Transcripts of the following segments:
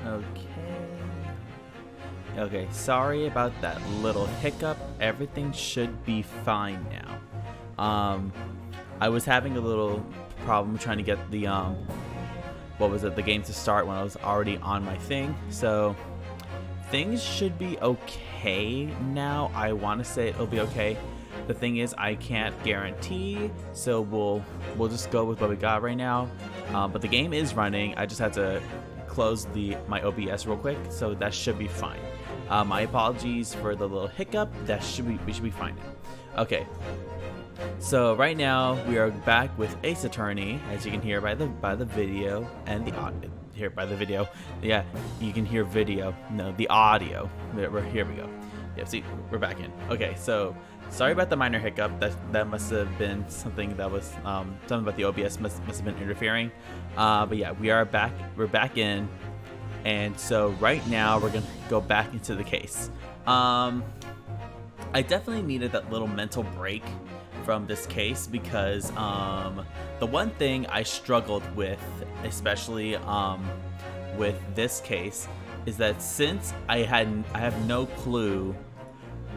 Okay. Okay, sorry about that little hiccup. Everything should be fine now. I was having a little problem trying to get the the game to start when I was already on my thing. So things should be okay now. I want to say it'll be okay. The thing is, I can't guarantee, so we'll just go with what we got right now. But the game is running. I just had to close my OBS real quick, so that should be fine. My apologies for the little hiccup. We should be fine now. Okay. So right now we are back with Ace Attorney, as you can hear by the video and the audio. Here by the video, yeah, you can hear video. No, the audio. Here we go. Yeah, see, we're back in. Okay, so sorry about the minor hiccup. That must have been something that was something about the OBS must have been interfering. But yeah, we are back. We're back in, and so right now we're gonna go back into the case. I definitely needed that little mental break from this case because the one thing I struggled with, especially with this case, is that since I have no clue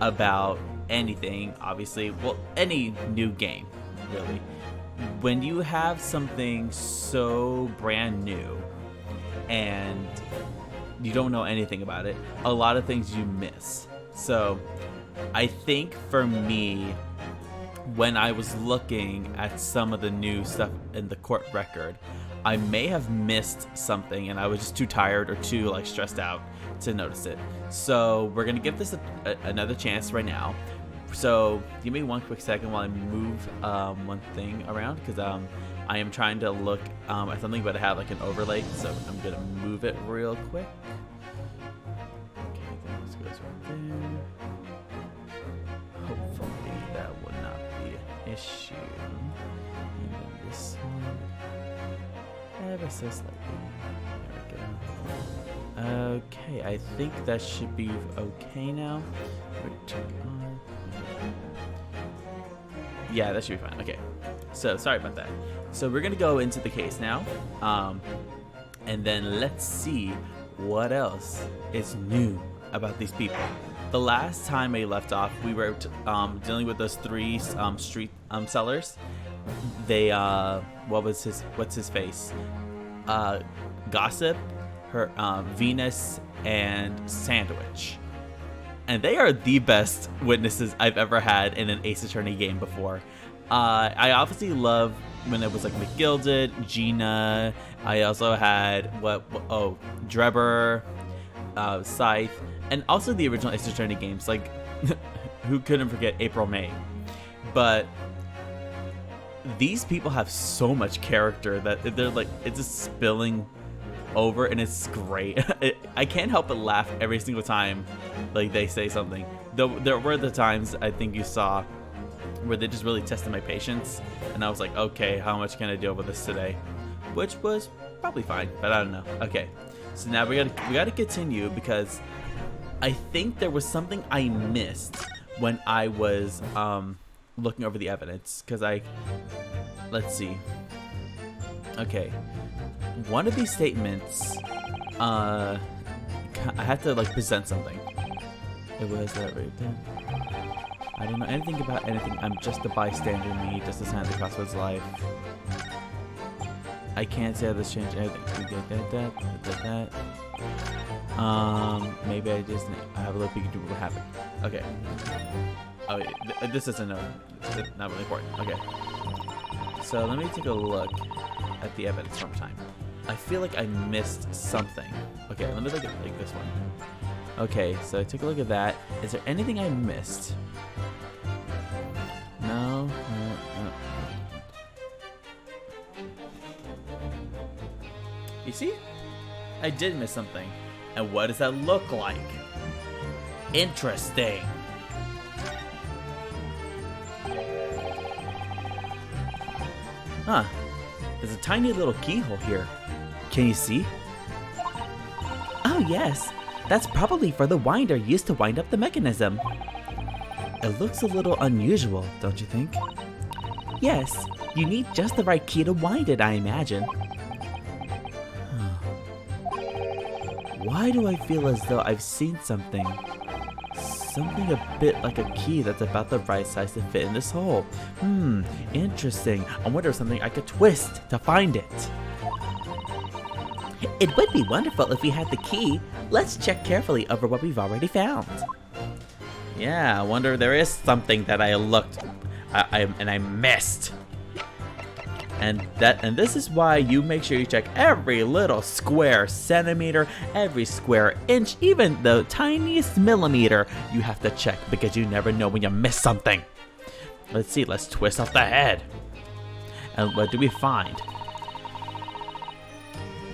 about anything, obviously, well, any new game, really, when you have something so brand new and you don't know anything about it, a lot of things you miss. So I think for me, when I was looking at some of the new stuff in the court record, I may have missed something and I was just too tired or too stressed out to notice it. So we're gonna give this another chance right now. So give me one quick second while I move one thing around, because I am trying to look at something, but I have an overlay, so I'm gonna move it real quick. Okay, this goes right there. Hopefully that would not be an issue. And then this one, ever so slightly. There we go. Okay, I think that should be okay now. Check on. Yeah, that should be fine. Okay, so sorry about that. So we're gonna go into the case now, and then let's see what else is new about these people. The last time I left off, we were dealing with those three street sellers. They what's his face? Gossip, Venus, and Sandwich. And they are the best witnesses I've ever had in an Ace Attorney game before. I obviously love when it was McGilded, Gina. I also had Drebber, Scythe, and also the original Ace Attorney games. Who couldn't forget April May? But these people have so much character that they're it's just spilling over, and it's great. I can't help but laugh every single time they say something. Though there were the times I think you saw where they just really tested my patience, and I was like, okay, how much can I deal with this today? Which was probably fine, but I don't know. Okay, so now we gotta continue, because I think there was something I missed when I was looking over the evidence, because let's see. Okay, one of these statements, I had to present something. It was that right there. I don't know anything about anything. I'm just a bystander, me, just a Santa Claus's life. I can't say how this changed anything. That. Maybe I have a little peek into what happened. Okay. Oh, yeah, this isn't not really important. Okay. So let me take a look at the evidence from time. I feel like I missed something. Okay, let me look at this one. Okay, so I took a look at that. Is there anything I missed? No. You see? I did miss something. And what does that look like? Interesting. Huh. There's a tiny little keyhole here. Can you see? Oh yes. That's probably for the winder used to wind up the mechanism. It looks a little unusual, don't you think? Yes. You need just the right key to wind it, I imagine. Why do I feel as though I've seen something? Something a bit like a key that's about the right size to fit in this hole. Interesting. I wonder if something I could twist to find it. It would be wonderful if we had the key. Let's check carefully over what we've already found. Yeah, I wonder if there is something that I looked and I missed. And this is why you make sure you check every little square centimeter, every square inch, even the tiniest millimeter you have to check, because you never know when you miss something. Let's see, let's twist off the head. And what do we find?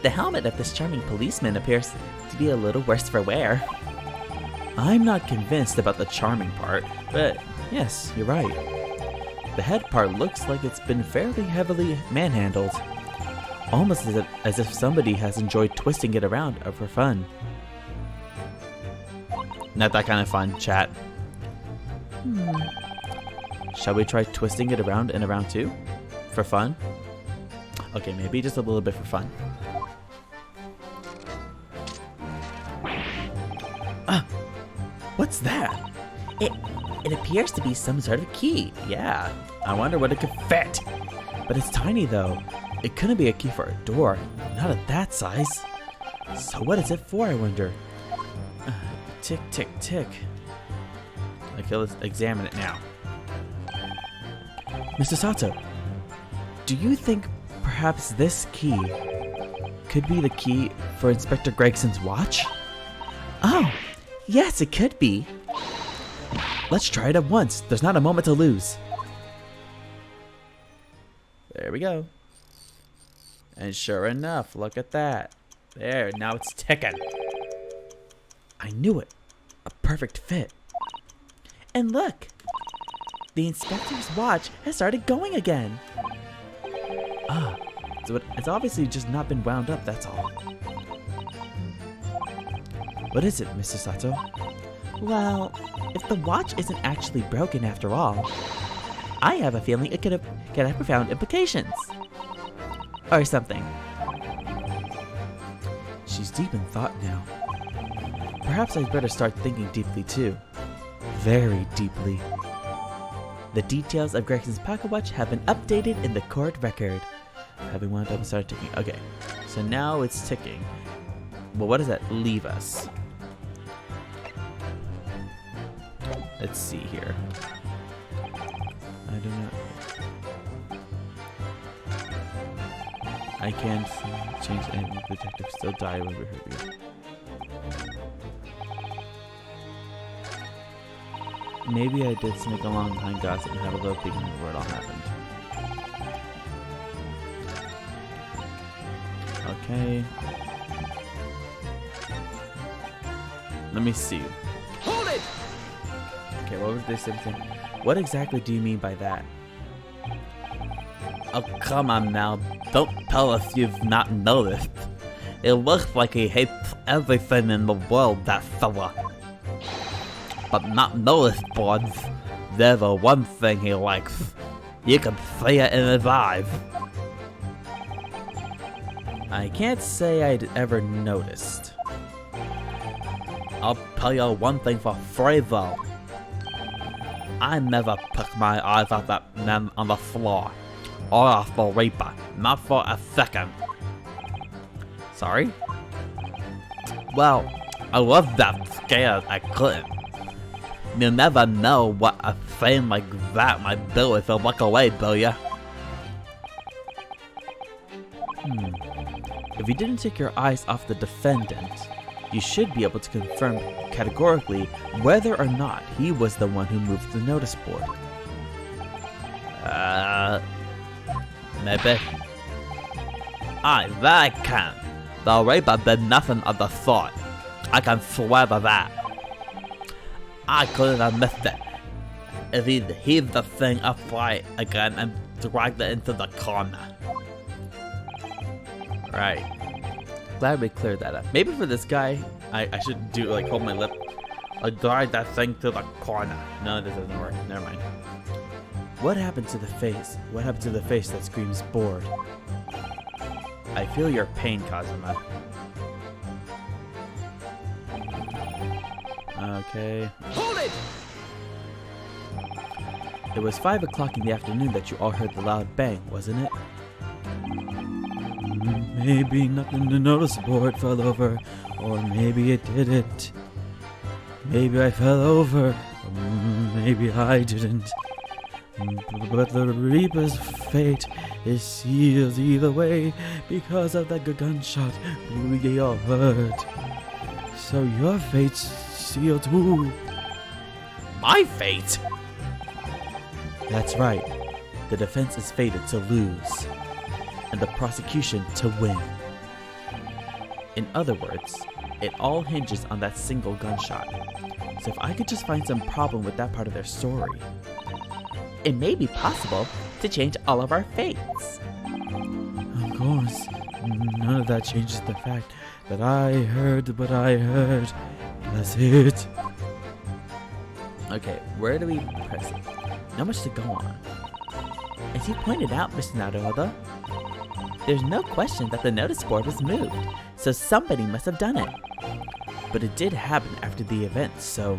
The helmet of this charming policeman appears to be a little worse for wear. I'm not convinced about the charming part, but yes, you're right. The head part looks like it's been fairly heavily manhandled. Almost as if somebody has enjoyed twisting it around for fun. Not that kind of fun, chat. Shall we try twisting it around and around too? For fun? Okay, maybe just a little bit for fun. What's that? It appears to be some sort of key. Yeah, I wonder what it could fit. But it's tiny though. It couldn't be a key for a door, not at that size. So what is it for, I wonder? Tick, tick, tick. Okay, let's examine it now. Mr. Sato, do you think perhaps this key could be the key for Inspector Gregson's watch? Oh, yes, it could be. Let's try it at once. There's not a moment to lose. There we go. And sure enough, look at that. There, now it's ticking. I knew it. A perfect fit. And look, the inspector's watch has started going again. So it's obviously just not been wound up, that's all. What is it, Mr. Sato? Well, if the watch isn't actually broken after all, I have a feeling it could have profound implications. Or something. She's deep in thought now. Perhaps I'd better start thinking deeply too. Very deeply. The details of Gregson's pocket watch have been updated in the court record. Having wound up and started ticking. Okay, so now it's ticking. Well, what does that leave us? Let's see here. I don't know. I can't change anything. The detective still die when we hurt you. Maybe I did sneak along behind gossip and have a little peek into where it all happened. Okay. Let me see. Hold it! Okay, what was this? What exactly do you mean by that? Oh, come on now. Don't tell us you've not noticed. It looks like he hates everything in the world, that fella. But not noticed, boys. There's the one thing he likes. You can see it in his eyes. I can't say I'd ever noticed. I'll tell you one thing for free though. I never took my eyes off that man on the floor. Or off the Reaper. Not for a second. Sorry? Well, I was that scared I couldn't. You never know what a thing like that might do if you look away, do ya? If you didn't take your eyes off the defendant, you should be able to confirm categorically whether or not he was the one who moved the notice board. Maybe. Aye, that I can. The Reaper did nothing of the sort. I can swear to that. I couldn't have missed it if he'd heaved the thing upright again and dragged it into the corner. Right. Glad we cleared that up. Maybe for this guy, I should do like hold my lip. I drag that thing to the corner. No, this doesn't work. Never mind. What happened to the face? What happened to the face that screams bored? I feel your pain, Kazuma. Okay. Hold it! It was 5 o'clock in the afternoon that you all heard the loud bang, wasn't it? Maybe nothing noticeable, it fell over. Or maybe it didn't. Maybe I fell over. Maybe I didn't. But the Reaper's fate is sealed either way because of that gunshot we all heard. So your fate's sealed too. My fate? That's right. The defense is fated to lose, and the prosecution to win. In other words, it all hinges on that single gunshot. So if I could just find some problem with that part of their story, it may be possible to change all of our fates. Of course, none of that changes the fact that I heard what I heard. That's it. Okay, where do we press it? Not much to go on. As you pointed out, Mr. Naruhodo, there's no question that the notice board was moved, so somebody must have done it. But it did happen after the event, so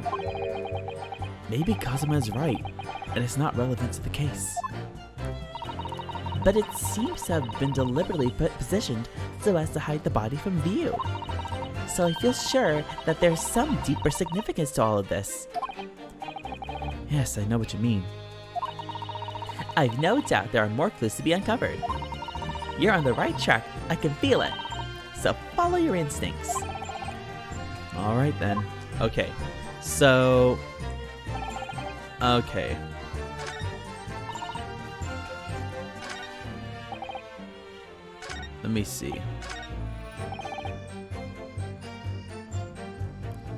maybe Kazuma is right, and it's not relevant to the case. But it seems to have been deliberately positioned so as to hide the body from view. So I feel sure that there's some deeper significance to all of this. Yes, I know what you mean. I've no doubt there are more clues to be uncovered. You're on the right track, I can feel it. So follow your instincts. Alright then. Okay. So... Okay. Let me see.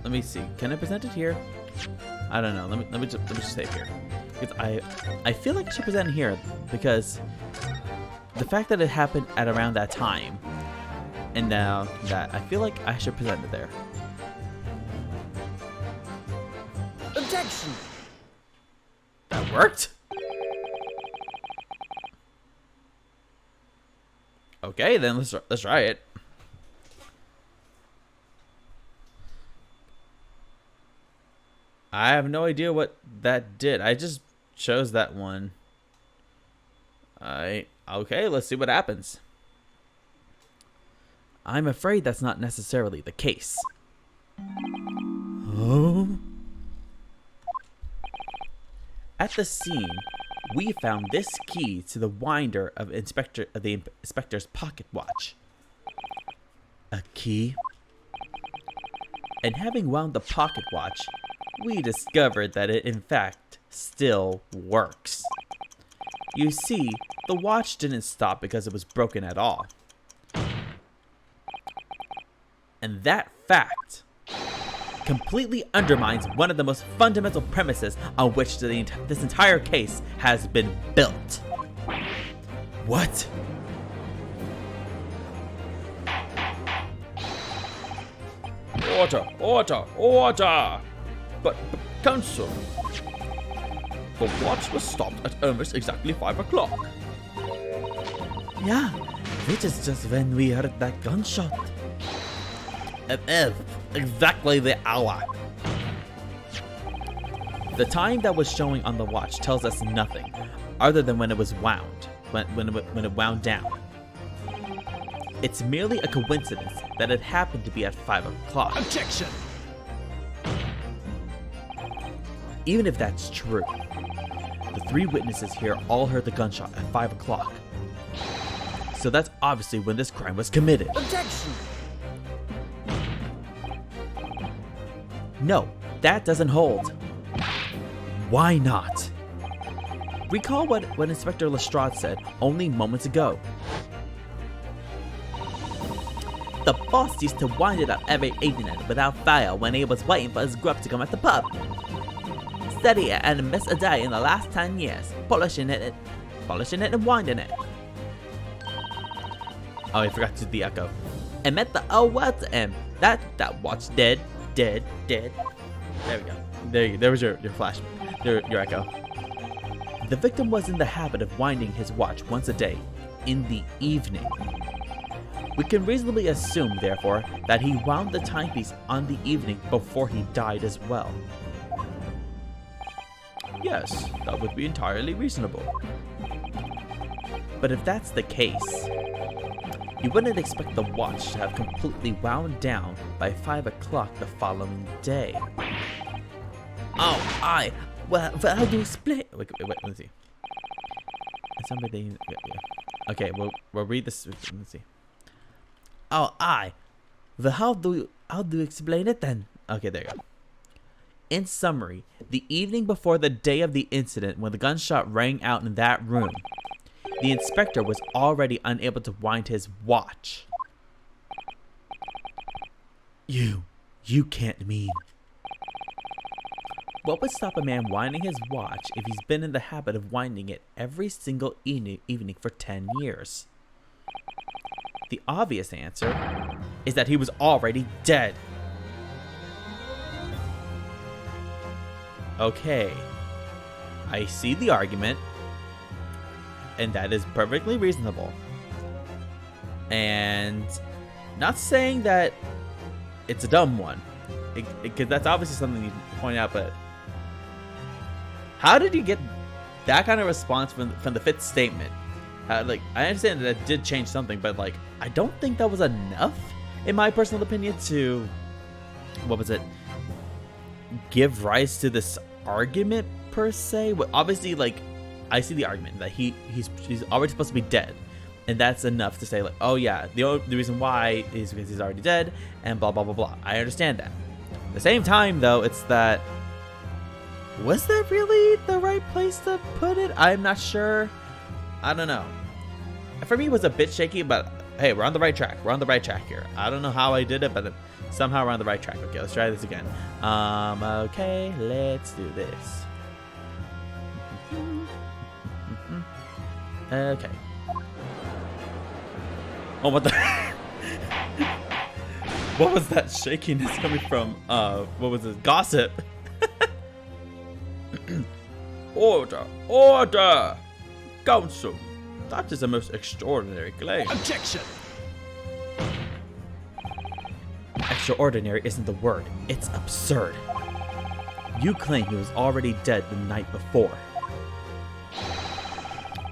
Let me see. Can I present it here? I don't know. Let me just say it here. Because I feel like I should present it here because the fact that it happened at around that time, and now that I feel like I should present it there. Objection! That worked? Okay, then let's try it. I have no idea what that did. I just chose that one. Okay, let's see what happens. I'm afraid that's not necessarily the case. Oh? At the scene, we found this key to the winder of the inspector's pocket watch. A key? And having wound the pocket watch, we discovered that it in fact still works. You see, the watch didn't stop because it was broken at all. And that fact completely undermines one of the most fundamental premises on which this entire case has been built. What? Order, order, order! But Counsel, the watch was stopped at almost exactly 5 o'clock. Yeah, which is just when we heard that gunshot. It is exactly the hour. The time that was showing on the watch tells us nothing, other than when it was wound, when it wound down. It's merely a coincidence that it happened to be at 5 o'clock. Objection! Even if that's true, the 3 witnesses here all heard the gunshot at 5 o'clock. So that's obviously when this crime was committed. Objection! No, that doesn't hold. Why not? Recall what Inspector Lestrade said only moments ago. The boss used to wind it up every evening without fail when he was waiting for his grub to come at the pub. Steady it and miss a day in the last 10 years, polishing it and winding it. Oh, I forgot to do the echo. And meant the old word to him. That watch dead. There we go. There was your flash, your echo. The victim was in the habit of winding his watch once a day, in the evening. We can reasonably assume, therefore, that he wound the timepiece on the evening before he died as well. Yes, that would be entirely reasonable. But if that's the case, you wouldn't expect the watch to have completely wound down by 5 o'clock the following day. Oh, well, how do you explain? Wait, let's see. Somebody, yeah. Okay, we'll read this. Let's see. Oh, well, how do you explain it then? Okay, there you go. In summary, the evening before the day of the incident, when the gunshot rang out in that room, the inspector was already unable to wind his watch. You can't mean. What would stop a man winding his watch if he's been in the habit of winding it every single evening for 10 years? The obvious answer is that he was already dead. Okay, I see the argument, and that is perfectly reasonable. And not saying that it's a dumb one, because that's obviously something you point out, but how did you get that kind of response from the fifth statement? Like, I understand that it did change something, but like, I don't think that was enough, in my personal opinion, to, what was it, give rise to this argument per se. Well, obviously, like, I see the argument that he's already supposed to be dead, and that's enough to say like, oh yeah, the reason why is because he's already dead, and blah blah blah blah. I understand that. At the same time, though, it's that, was that really the right place to put it? I'm not sure. I don't know. For me, it was a bit shaky, but hey, we're on the right track. We're on the right track here. I don't know how I did it, but somehow we're on the right track. Okay, let's try this again. Okay, let's do this. Okay. Oh, what the? What was that shakiness coming from? What was this? Gossip. Order! Order! Counsel! That is a most extraordinary claim. Objection! Extraordinary isn't the word. It's absurd. You claim he was already dead the night before.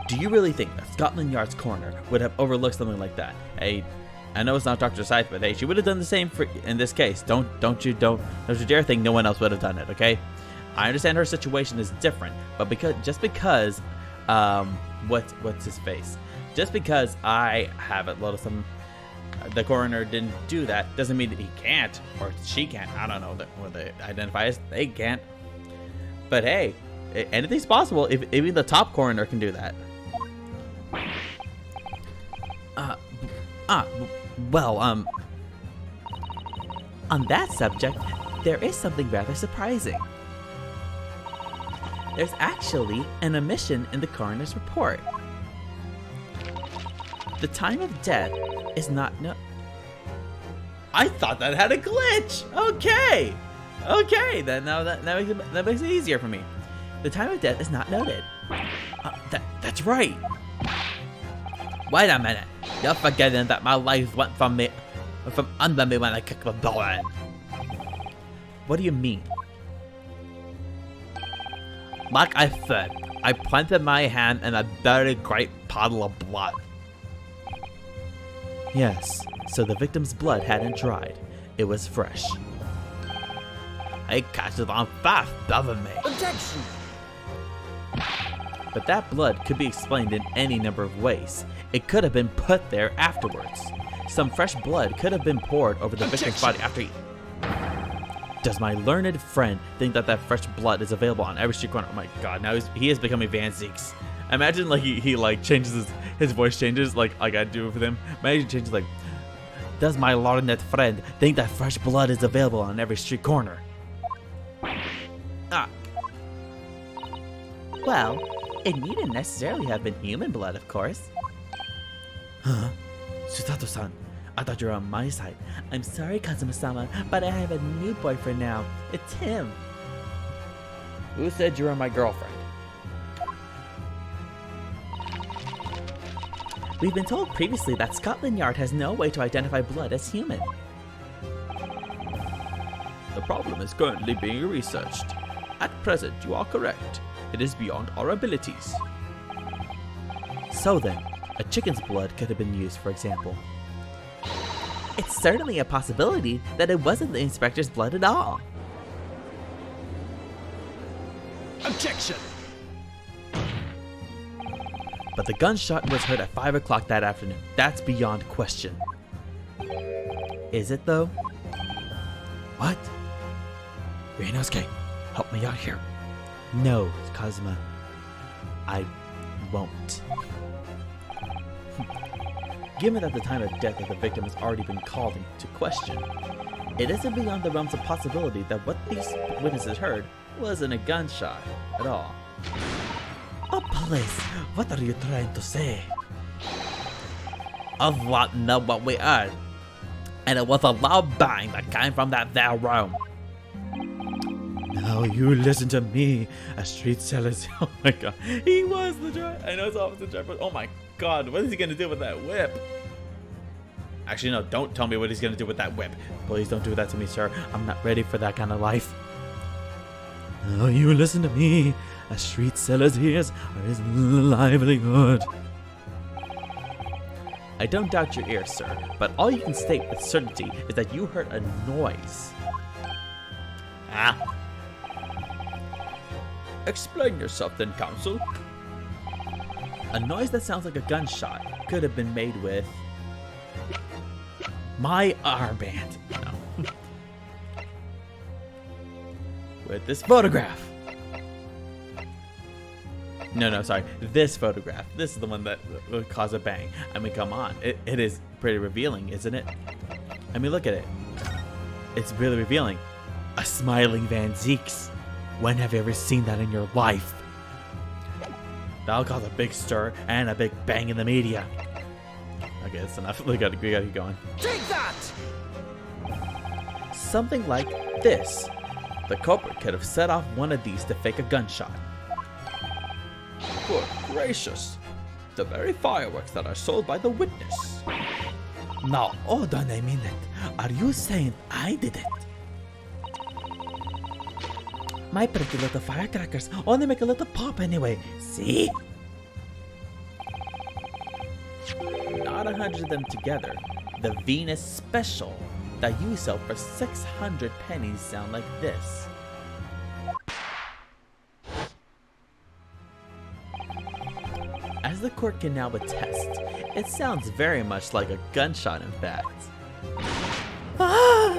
Do you really think that Scotland Yard's coroner would have overlooked something like that? Hey, I know it's not Dr. Scythe, but hey, she would have done the same in this case. Don't you dare think no one else would have done it, okay? I understand her situation is different, but just because what's his face? Just because I have it loaded some, the coroner didn't do that doesn't mean that he can't or she can't. I don't know what they identify as. They can't. But hey, anything's possible if even the top coroner can do that. Well, on that subject, there is something rather surprising. There's actually an omission in the coroner's report. The time of death is not I thought that had a glitch. Okay, then now that makes it easier for me. The time of death is not noted. That's right. Wait a minute. You're forgetting that my life went from under me when I kicked the door in. What do you mean? Like I said, I planted my hand in a very great puddle of blood. Yes, so the victim's blood hadn't dried. It was fresh. It catches on fast, doesn't it? Objection! But that blood could be explained in any number of ways. It could have been put there afterwards. Some fresh blood could have been poured over the victim's body after he... Does my learned friend think that fresh blood is available on every street corner? Oh my god, now he is becoming Van Zeeks. Imagine like he like changes his voice changes like I do with him. Imagine he changes like, does my learned friend think that fresh blood is available on every street corner? Well, it needn't necessarily have been human blood, of course. Huh? Susato-san, I thought you were on my side. I'm sorry, Kazuma-sama, but I have a new boyfriend now. It's him. Who said you were my girlfriend? We've been told previously that Scotland Yard has no way to identify blood as human. The problem is currently being researched. At present, you are correct. It is beyond our abilities. So then, a chicken's blood could have been used, for example. It's certainly a possibility that it wasn't the inspector's blood at all. Objection! But the gunshot was heard at 5 o'clock that afternoon. That's beyond question. Is it though? What? Ryunosuke, help me out here. No, Kazuma. I won't. Given that the time of death of the victim has already been called into question, it isn't beyond the realms of possibility that what these witnesses heard wasn't a gunshot at all. Oh, please, what are you trying to say? I want to know what we heard. And it was a loud bang that came from that there room. Now you listen to me, a street seller. Oh my god, he was the driver. I know it's always the driver. Oh my god, what is he gonna do with that whip? Actually, no, don't tell me what he's gonna do with that whip. Please don't do that to me, sir. I'm not ready for that kind of life. Now you listen to me, a street seller's ears are his livelihood. I don't doubt your ears, sir, but all you can state with certainty is that you heard a noise. Ah. Explain yourself then, counsel. A noise that sounds like a gunshot could have been made with my armband. No. With this photograph. No, sorry. This photograph. This is the one that would cause a bang. I mean, come on. It is pretty revealing, isn't it? I mean, look at it. It's really revealing. A smiling Van Zeeks. When have you ever seen that in your life? That'll cause a big stir and a big bang in the media. Okay, that's enough. We gotta keep going. Take that! Something like this. The culprit could have set off one of these to fake a gunshot. Good gracious. The very fireworks that are sold by the witness. Now, hold on a minute. Are you saying I did it? My pretty little firecrackers only make a little pop anyway. See? Not 100 of them together. The Venus Special that you sell for 600 pennies sound like this. As the court can now attest, it sounds very much like a gunshot, in fact. Ah!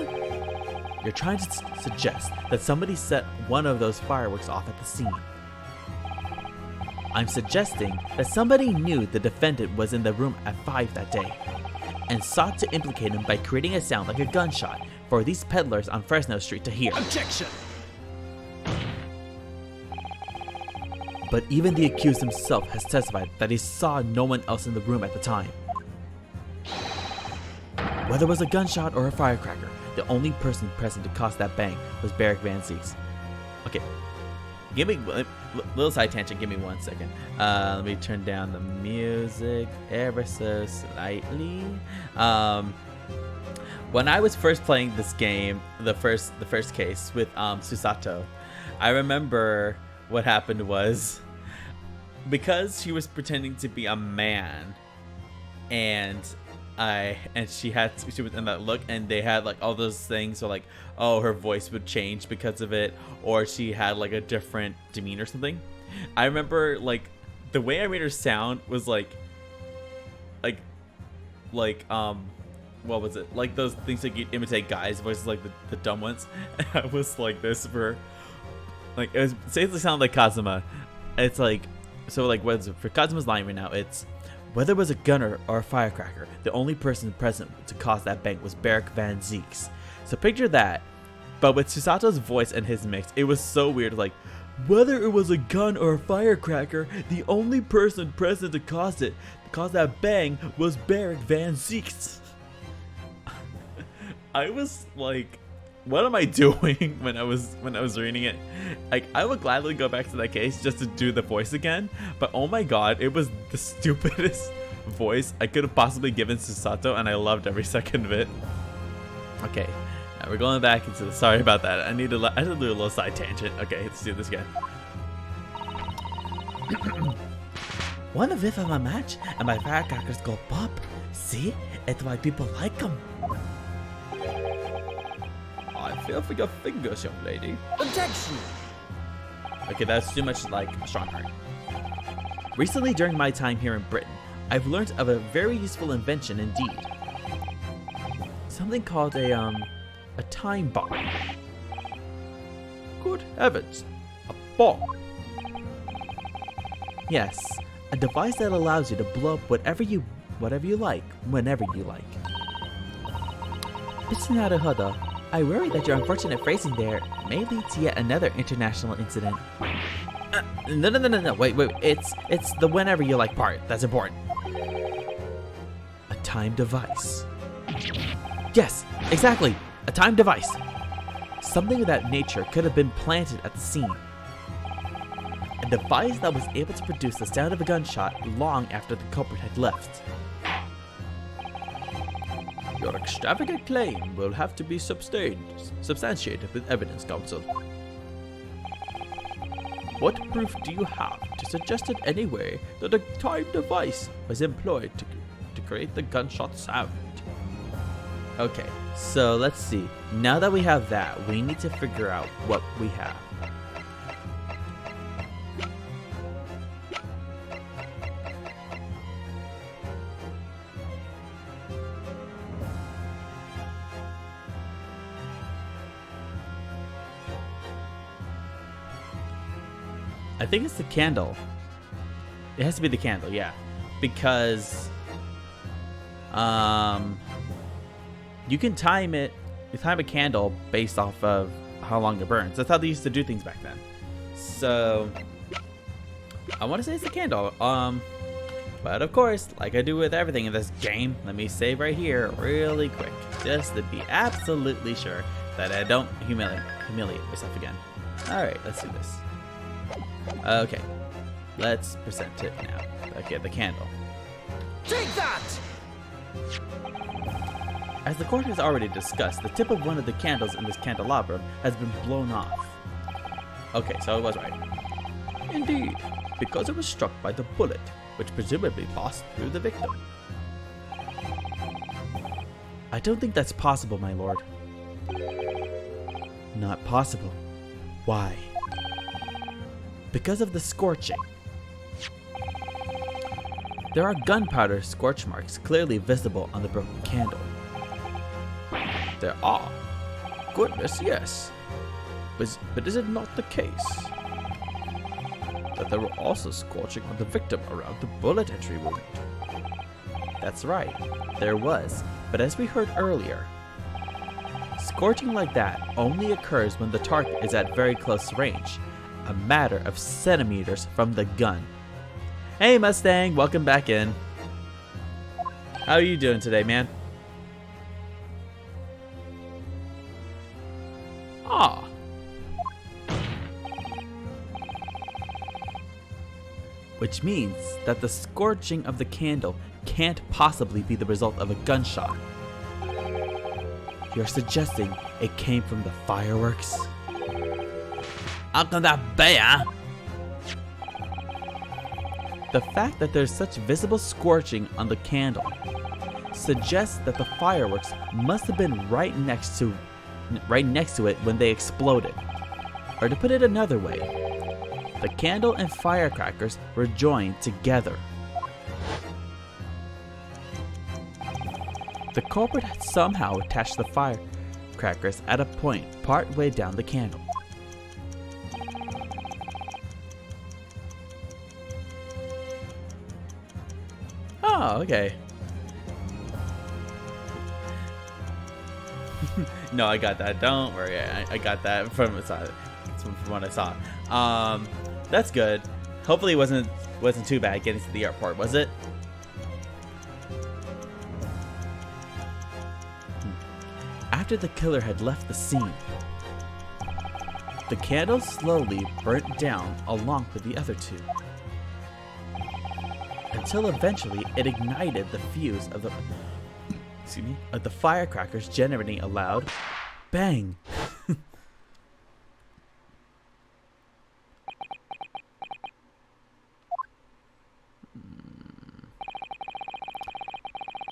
You're trying to suggest that somebody set one of those fireworks off at the scene. I'm suggesting that somebody knew the defendant was in the room at 5 that day and sought to implicate him by creating a sound like a gunshot for these peddlers on Fresno Street to hear. Objection! But even the accused himself has testified that he saw no one else in the room at the time. Whether it was a gunshot or a firecracker, the only person present to cause that bang was Barrick Van Zeeks. Okay, give me little side tangent. Give me 1 second. Let me turn down the music ever so slightly. When I was first playing this game, the first case with Susato, I remember what happened was because she was pretending to be a man, and she was in that look, and they had like all those things, so like, oh, her voice would change because of it, or she had like a different demeanor or something. I remember like the way I made her sound was like what was it, like those things that you imitate guys' voices, like the dumb ones. I was like this for like, it was basically sound like Kazuma. It's like, so like what's it, for Kazuma's line right now, it's whether it was a gunner or a firecracker, the only person present to cause that bang was Barrick Van Zeeks. So picture that, but with Susato's voice and his mix, it was so weird. Like, whether it was a gun or a firecracker, the only person present to cause that bang was Barrick Van Zeeks. I was like, what am I doing when I was reading it? Like, I would gladly go back to that case just to do the voice again, but oh my god, it was the stupidest voice I could have possibly given Susato, and I loved every second of it. Okay, now we're going back into the. Sorry about that. I need to do a little side tangent. Okay, let's do this again. Wanna whiff of a match and my firecrackers go pop? See? It's why people like them. I feel for your fingers, young lady. Objection! Okay, that's too much like a strong heart. Recently, during my time here in Britain, I've learned of a very useful invention indeed. Something called a time bomb. Good heavens, a bomb. Yes, a device that allows you to blow up whatever you like, whenever you like. It's Naruhodo. I worry that your unfortunate phrasing there may lead to yet another international incident. No. Wait. It's the whenever you like part that's important. A time device. Yes, exactly. A time device. Something of that nature could have been planted at the scene. A device that was able to produce the sound of a gunshot long after the culprit had left. Your extravagant claim will have to be substantiated with evidence, counsel. What proof do you have to suggest in any way that a time device was employed to create the gunshot sound? Okay, so let's see. Now that we have that, we need to figure out what we have. I think it's the candle. It has to be the candle, yeah. Because you can time it. You time a candle based off of how long it burns. That's how they used to do things back then. So I want to say it's the candle. But of course, like I do with everything in this game, let me save right here really quick, just to be absolutely sure that I don't humiliate myself again. All right, let's do this. Okay, let's present it now. Okay, the candle. Take that! As the court has already discussed, the tip of one of the candles in this candelabrum has been blown off. Okay, so I was right. Indeed, because it was struck by the bullet, which presumably passed through the victim. I don't think that's possible, my lord. Not possible. Why? Because of the scorching. There are gunpowder scorch marks clearly visible on the broken candle. There are. Goodness, yes. But is it not the case that there were also scorching on the victim around the bullet entry wound? That's right, there was. But as we heard earlier, scorching like that only occurs when the target is at very close range, a matter of centimeters from the gun. Hey Mustang, welcome back in. How are you doing today, man? Ah. Which means that the scorching of the candle can't possibly be the result of a gunshot. You're suggesting it came from the fireworks? How can that be, huh? The fact that there's such visible scorching on the candle suggests that the fireworks must have been right next to it when they exploded. Or to put it another way, the candle and firecrackers were joined together. The culprit had somehow attached the firecrackers at a point part way down the candle. Oh, okay. No, I got that. Don't worry. I got that from what I saw. That's good. Hopefully it wasn't too bad getting to the airport, was it? After the killer had left the scene, the candle slowly burnt down along with the other two. until eventually it ignited the fuse of the firecrackers, generating a loud bang.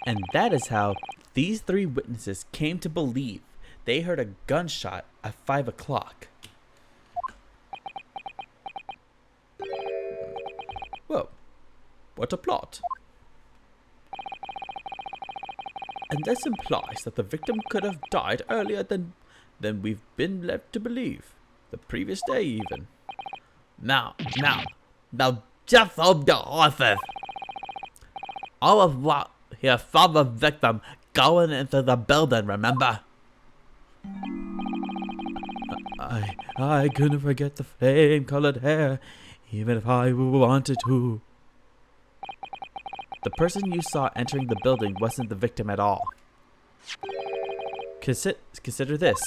And that is how these three witnesses came to believe they heard a gunshot at 5 o'clock. Well, what a plot. And this implies that the victim could have died earlier than we've been led to believe. The previous day, even. Now, just hold the horses. All of what you saw the victim going into the building, remember? I couldn't forget the flame-colored hair, even if I wanted to. The person you saw entering the building wasn't the victim at all. Consider this.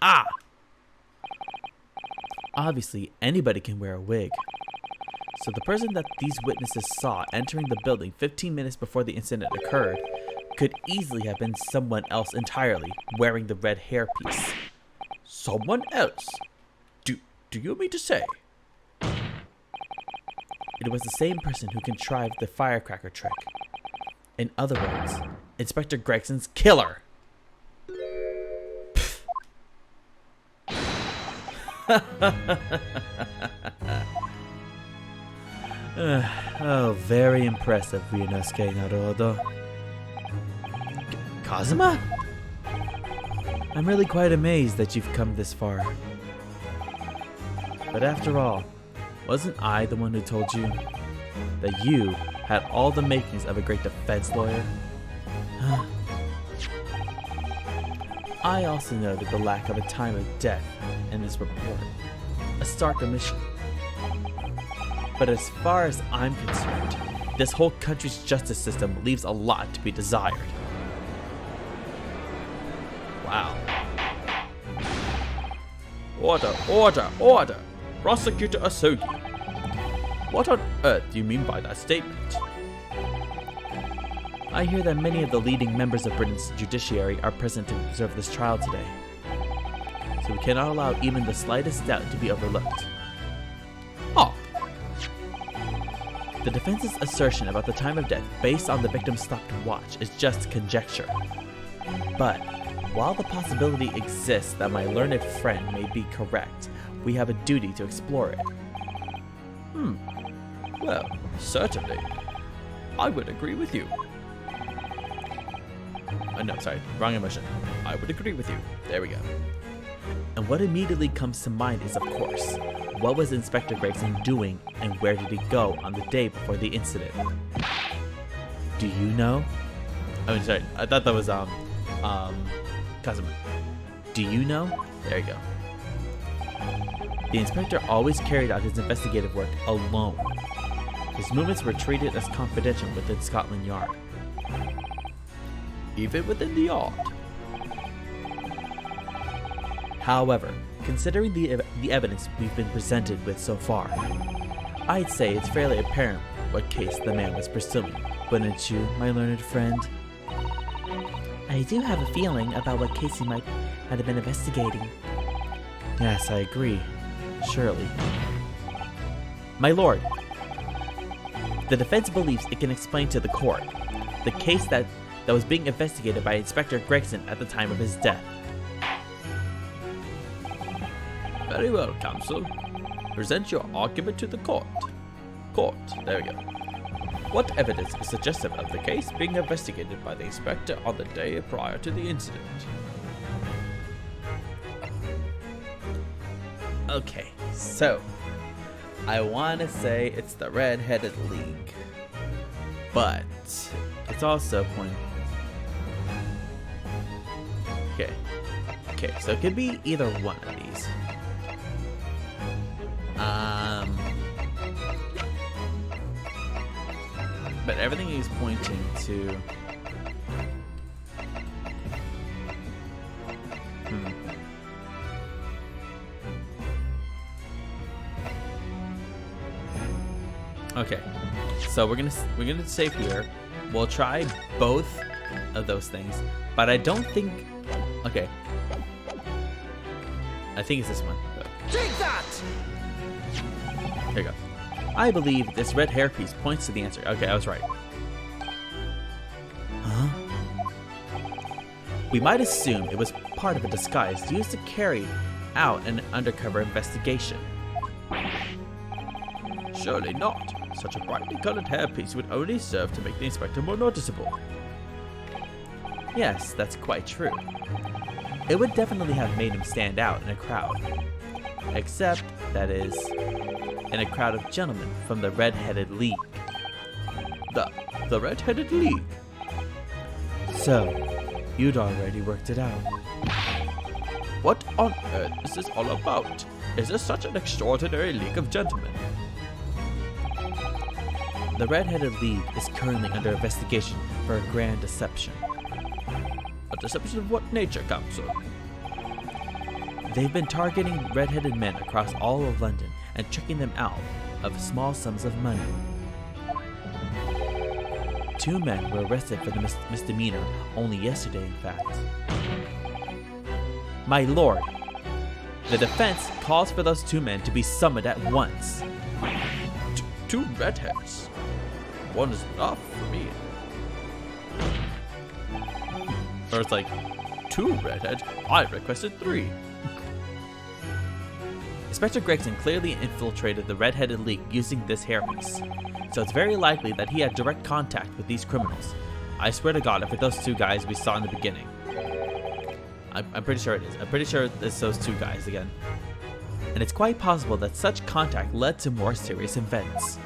Ah! Obviously, anybody can wear a wig. So the person that these witnesses saw entering the building 15 minutes before the incident occurred could easily have been someone else entirely, wearing the red hairpiece. Someone else? Do you mean to say? It was the same person who contrived the firecracker trick. In other words, Inspector Gregson's killer. Oh, very impressive, Ryunosuke Naruhodo. Kazuma? I'm really quite amazed that you've come this far. But after all, wasn't I the one who told you that you had all the makings of a great defense lawyer? I also noted the lack of a time of death in this report, a stark omission. But as far as I'm concerned, this whole country's justice system leaves a lot to be desired. Wow. Order! Prosecutor Asogi. What on earth do you mean by that statement? I hear that many of the leading members of Britain's judiciary are present to observe this trial today. So we cannot allow even the slightest doubt to be overlooked. Oh. The defense's assertion about the time of death based on the victim's stopped watch is just conjecture. But while the possibility exists that my learned friend may be correct, we have a duty to explore it. Well, certainly. I would agree with you. No, sorry, wrong emotion. I would agree with you. There we go. And what immediately comes to mind is, of course, what was Inspector Gregson doing and where did he go on the day before the incident? Do you know? I mean, sorry, I thought that was, Kazuma. Do you know? There you go. The inspector always carried out his investigative work alone. His movements were treated as confidential within Scotland Yard. Even within the yard. However, considering the evidence we've been presented with so far, I'd say it's fairly apparent what case the man was pursuing, wouldn't you, my learned friend? I do have a feeling about what case he might have been investigating. Yes, I agree. Surely. My lord, the defense believes it can explain to the court the case that was being investigated by Inspector Gregson at the time of his death. Very well, counsel. Present your argument to the court. Court, there we go. What evidence is suggestive of the case being investigated by the inspector on the day prior to the incident? Okay, so I want to say it's the Red-Headed League, but it's also point. Okay, so it could be either one of these. But everything is pointing to. Okay, so we're gonna save here. We'll try both of those things, but I don't think. Okay, I think it's this one. Take that! There you go. I believe this red hairpiece points to the answer. Okay, I was right. Huh? We might assume it was part of a disguise used to carry out an undercover investigation. Surely not. Such a brightly colored hairpiece would only serve to make the inspector more noticeable. Yes, that's quite true. It would definitely have made him stand out in a crowd. Except, that is, in a crowd of gentlemen from the Red-Headed League. The Red-Headed League? So, you'd already worked it out. What on earth is this all about? Is there such an extraordinary league of gentlemen? The Red-Headed League is currently under investigation for a grand deception. A deception of what nature, Counsel? They've been targeting red-headed men across all of London and tricking them out of small sums of money. 2 men were arrested for the misdemeanor only yesterday, in fact. My lord, the defense calls for those 2 men to be summoned at once. 2 redheads? One is enough for me. Or it's like, 2 redheads? I requested 3. Inspector Gregson clearly infiltrated the Red-Headed League using this hairpiece, so it's very likely that he had direct contact with these criminals. I swear to God, if it's those 2 guys we saw in the beginning. I'm pretty sure it is. I'm pretty sure it's those 2 guys again. And it's quite possible that such contact led to more serious events.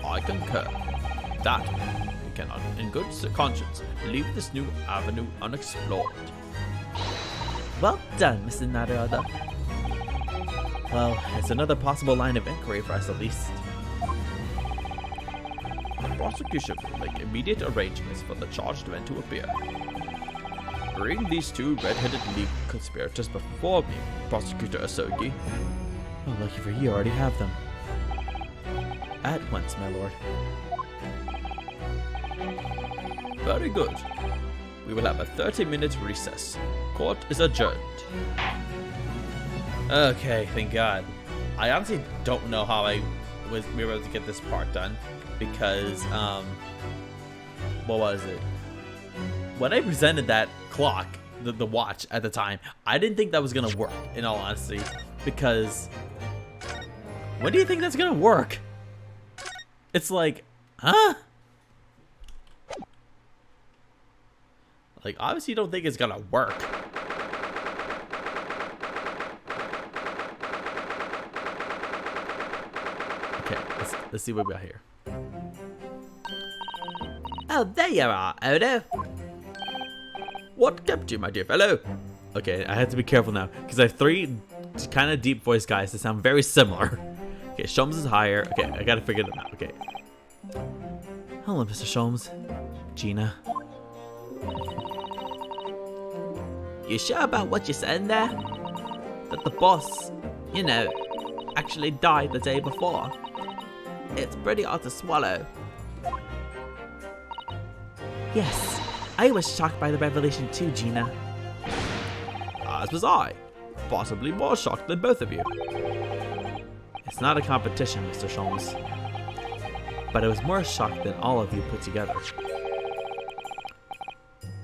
I concur. That we cannot, in good conscience, leave this new avenue unexplored. Well done, Mr. Nadarada. Well, it's another possible line of inquiry for us at least. The prosecution will make immediate arrangements for the charged men to appear. Bring these 2 red-headed league conspirators before me, Prosecutor Asogi. Oh, lucky for you, I already have them. At once, my lord. Very good. We will have a 30-minute recess. Court is adjourned. Okay, thank God. I honestly don't know how we were able to get this part done because, what was it? When I presented that clock, the watch at the time, I didn't think that was gonna work, in all honesty, because when do you think that's gonna work? It's like, huh? Like, obviously you don't think it's gonna work. Okay, let's see what we got here. Oh, there you are, Odo. What kept you, my dear fellow? Okay, I have to be careful now, because I have 3 kind of deep voice guys that sound very similar. Okay, Sholmes is higher. Okay, I gotta figure them out. Okay. Hello, Mr. Sholmes. Gina. You sure about what you're saying there? That the boss, you know, actually died the day before? It's pretty hard to swallow. Yes, I was shocked by the revelation too, Gina. As was I. Possibly more shocked than both of you. It's not a competition, Mr. Sholmes. But I was more shocked than all of you put together.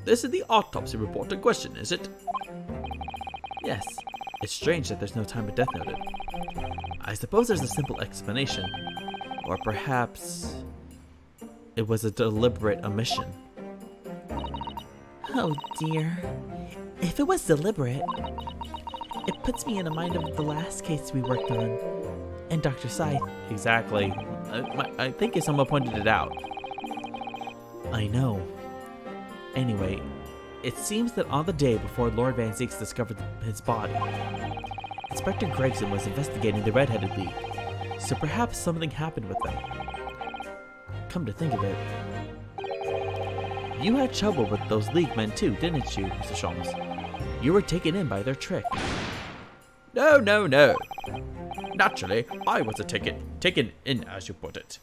This is the autopsy report in question, is it? Yes, it's strange that there's no time of death noted. I suppose there's a simple explanation. Or perhaps it was a deliberate omission. Oh dear. If it was deliberate, it puts me in the mind of the last case we worked on. And Dr. Scythe. Exactly. I think someone pointed it out. I know. Anyway, it seems that on the day before Lord Van Zieks discovered his body, Inspector Gregson was investigating the Red-Headed League, so perhaps something happened with them. Come to think of it, you had trouble with those League men too, didn't you, Mr. Sholmes? You were taken in by their trick. No, no, no. Naturally, I was taken in, as you put it.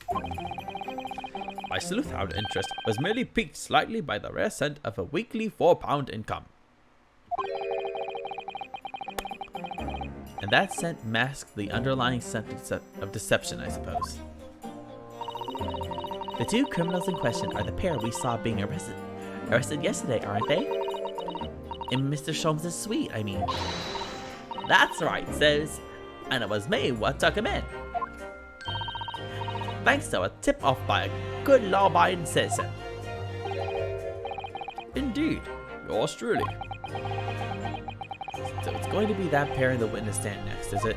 My sleuthhound interest was merely piqued slightly by the rare scent of a weekly £4 income. And that scent masked the underlying scent of deception, I suppose. The two criminals in question are the pair we saw being arrested yesterday, aren't they? In Mr. Sholmes' suite, I mean. That's right, Zeus. And it was me what took him in. Thanks to a tip-off by a good law-abiding citizen. Indeed, yours truly. So it's going to be that pair in the witness stand next, is it?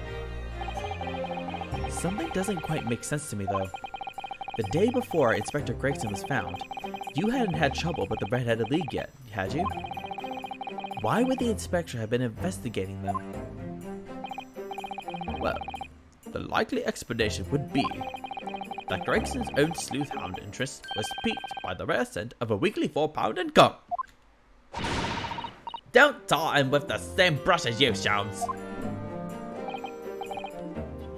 Something doesn't quite make sense to me, though. The day before Inspector Gregson was found, you hadn't had trouble with the Red-Headed League yet, had you? Why would the inspector have been investigating them? Well, the likely explanation would be that Gregson's own sleuthhound interest was piqued by the rare scent of a weekly £4 income. Don't tar him with the same brush as you, Sholmes.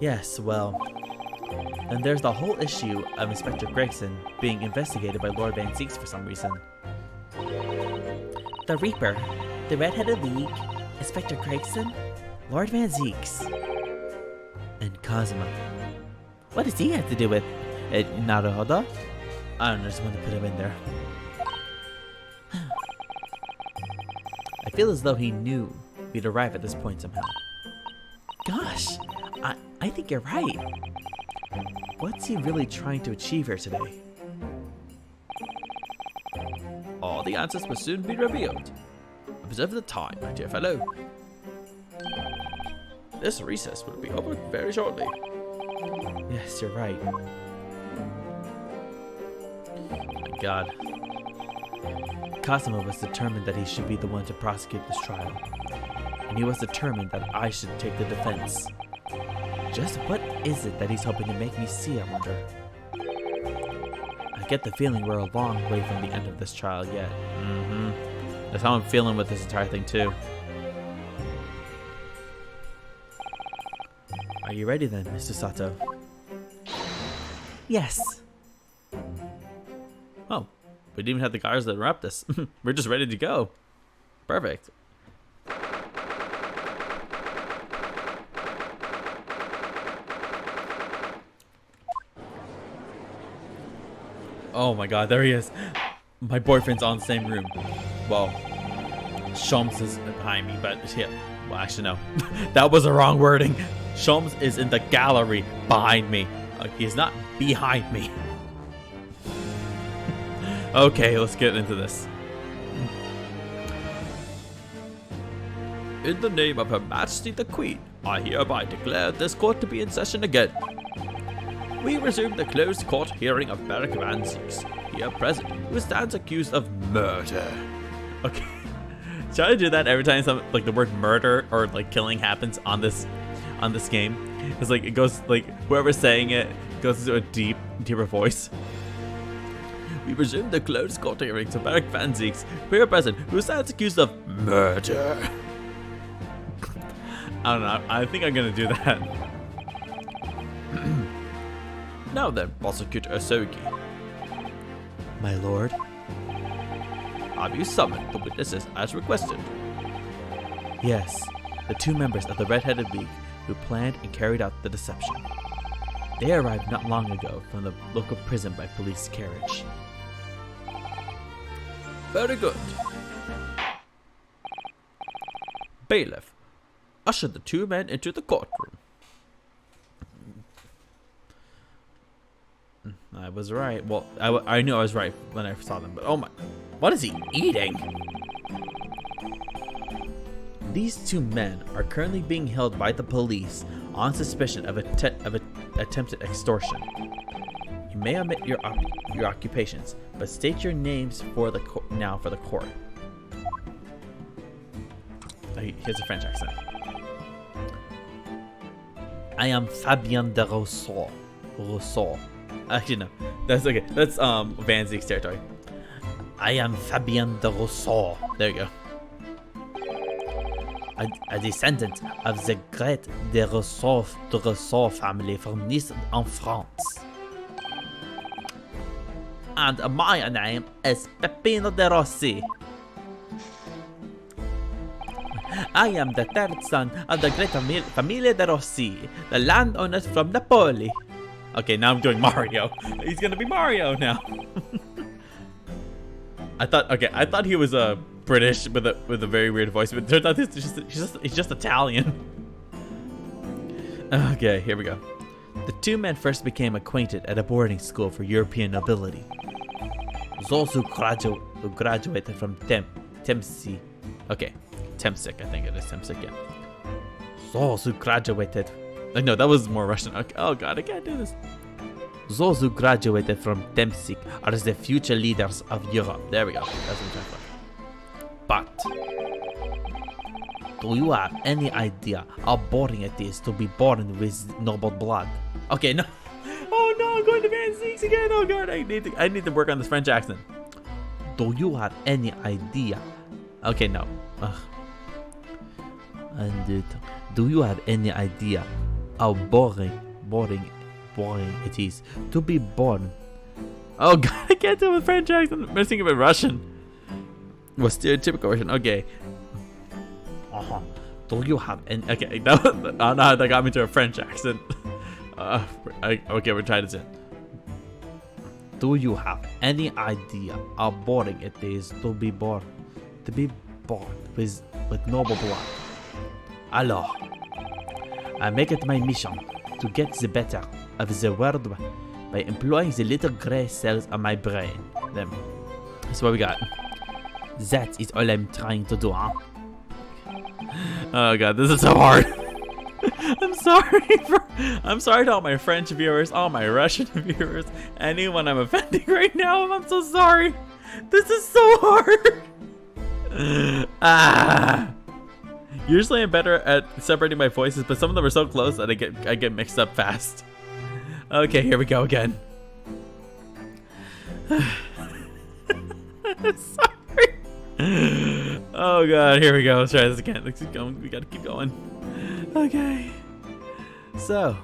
Yes, well, then there's the whole issue of Inspector Gregson being investigated by Lord Van Zeeks for some reason. The Reaper, the Red-Headed League, Inspector Gregson, Lord Van Zeeks. And Kazuma. What does he have to do with it, Naruhodo? I don't know, just want to put him in there. I feel as though he knew we'd arrive at this point somehow. Gosh, I think you're right. What's he really trying to achieve here today? All the answers will soon be revealed. Observe the time, my dear fellow. This recess will be over very shortly. Yes, you're right. My God. Kazuma was determined that he should be the one to prosecute this trial. And he was determined that I should take the defense. Just what is it that he's hoping to make me see, I wonder? I get the feeling we're a long way from the end of this trial yet. That's how I'm feeling with this entire thing too. Are you ready then, Mr. Sato? Yes. Oh, we didn't even have the guards that interrupt us. We're just ready to go. Perfect. Oh my God, there he is. My boyfriend's on the same room. Well, Sholmes is behind me, but yeah. Well, actually, no. That was the wrong wording. Sholmes is in the gallery behind me. He's not behind me. Okay, let's get into this. In the name of Her Majesty the Queen, I hereby declare this court to be in session again. We resume the closed court hearing of Beric Van Zeeks, here present, who stands accused of murder. Okay. Should I do that every time some like the word murder or like killing happens on this game? It's like it goes like whoever's saying it goes into a deeper voice. We resume the closed court hearings of Beric Van Zeeks, here present, who stands accused of murder. I don't know. I think I'm gonna do that. Now then, Prosecutor Osogi, My lord. have you summoned the witnesses as requested? Yes, the two members of the Red-Headed League who planned and carried out the deception. They arrived not long ago from the local prison by police carriage. Very good. Bailiff, usher the two men into the courtroom. I was right. Well, I knew I was right when I saw them, but oh my, what is he eating? These two men are currently being held by the police on suspicion of attempted extortion. You may omit your occupations, but state your names for the now for the court. Here's a French accent. I am Fabien de Rousseau. Actually, no. That's okay. That's Van Zeek's territory. I am Fabien de Rousseau. There you go. a descendant of the great de Rousseau family from Nice in France. And my name is Peppino de Rossi. I am the third son of the great Familia de Rossi, the landowners from Napoli. Okay, now I'm doing Mario. He's gonna be Mario now. I thought he was British with a very weird voice, but it turns out he's just Italian. Okay, here we go. The two men first became acquainted at a boarding school for European nobility. Those who graduated from Temsi. Okay, Temsic, I think it is Temsic, yeah. Those who graduated. No, that was more Russian. Okay. Oh god, I can't do this. Those who graduated from Temsic are the future leaders of Europe. There we go. That's what I'm talking But do you have any idea how boring it is to be born with noble blood? about. Okay, no. Oh no, I'm going to Van Zeeks again. Oh god, I need to work on this French accent. Do you have any idea? Okay, no. And do you have any idea how boring it is to be born? Oh god, I can't do a French accent. I'm missing a bit Russian. Well, stereotypical Russian. Okay. Do you have any? Okay, I don't know how that got me to a French accent. Okay, we're trying this in. Do you have any idea how boring it is to be born with noble blood? Alors, I make it my mission to get the better of the world by employing the little gray cells of my brain. Them. That's what we got. That is all I'm trying to do, huh? Oh god, this is so hard. I'm sorry to all my French viewers, all my Russian viewers, anyone I'm offending right now. I'm so sorry. This is so hard. Usually I'm better at separating my voices, but some of them are so close that I get mixed up fast. Okay, here we go again. Sorry. Oh god, here we go. Let's try this again. Let's keep going. We gotta keep going. Okay. So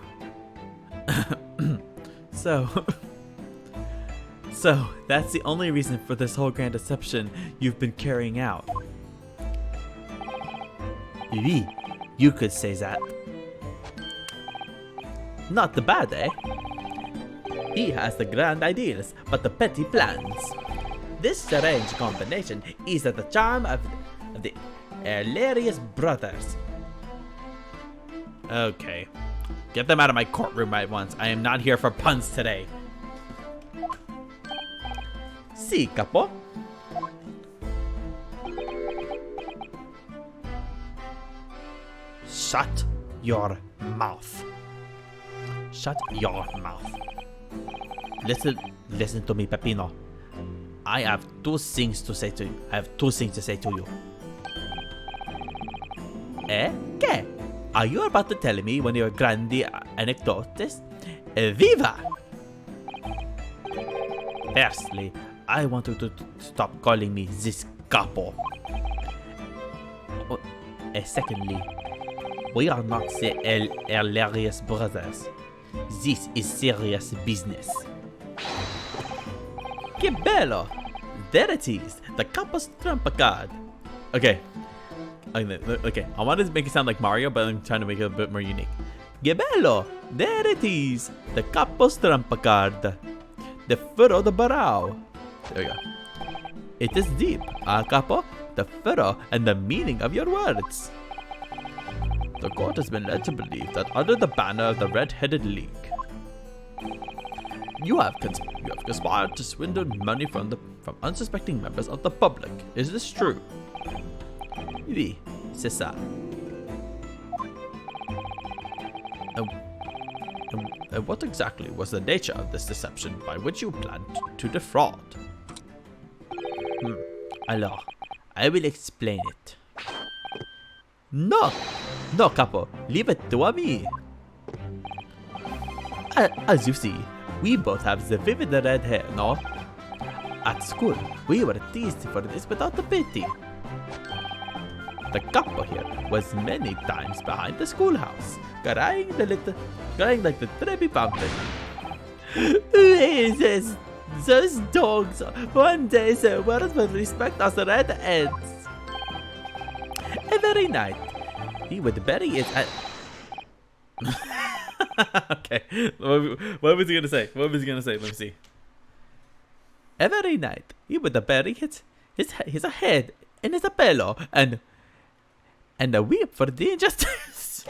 that's the only reason for this whole grand deception you've been carrying out. Oui, you could say that. Not the bad, eh? He has the grand ideas, but the petty plans. This strange combination is at the charm of the hilarious brothers. Okay. Get them out of my courtroom at once. I am not here for puns today. Si, capo. Shut your mouth. Shut your mouth. Listen to me, Peppino. I have two things to say to you. Eh? Che? Are you about to tell me one of your grandi anecdotes? Viva! Firstly, I want you to stop calling me this capo. Secondly, we are not the hilarious brothers. This is serious business. Che bello! There it is, the capo's trump card. Okay. Okay, I wanted to make it sound like Mario, but I'm trying to make it a bit more unique. Che bello! There it is, the capo's trump card. The furrow de barao. There we go. It is deep, capo, the furrow and the meaning of your words. The court has been led to believe that under the banner of the Red-Headed League, you have conspired to swindle money from unsuspecting members of the public. Is this true? Oui, c'est ça. And what exactly was the nature of this deception by which you planned to defraud? Alors, I will explain it. No, capo, leave it to me. As you see, we both have the vivid red hair, no? At school, we were teased for this without a pity. The couple here was many times behind the schoolhouse, crying like the Trevi Fountain. Those dogs. One day the world will respect us redheads. Every night, he would bury it at... Okay, what was he gonna say? What was he gonna say? Let me see. Every night, he would bury his head in his pillow and weep for the injustice.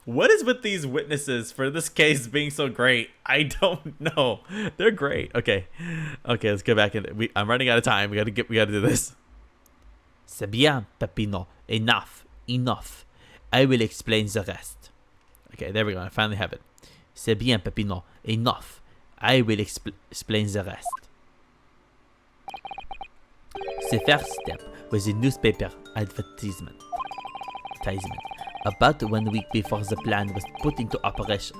What is with these witnesses for this case being so great? I don't know. They're great. Okay, let's get back in. I'm running out of time. We gotta do this. C'est bien, Peppino. Enough. I will explain the rest. Okay, there we go. I finally have it. C'est bien, Peppino. Enough. I will explain the rest. The first step was a newspaper advertisement. About 1 week before the plan was put into operation,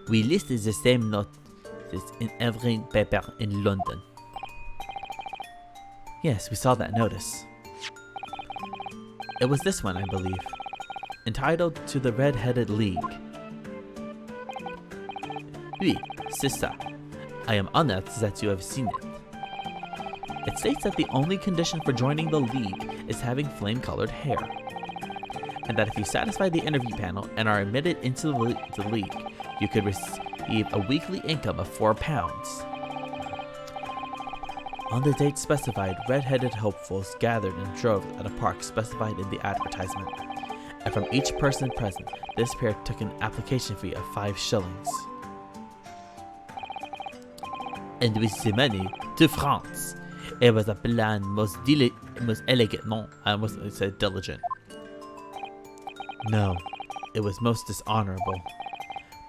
we listed the same notice in every paper in London. Yes, we saw that notice. It was this one, I believe, entitled To the Red-Headed League. Oui, c'est ça. I am honored that you have seen it. It states that the only condition for joining the league is having flame-colored hair, and that if you satisfy the interview panel and are admitted into the league, you could receive a weekly income of £4. On the date specified, red-headed hopefuls gathered in droves at a park specified in the advertisement, and from each person present, this pair took an application fee of 5 shillings. And with the money, to France. It was a plan most elegant, no, I almost said diligent. No, it was most dishonorable.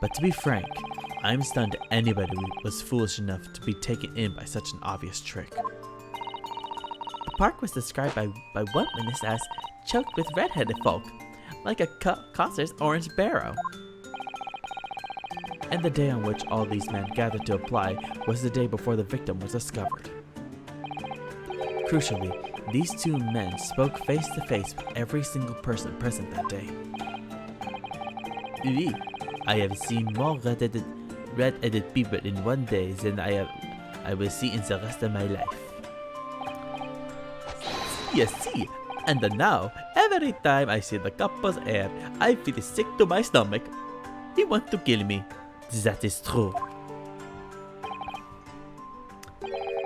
But to be frank, I'm stunned anybody was foolish enough to be taken in by such an obvious trick. The park was described by one witness as choked with red-headed folk, like a coster's orange barrow. And the day on which all these men gathered to apply was the day before the victim was discovered. Crucially, these 2 men spoke face to face with every single person present that day. Oui, I have seen more red-headed people in one day than I will see in the rest of my life. Yes, see, and now, every time I see the couple's hair, I feel sick to my stomach. He wants to kill me. That is true.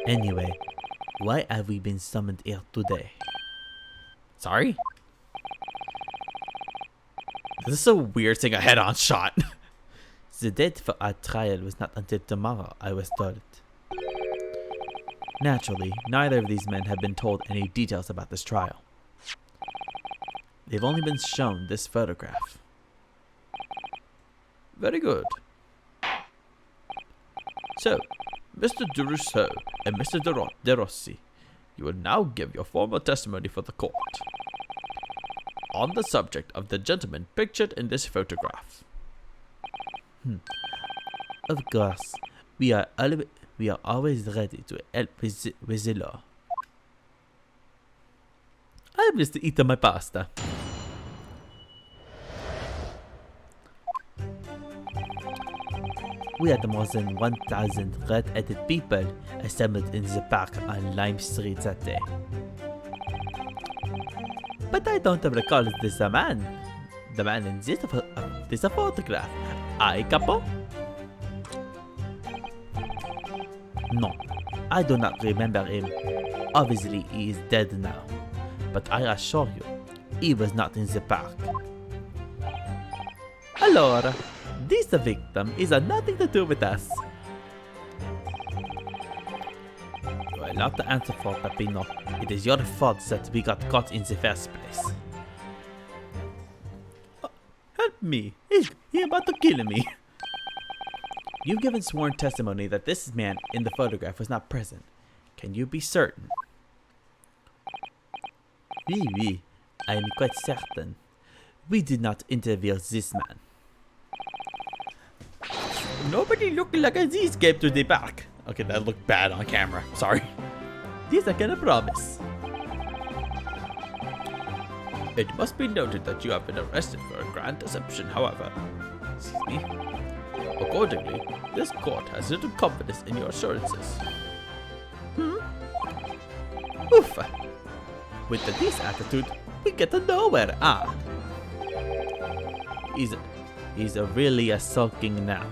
Anyway, why have we been summoned here today? Sorry? This is a weird thing, a head-on shot. The date for our trial was not until tomorrow, I was told. Naturally, neither of these men have been told any details about this trial. They've only been shown this photograph. Very good. So, Mr. de Rousseau and Mr. de Rossi, you will now give your formal testimony for the court on the subject of the gentleman pictured in this photograph. Of course, we are always ready to help with the law. I'm just eating my pasta. We had more than 1,000 red-headed people assembled in the park on Lime Street that day. But I don't recall this man. The man in this photograph. I, Capo? No, I do not remember him. Obviously, he is dead now. But I assure you, he was not in the park. Allora, this victim is nothing to do with us. You are allowed to answer for Peppino. It is your fault that we got caught in the first place. Help me. He's about to kill me. You've given sworn testimony that this man in the photograph was not present. Can you be certain? Oui, I am quite certain. We did not interview this man. Nobody looked like this came to the park. Okay, that looked bad on camera. Sorry. This I can promise. It must be noted that you have been arrested for a grand deception, however. Excuse me. Accordingly, this court has little confidence in your assurances. Oof! With this attitude, we get to nowhere, ah? He's really a sulking now.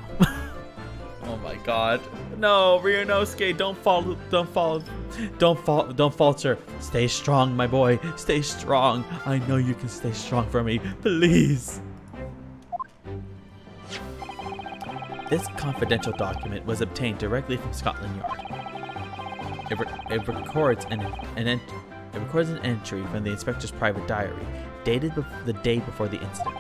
Oh my god. No, Ryunosuke, don't falter. Stay strong, my boy. Stay strong. I know you can stay strong for me. Please. This confidential document was obtained directly from Scotland Yard. It records an entry from the inspector's private diary, dated the day before the incident.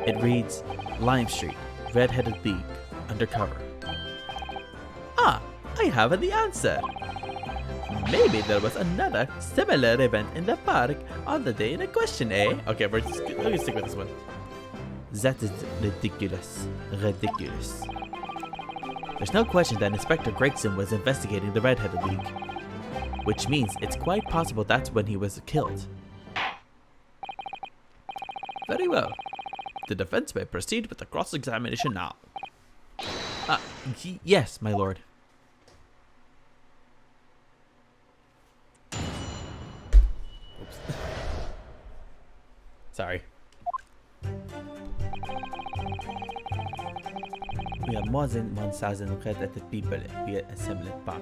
It reads, Lime Street, Red-Headed League, undercover. Ah, I have the answer. Maybe there was another similar event in the park on the day in question, eh? Okay, we're gonna stick with this one. That is ridiculous. Ridiculous. There's no question that Inspector Gregson was investigating the Red-Headed League, which means it's quite possible that's when he was killed. Very well. The defense may proceed with the cross-examination now. Yes, my lord. Oops. Sorry. We have more than 1,000 red-headed people we assembled back.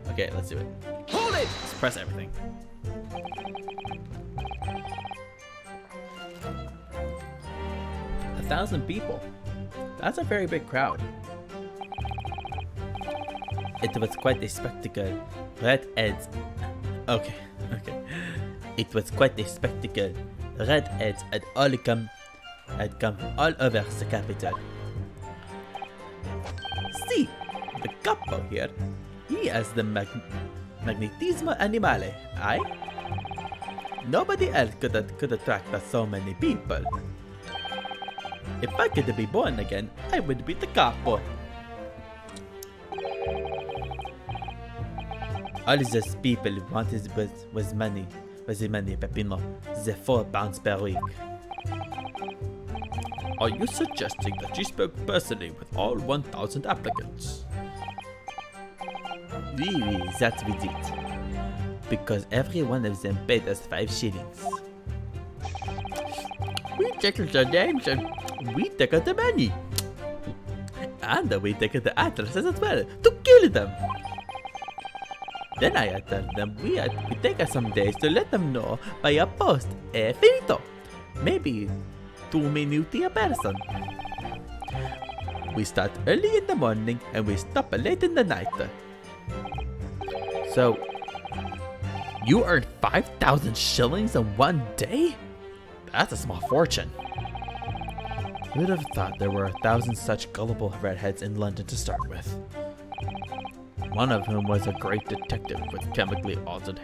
Okay, let's do it. Hold it! Let's press everything. A 1,000 people. That's a very big crowd. It was quite a spectacle. Redheads. Okay. It was quite a spectacle. Redheads had come from all over the capital. See, the capo here, he has the magnetismo animale, aye? Nobody else could attract so many people. If I could be born again, I would be the capo. All those people wanted was money, Peppino. The £4 per week. Are you suggesting that you spoke personally with all 1,000 applicants? Oui, that we did. Because every one of them paid us 5 shillings. We take the names and we take the money. And we take the addresses as well to kill them. Then I tell them we take us some days to let them know by a post, finito. Maybe 2 minuti a person. We start early in the morning and we stop late in the night. So, you earned 5,000 shillings in one day? That's a small fortune. Who'd have thought there were 1,000 such gullible redheads in London to start with? One of whom was a great detective with chemically altered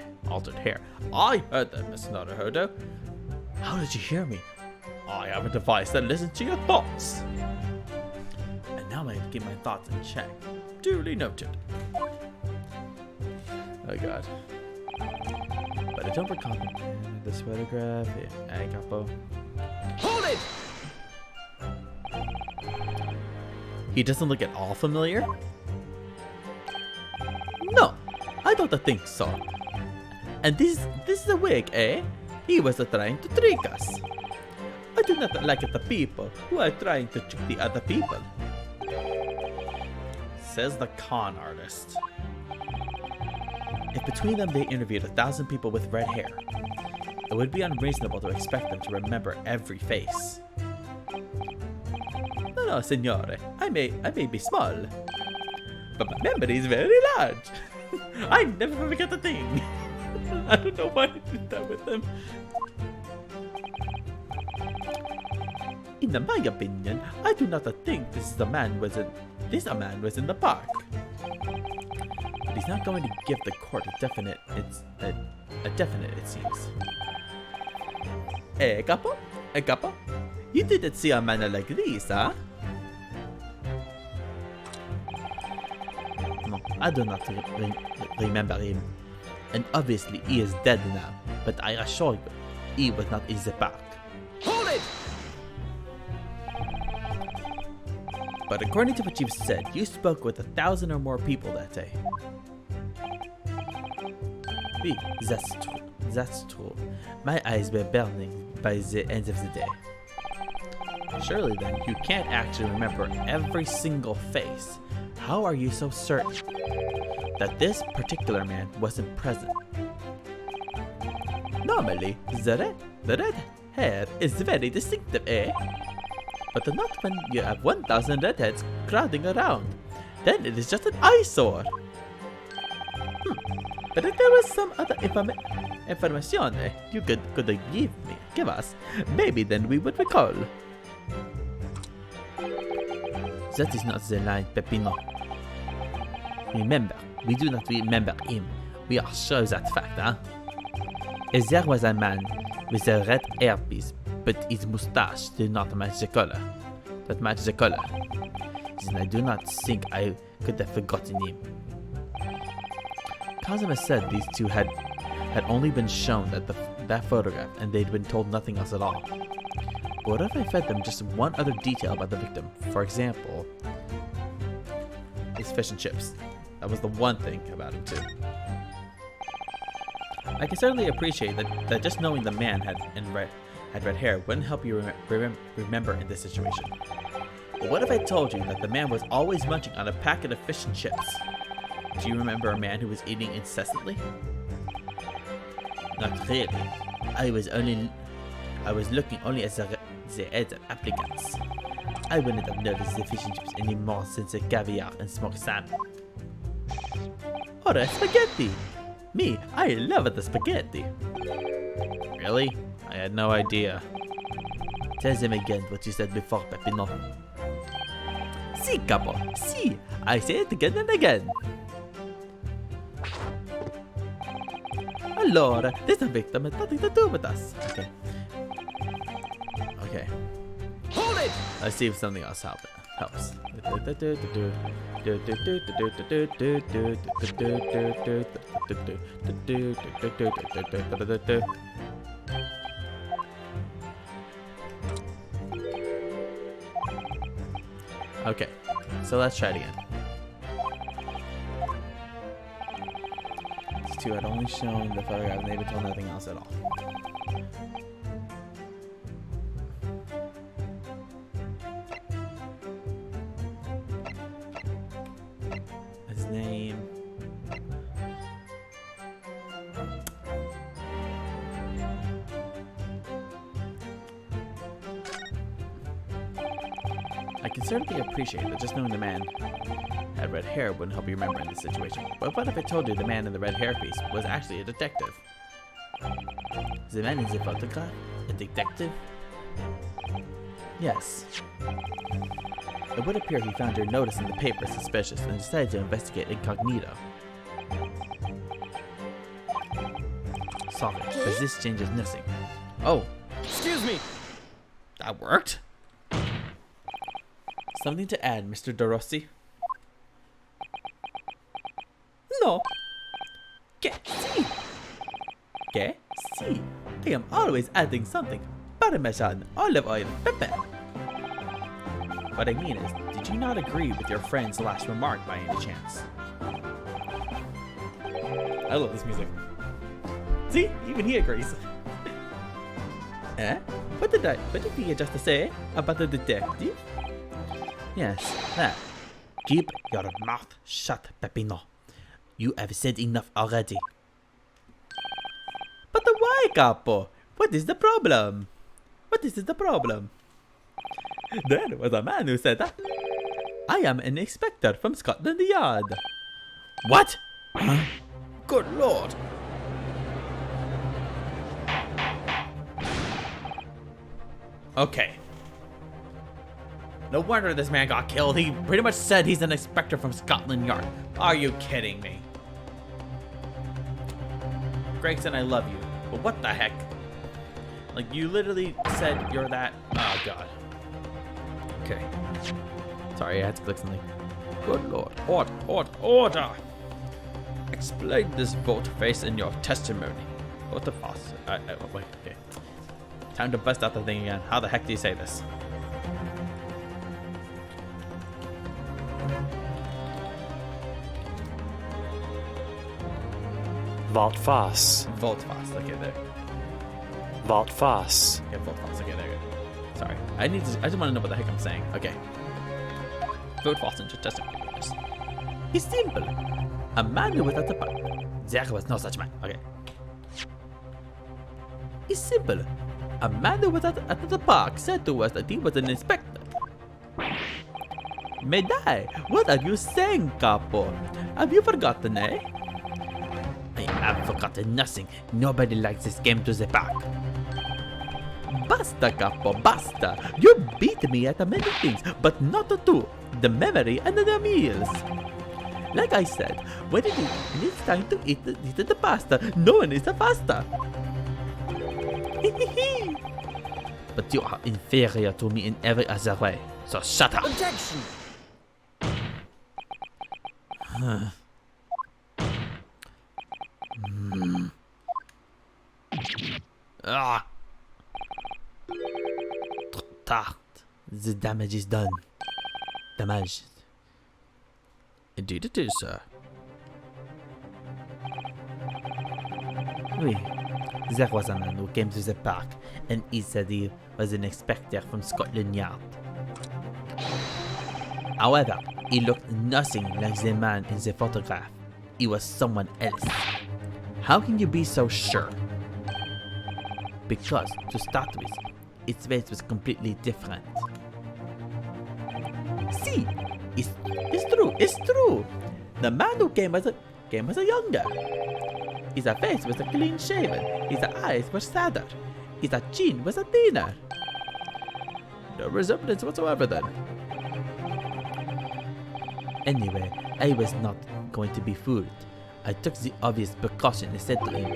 hair. I heard that, Mr. Naruhodo. How did you hear me? I have a device that listens to your thoughts. And now I have to keep my thoughts in check. Duly noted. Oh god. But I don't recall this photograph. Hey, capo. Hold it! He doesn't look at all familiar? No, I don't think so. And this is a wig, eh? He was trying to trick us. I do not like the people who are trying to trick the other people. Says the con artist. If between them they interviewed 1,000 people with red hair, it would be unreasonable to expect them to remember every face. No, signore. I may be small, but my memory is very large. I never forget a thing. I don't know why I did that with them. In my opinion, I do not think this man was in the park. But he's not going to give the court a definite, it seems. Capo? Capo? You didn't see a man like this, huh? No, I do not remember him. And obviously he is dead now, but I assure you, he was not in the park. Hold it! But according to what you've said, you spoke with 1,000 or more people that day. Oui, that's true. That's true. My eyes were burning by the end of the day. Surely then, you can't actually remember every single face. How are you so certain that this particular man wasn't present? Normally, the red hair is very distinctive, eh? But not when you have 1,000 redheads crowding around. Then it is just an eyesore. But if there was some other information you could give us, maybe then we would recall. That is not the line, Peppino. Remember, we do not remember him. We are sure of that fact, huh? If there was a man with a red hairpiece, but his mustache did not match the color, then I do not think I could have forgotten him. Kazuma said these two had only been shown that photograph and they'd been told nothing else at all. But what if I fed them just one other detail about the victim? For example, his fish and chips. That was the one thing about him too. I can certainly appreciate that just knowing the man had red hair wouldn't help you remember in this situation. But what if I told you that the man was always munching on a packet of fish and chips? Do you remember a man who was eating incessantly? Not really. I was looking only at the other applicants. I wouldn't have noticed the fish and chips anymore since the caviar and smoked salmon. Or a spaghetti! Me, I love the spaghetti! Really? I had no idea. Tell them again what you said before, Peppino. Si, capo, si! I say it again and again! Allora, this victim has nothing to do with us. Okay. Okay. Hold it! Let's see if something else helps. Okay, so let's try it again. These two had only shown the photograph and they were told nothing else at all. His name. I can certainly appreciate that just knowing the man had red hair wouldn't help you remember in this situation. But what if I told you the man in the red hairpiece was actually a detective? The man in the photograph? A detective? Yes. It would appear he found your notice in the paper suspicious and decided to investigate incognito. Sorry, but this changes nothing. Oh, Excuse me! that worked? Something to add, Mr. DeRossi? No. Que si. Que si. I am always adding something. Parmesan, olive oil, pepper. What I mean is, did you not agree with your friend's last remark by any chance? I love this music. See, even he agrees. Eh? What did he just say about the detective? Yes, that. Keep your mouth shut, Peppino. You have said enough already. But why, Capo? What is the problem? What is the problem? There was a man who said that. I am an inspector from Scotland Yard. What? Huh? Good Lord. Okay. No wonder this man got killed. He pretty much said he's an inspector from Scotland Yard. Are you kidding me? Gregson, I love you, but what the heck? Like, you literally said you're that. Oh, God. Okay. Sorry, I had to click something. Good Lord. Order. Explain this vote face in your testimony. Vote face. Wait, okay. Time to bust out the thing again. How the heck do you say this? Voltfas. Voltfast. Okay, there. Voltfas. Okay, Voltfast. Okay, there you go. Sorry. I just want to know what the heck I'm saying. Okay. Voltfast and just It's simple. A man without a back. There was no such man. Okay. It's simple. A man without at the park said to us that he was an inspector. Medai, what are you saying, Capo? Have you forgotten, eh? I have forgotten nothing. Nobody likes this game to the park. Basta, Capo, basta. You beat me at many things, but not the two. The memory and the meals. Like I said, when it's time to eat the pasta, no one is the faster. But you are inferior to me in every other way, so shut up. Objection! Ah. Tart. The damage is done. Damage. Indeed it is, sir. Oui. There was a man who came to the park and he said he was an inspector from Scotland Yard. However, he looked nothing like the man in the photograph. He was someone else. How can you be so sure? Because, to start with, its face was completely different. See, it's true. The man who came as a younger. His face was clean shaven. His eyes were sadder. His chin was thinner. No resemblance whatsoever then. Anyway, I was not going to be fooled. I took the obvious precaution and said to him,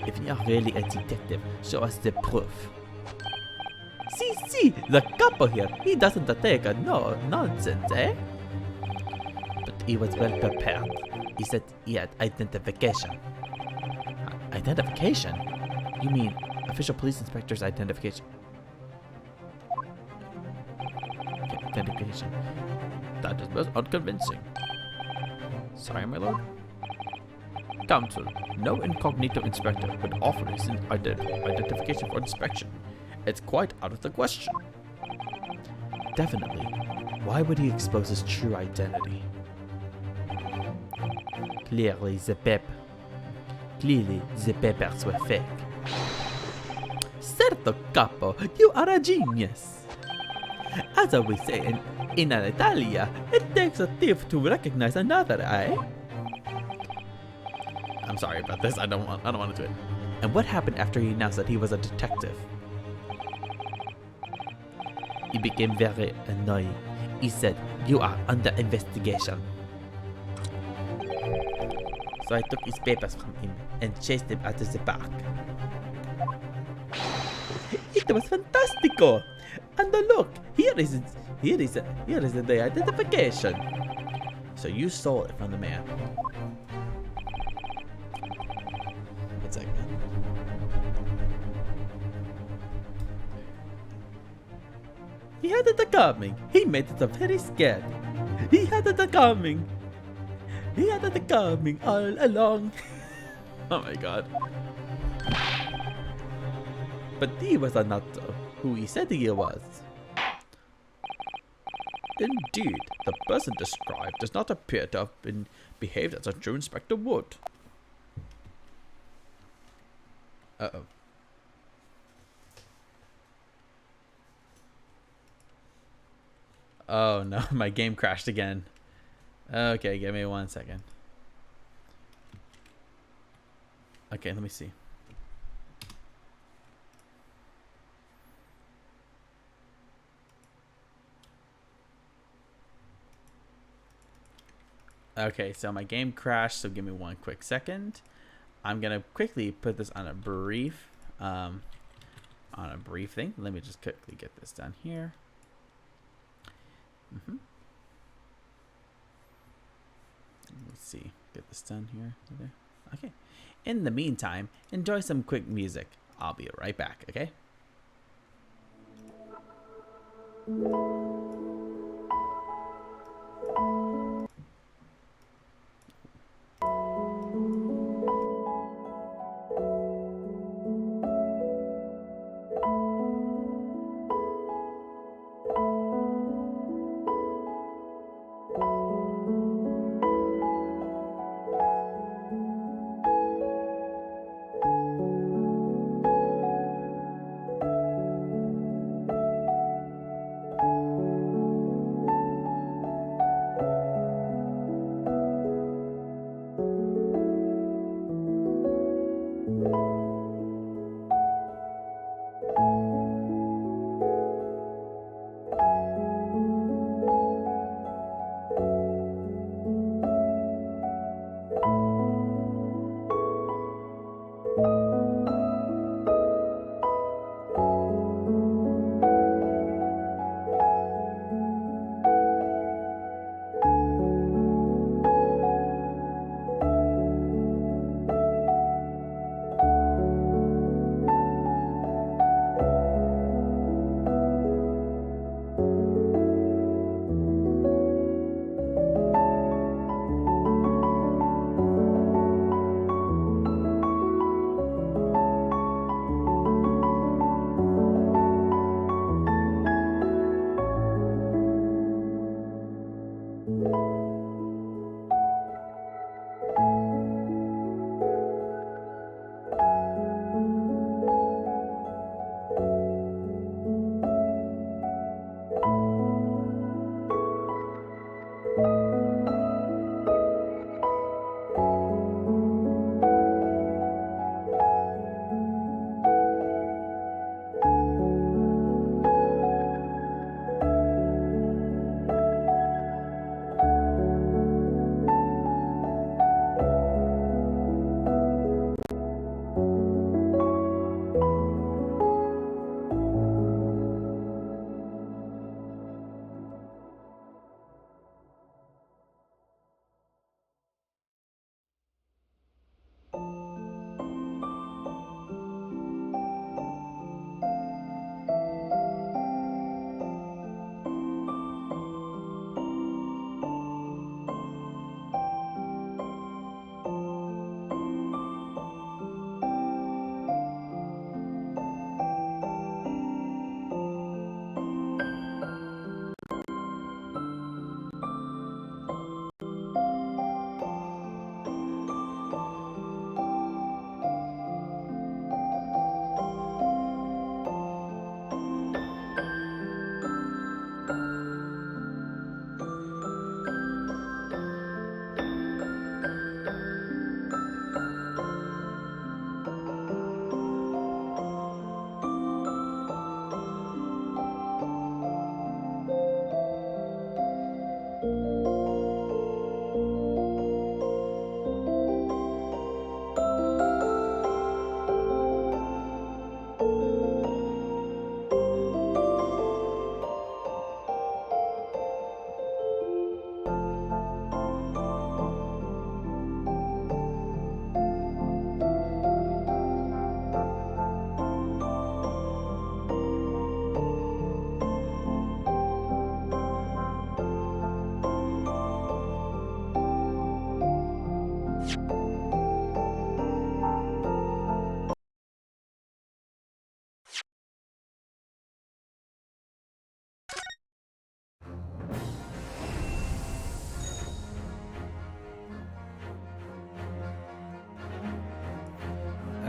if you are really a detective, show us the proof. See, the couple here, he doesn't take no nonsense, eh? But he was well prepared. He said he had identification. Identification? You mean official police inspector's identification? Identification. That is most unconvincing. Sorry, my lord. Counsel, no incognito inspector would offer his identification for inspection. It's quite out of the question. Definitely. Why would he expose his true identity? Clearly the papers were fake. Certo, capo, you are a genius. As we say in Italia, it takes a thief to recognize another, eh? I'm sorry about this. I don't want to do it. And what happened after he announced that he was a detective? He became very annoying. He said, you are under investigation. So I took his papers from him and chased him out of the park. It was fantastico! And look, here is the identification. So you stole it from the man. One second. He had it coming. He made it very scared. He had it coming. He had it coming all along. Oh my god. But he was not who he said he was. Indeed, the person described does not appear to have been behaved as a true inspector would. Uh-oh. Oh no, my game crashed again. Okay, give me 1 second. Okay, let me see. Okay, so my game crashed, so give me 1 quick second. I'm gonna quickly put this on a brief thing. Let me just quickly get this done here. Let's see, get this done here. Okay. In the meantime, enjoy some quick music. I'll be right back, okay?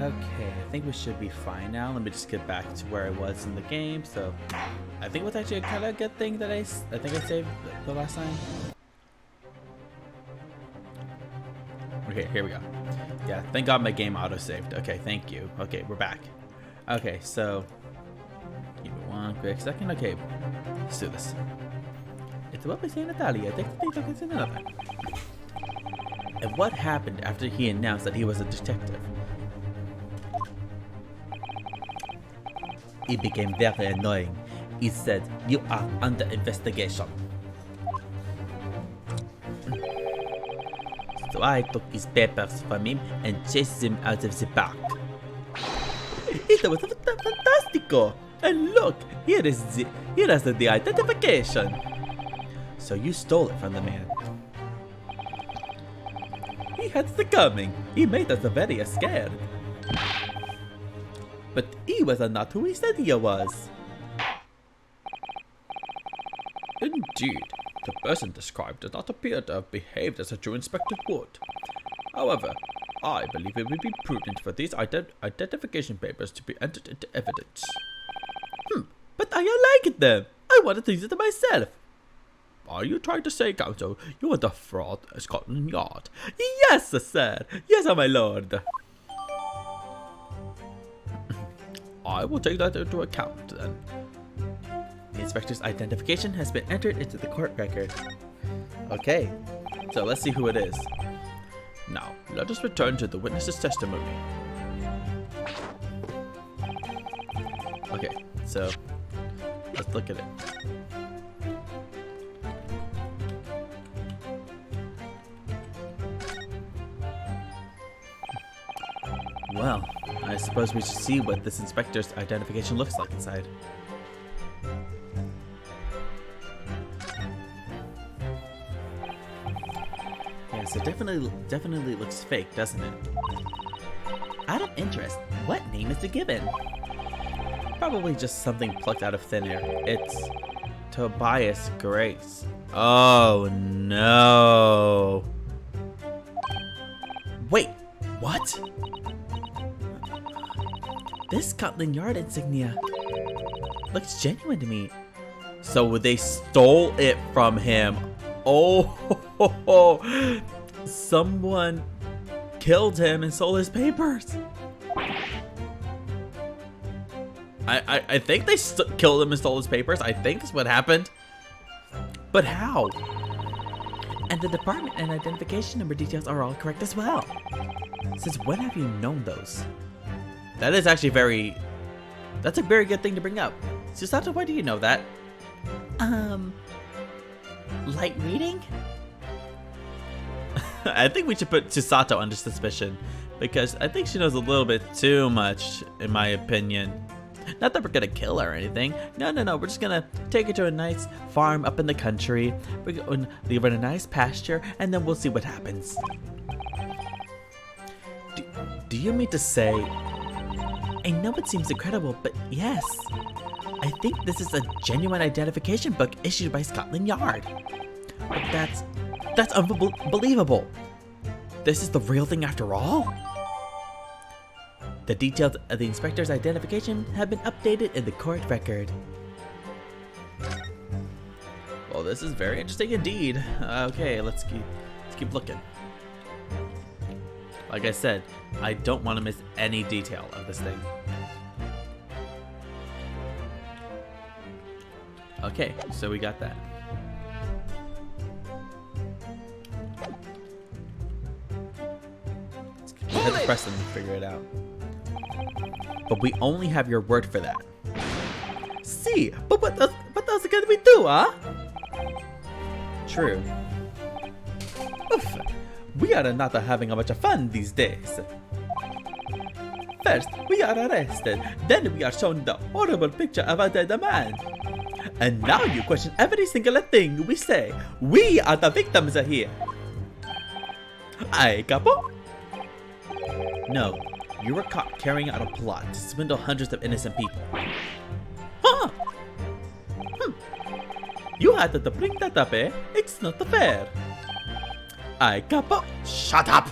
Okay, I think we should be fine now. Let me just get back to where I was in the game. So, I think it was actually a kind of good thing that I think I saved the last time. Okay, here we go. Yeah, thank God my game auto-saved. Okay, thank you. Okay, we're back. Okay, so give me one quick second. Okay, let's do this. It's what we say, Natalia. And what happened after he announced that he was a detective? It became very annoying. He said, "You are under investigation." So I took his papers from him and chased him out of the park. Ito was fantastico! And look, here is the identification. So you stole it from the man. He had the coming. He made us very scared. But he was not who he said he was. Indeed, the person described does not appear to have behaved as a true inspector would. However, I believe it would be prudent for these identification papers to be entered into evidence. But I like them. I wanted to use it myself. Are you trying to say, Counsel, you want to fraud Scotland Yard? Yes, sir. Yes, my lord. I will take that into account, then. The inspector's identification has been entered into the court record. Okay, so let's see who it is. Now, let us return to the witness's testimony. Okay, so let's look at it. Well, I suppose we should see what this inspector's identification looks like inside. Yes, it definitely looks fake, doesn't it? Out of interest, what name is it given? Probably just something plucked out of thin air. It's Tobias Grace. Oh no. Wait, what? This Scotland Yard insignia looks genuine to me. So they stole it from him. Oh, someone killed him and stole his papers. I think they killed him and stole his papers. I think that's what happened. But how? And the department and identification number details are all correct as well. Since when have you known those? That is actually that's a very good thing to bring up. Susato, why do you know that? Light reading? I think we should put Susato under suspicion, because I think she knows a little bit too much, in my opinion. Not that we're gonna kill her or anything. No, we're just gonna take her to a nice farm up in the country. We're gonna leave her in a nice pasture, and then we'll see what happens. Do you mean to say... I know it seems incredible, but yes. I think this is a genuine identification book issued by Scotland Yard. But that's unbelievable. This is the real thing after all? The details of the inspector's identification have been updated in the court record. Well, this is very interesting indeed. Okay, let's keep looking. Like I said, I don't want to miss any detail of this thing. Okay, so we got that. Let's hit the press and figure it out. But we only have your word for that. See, but what else can we do, huh? True. Oof, we are not having a much of fun these days. First, we are arrested, then we are shown the horrible picture of a dead man. And now you question every single thing we say. We are the victims here. Aye, capo? No, you were caught carrying out a plot to swindle hundreds of innocent people. Huh? You had to bring that up, eh? It's not fair. Aye, capo? Shut up!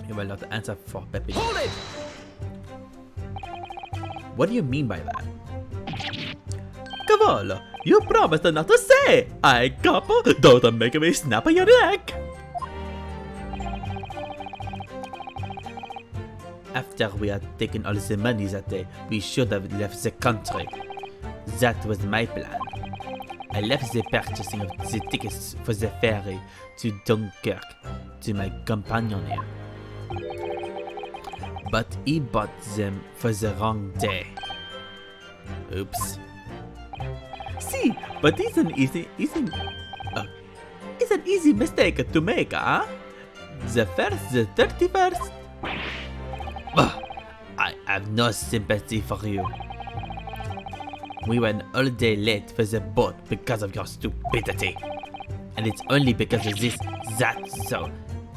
You will not answer for Pepe. Hold it! What do you mean by that? Cavallo, you promised not to say! Aye, capo, don't make me snap your neck! After we had taken all the money that day, we should have left the country. That was my plan. I left the purchasing of the tickets for the ferry to Dunkirk to my companion here. But he bought them for the wrong day. Oops. See, but it's an easy mistake to make, huh? The 31st Ugh, I have no sympathy for you. We went all day late for the boat because of your stupidity. And it's only because of this, that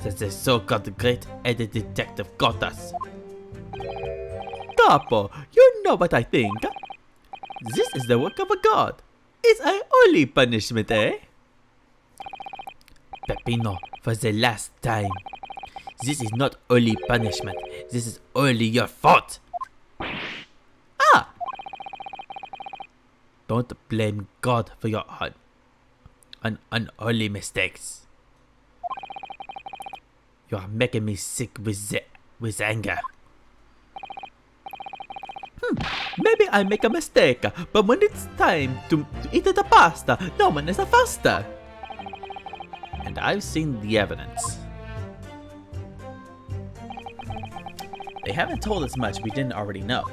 the so-called great head detective caught us. Capo, you know what I think? This is the work of a god. It's a holy punishment, eh? Peppino, for the last time. This is not only punishment. This is only your fault. Ah! Don't blame God for your unholy mistakes. You are making me sick with anger. Maybe I make a mistake, but when it's time to eat the pasta, no one is faster. And I've seen the evidence. They haven't told us much we didn't already know.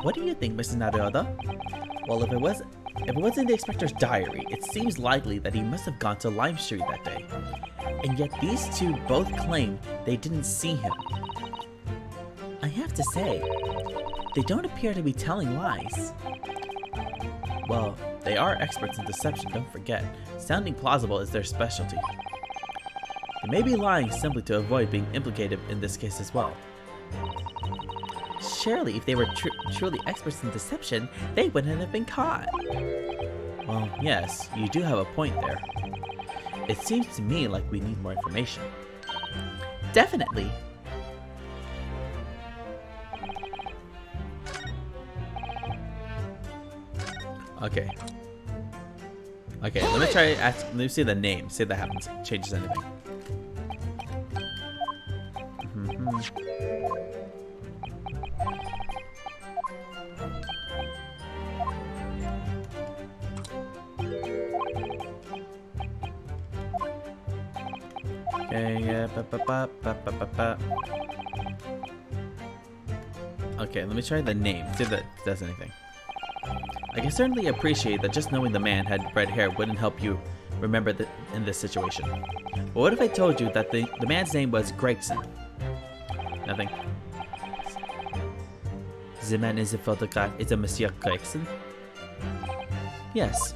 What do you think, Mrs. Narioda? Well, if it was in the Inspector's diary, it seems likely that he must have gone to Lime Street that day. And yet these two both claim they didn't see him. I have to say, they don't appear to be telling lies. Well, they are experts in deception, don't forget. Sounding plausible is their specialty. They may be lying simply to avoid being implicated in this case as well. Surely, if they were truly experts in deception, they wouldn't have been caught. Well, yes, you do have a point there. It seems to me like we need more information. Definitely. Okay. Okay, let me try let me see the name. See if that happens. Changes anything. Okay, yeah, Okay, let me try the name. See if that does anything. I can certainly appreciate that just knowing the man had red hair wouldn't help you remember in this situation. But what if I told you that the man's name was Gregson? Nothing. The man in the photograph is a Monsieur Gregson? Yes.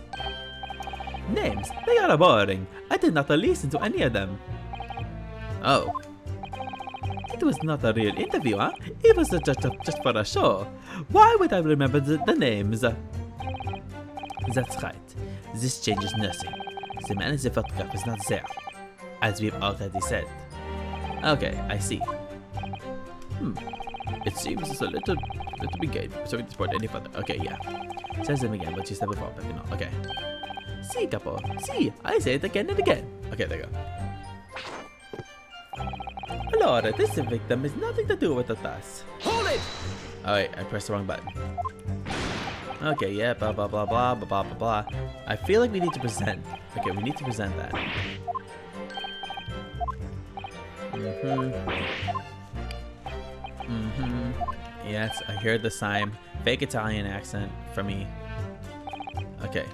Names, they are boring. I did not listen to any of them. Oh. It was not a real interview, huh? It was just for a show. Why would I remember the names? That's right. This changes nothing. The man in the photograph is not there, as we've already said. Okay, I see. It seems a little bit gay, so we support any further. Okay, yeah. Says him again, what you said before, but you know, okay. See, Capo. See, I say it again and again. Okay, there you go. Lord, this victim has nothing to do with us. Hold it! Oh wait, I pressed the wrong button. Okay, yeah, blah blah blah blah blah blah blah blah. I feel like we need to present. Okay, we need to present that. Yes, I heard the same fake Italian accent from me. Okay.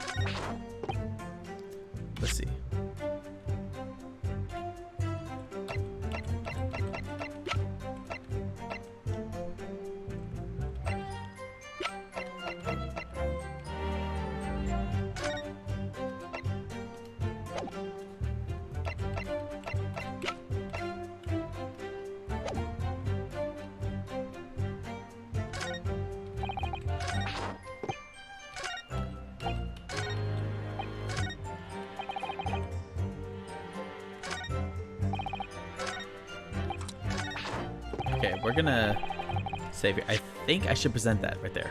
Let's see. Okay, we're gonna save it. I think I should present that right there.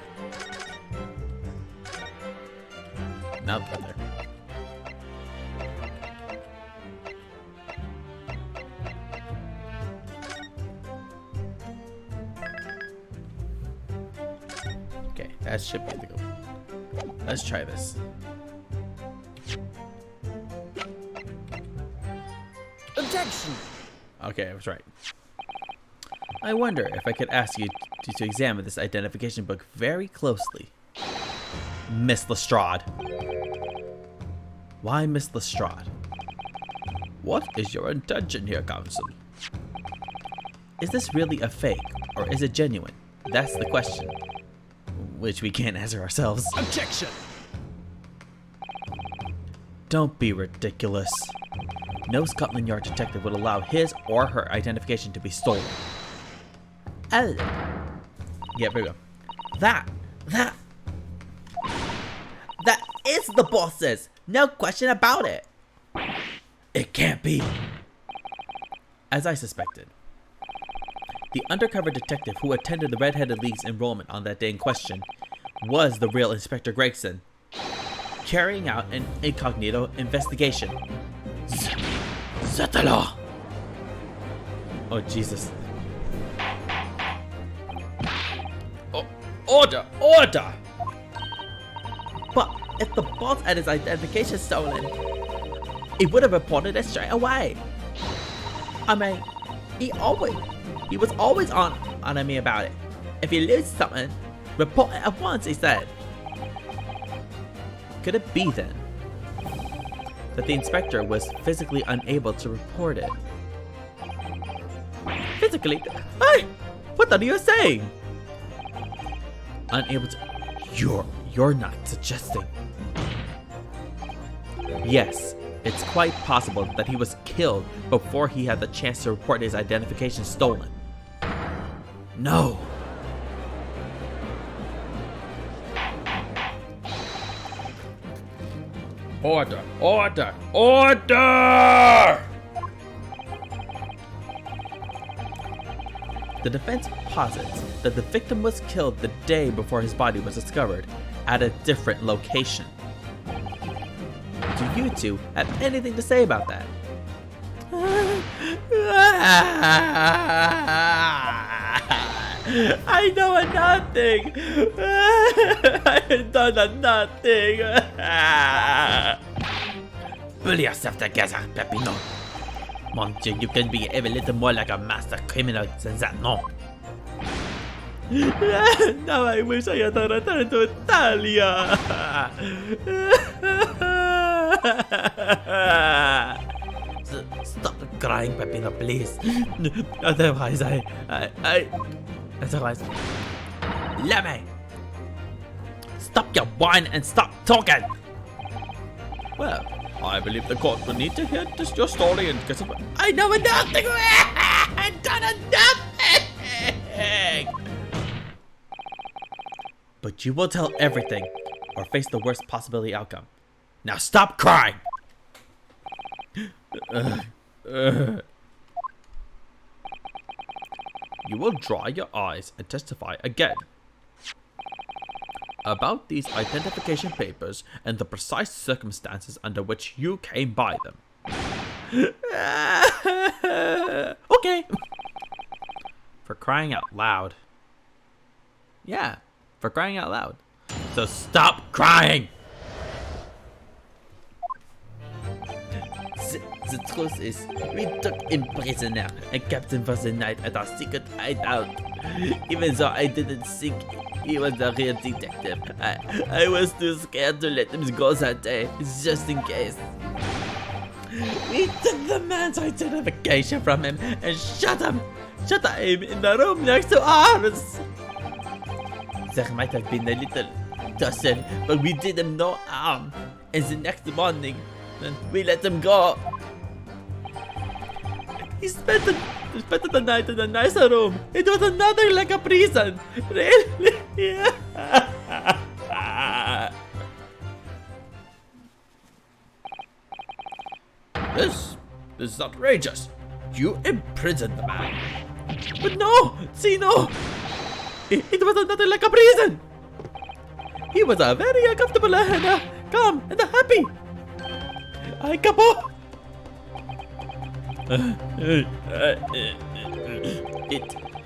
Nope, right there. Okay, that should be the go. Let's try this. Objection! Okay, I was right. I wonder if I could ask you to examine this identification book very closely. Miss Lestrade. Why Miss Lestrade? What is your intention here, Counsel? Is this really a fake, or is it genuine? That's the question, which we can't answer ourselves. Objection! Don't be ridiculous. No Scotland Yard detective would allow his or her identification to be stolen. Oh, Yeah, there we go. that is the boss's. No question about it. It can't be. As I suspected, the undercover detective who attended the Red-Headed League's enrollment on that day in question was the real Inspector Gregson, carrying out an incognito investigation. Settle! Oh, Jesus. Order! Order! But if the boss had his identification stolen, he would have reported it straight away. I mean, he was always on me about it. If you lose something, report it at once, he said. Could it be then that the inspector was physically unable to report it? Physically, hey, what are you saying? Unable to. You're not suggesting. Yes, it's quite possible that he was killed before he had the chance to report his identification stolen. No. Order! Order! Order! The defense posits that the victim was killed the day before his body was discovered at a different location. Do you two have anything to say about that? I know nothing. I done nothing. Pull yourself together, Peppino. Mon Dieu, you can be a little more like a master criminal than that, no? Now I wish I had returned to Italia. Stop crying, Peppino, please. Otherwise, Otherwise, Let me! Stop your whine and stop talking! Well, I believe the court will need to hear just your story and get some. I know nothing. I done nothing. But you will tell everything or face the worst possibility outcome. Now stop crying! You will dry your eyes and testify again about these identification papers and the precise circumstances under which you came by them. Okay. For crying out loud. Yeah, for crying out loud. So stop crying! The truth is, we took him prisoner and kept him for the night at our secret hideout. Even though I didn't think he was the real detective, I was too scared to let him go that day, just in case. We took the man's identification from him and shot him in the room next to ours. There might have been a little tussle, but we did him no harm. And the next morning, we let him go. He spent the night in a nicer room. It was nothing like a prison. Really? Yeah. This is outrageous. You imprisoned the man. But no, see, no. It was nothing like a prison. He was very comfortable and calm and happy. Ay, kapo.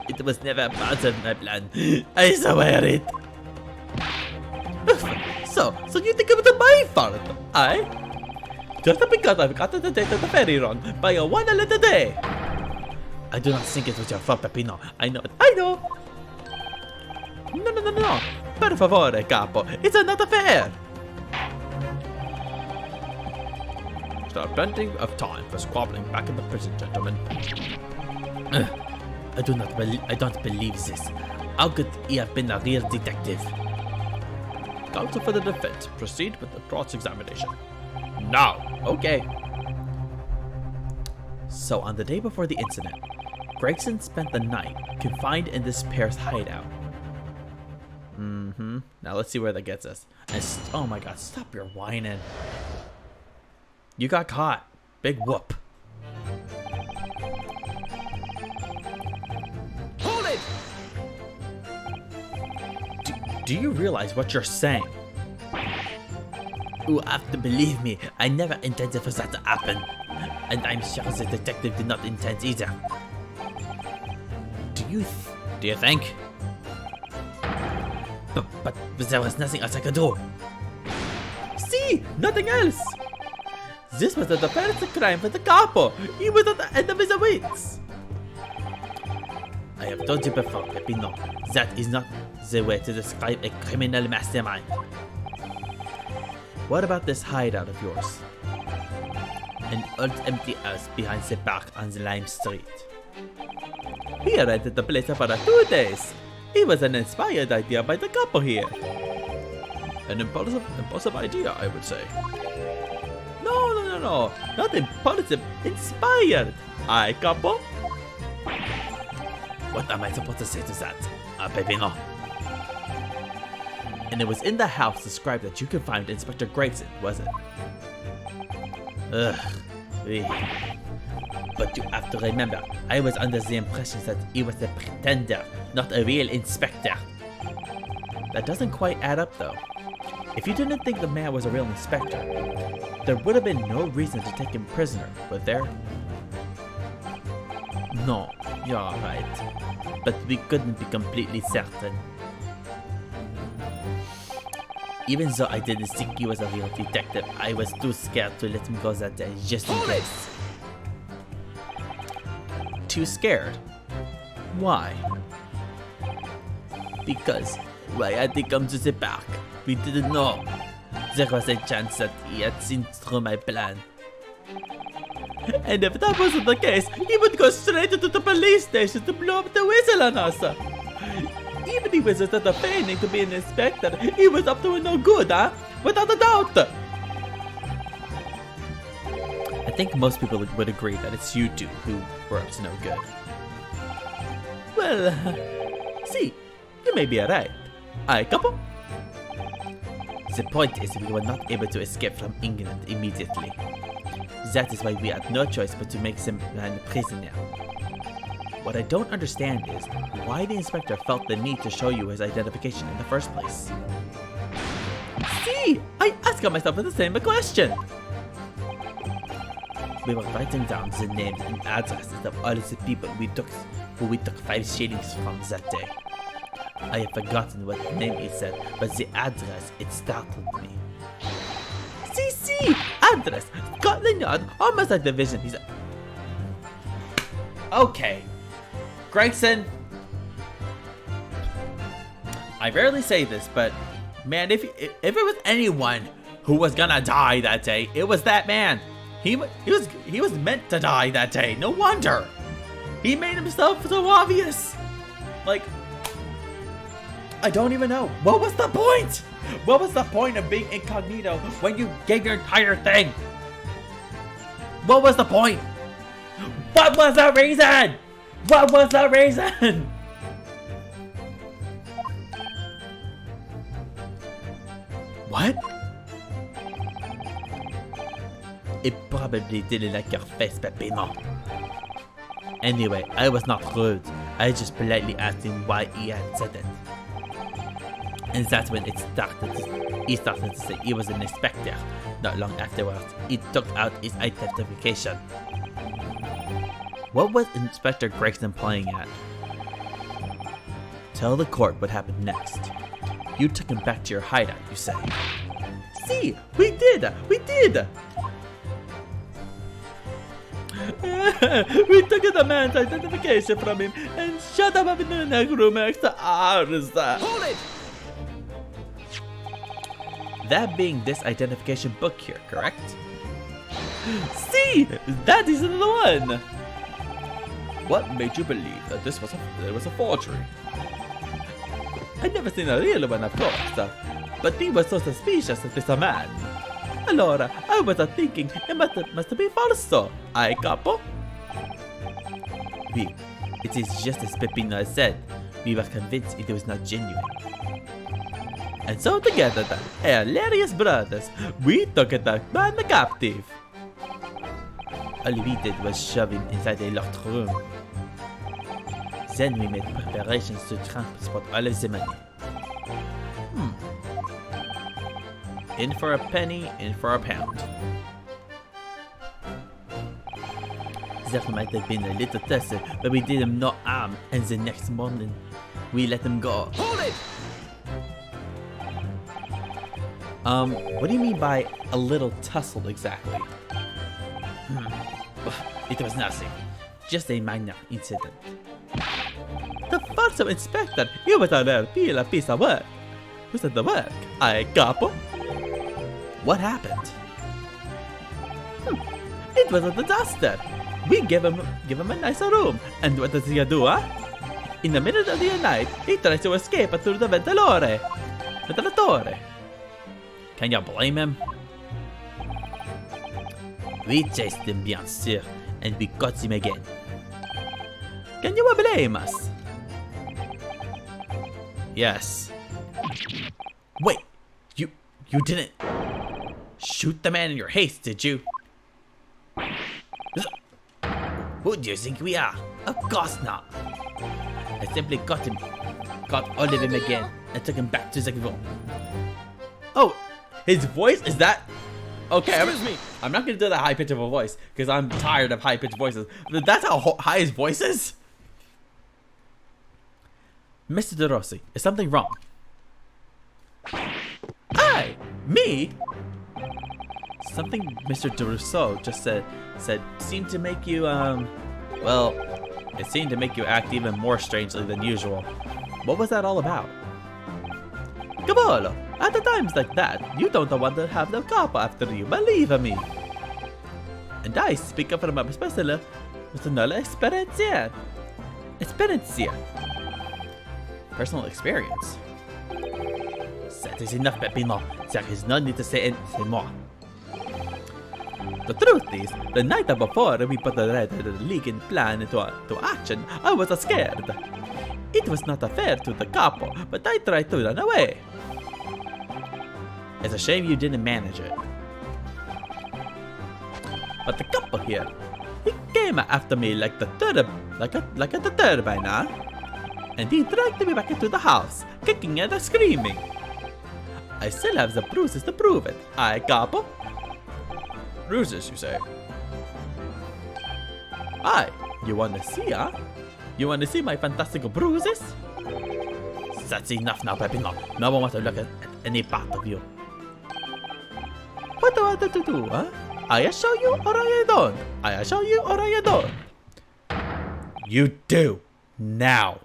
It was never part of my plan. I swear it. So you think it was my fault, I? Just because I've got the date of the ferry wrong by a one little day. I do not think it was your fault, Peppino. I know it. I know. No. Per favore, capo. It's not fair. There are plenty of time for squabbling back in the prison, gentlemen. I don't believe this. How could he have been a real detective? Counsel for the defense, proceed with the cross-examination. Now, okay. So on the day before the incident, Gregson spent the night confined in this pair's hideout. Now let's see where that gets us. Oh my god, stop your whining. You got caught. Big whoop. Hold it! Do you realize what you're saying? You have to believe me. I never intended for that to happen. And I'm sure the detective did not intend either. Do you think? But there was nothing else I could do. See, nothing else. This was a defense crime for the capo. He was at the end of his wits. I have told you before, Peppino, that is not the way to describe a criminal mastermind. What about this hideout of yours? An old empty house behind the park on the Lime Street. He rented the place for 2 days. It was an inspired idea by the couple here. An impulsive idea, I would say. No. Not impulsive, inspired. Aye, couple? What am I supposed to say to that, Peppino? And it was in the house described that you could find Inspector Gregson, was it? Ugh. But you have to remember, I was under the impression that he was a pretender, not a real inspector. That doesn't quite add up though. If you didn't think the man was a real inspector, there would have been no reason to take him prisoner, would there? No, you're right. But we couldn't be completely certain. Even though I didn't think he was a real detective, I was too scared to let him go that day, just in case. Too scared? Why? Because why had he come to the park? We didn't know. There was a chance that he had seen through my plan. And if that wasn't the case, he would go straight into the police station to blow up the whistle on us. Even if he was just feigning to be an inspector, he was up to no good, huh? Without a doubt. I think most people would agree that it's you two who were up to no good. Well, see, you may be right. Aye, couple? The point is we were not able to escape from England immediately. That is why we had no choice but to make the man prisoner. What I don't understand is why the inspector felt the need to show you his identification in the first place. See, I ask myself the same question. We were writing down the names and addresses of all the people we took 5 shillings from that day. I have forgotten what name it said, but the address, it startled me. See, address, Scotland Yard, Homicide Division. He's okay. Gregson, I rarely say this, but man, if it was anyone who was gonna die that day, it was that man. He was meant to die that day. No wonder. He made himself so obvious. Like, I don't even know. What was the point? What was the point of being incognito when you gave your entire thing? What was the point? What was the reason? What was the reason? What? It probably didn't like your face, Peppino. Anyway, I was not rude. I just politely asked him why he had said it. And that's when he started to say he was an inspector. Not long afterwards, he took out his identification. What was Inspector Gregson playing at? Tell the court what happened next. You took him back to your hideout, you say. See, we did! We took the man's identification from him and shut him up in the neck room next to ours. Hold it! That being this identification book here, correct? See, that is the one. What made you believe that this was a forgery? I'd never seen a real one, of course, but he was so suspicious of this man. Allora, I was thinking it must be falso. I capo? We, it is just as Peppino said. We were convinced it was not genuine. And so together, the hilarious brothers, we took the man captive. All we did was shove him inside a locked room. Then we made preparations to transport all of the money. In for a penny, in for a pound. There might have been a little tussle, but we did him no harm, and the next morning, we let him go. Hold it! What do you mean by a little tussle exactly? It was nothing. Just a minor incident. The first inspector, you was a real piece of work. Who said the work? I capo? What happened? It was a disaster. We give him a nicer room, and what does he do, huh? In the middle of the night, he tries to escape through the ventilatore. Can you blame him? We chased him, bien sûr, and we caught him again. Can you blame us? Yes. Wait, you didn't shoot the man in your haste, did you? Who do you think we are? Of course not. I simply caught all of him again, and took him back to the room. Oh, his voice is that? Okay, I'm not gonna do that high pitch of a voice because I'm tired of high pitched voices. That's how high his voice is. Mr. De Rossi, is something wrong? Hey, me? Something Mr. De Rousseau just said seemed to make you well, it seemed to make you act even more strangely than usual. What was that all about? Cavolo, at the times like that, you don't want to have the cop after you, believe me. And I speak from a personal experience. Personal experience. That is enough, Peppino. There is no need to say more. The truth is, the night before we put the Red League in plan into action, I was scared. It was not fair to the capo, but I tried to run away. It's a shame you didn't manage it. But the capo here, he came after me like the turbine, huh? And he dragged me back into the house, kicking and screaming. I still have the bruises to prove it. I capo. Bruises, you say? Aye, you wanna see, huh? You wanna see my fantastical bruises? That's enough now, Peppino. No one wants to look at any part of you. What do I want to do, huh? I show you or I don't. I show you or I don't. You do. Now.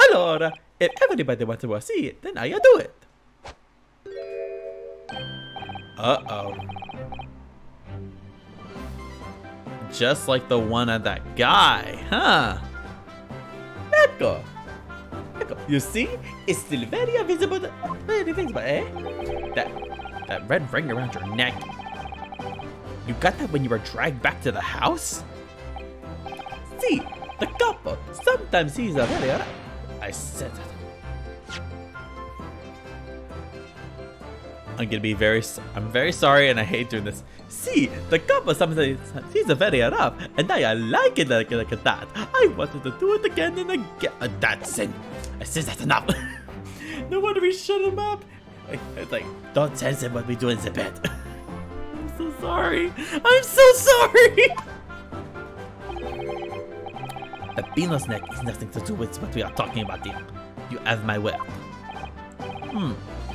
Allora, if everybody wants to see it, then I do it. Uh-oh. Just like the one of that guy, huh? Ecco. You see? It's still very visible, eh? That red ring around your neck. You got that when you were dragged back to the house? See, the capo, sometimes he's a very... I said that. I'm very sorry and I hate doing this. See, the capo sometimes he's a very rough, and I like it like that. I wanted to do it again and again. That's it. I said that's enough. No wonder we shut him up. It's like, don't tell them what we do in the bed. I'm so sorry. I'm so sorry. The Peppino's neck is nothing to do with what we are talking about here. You have my word.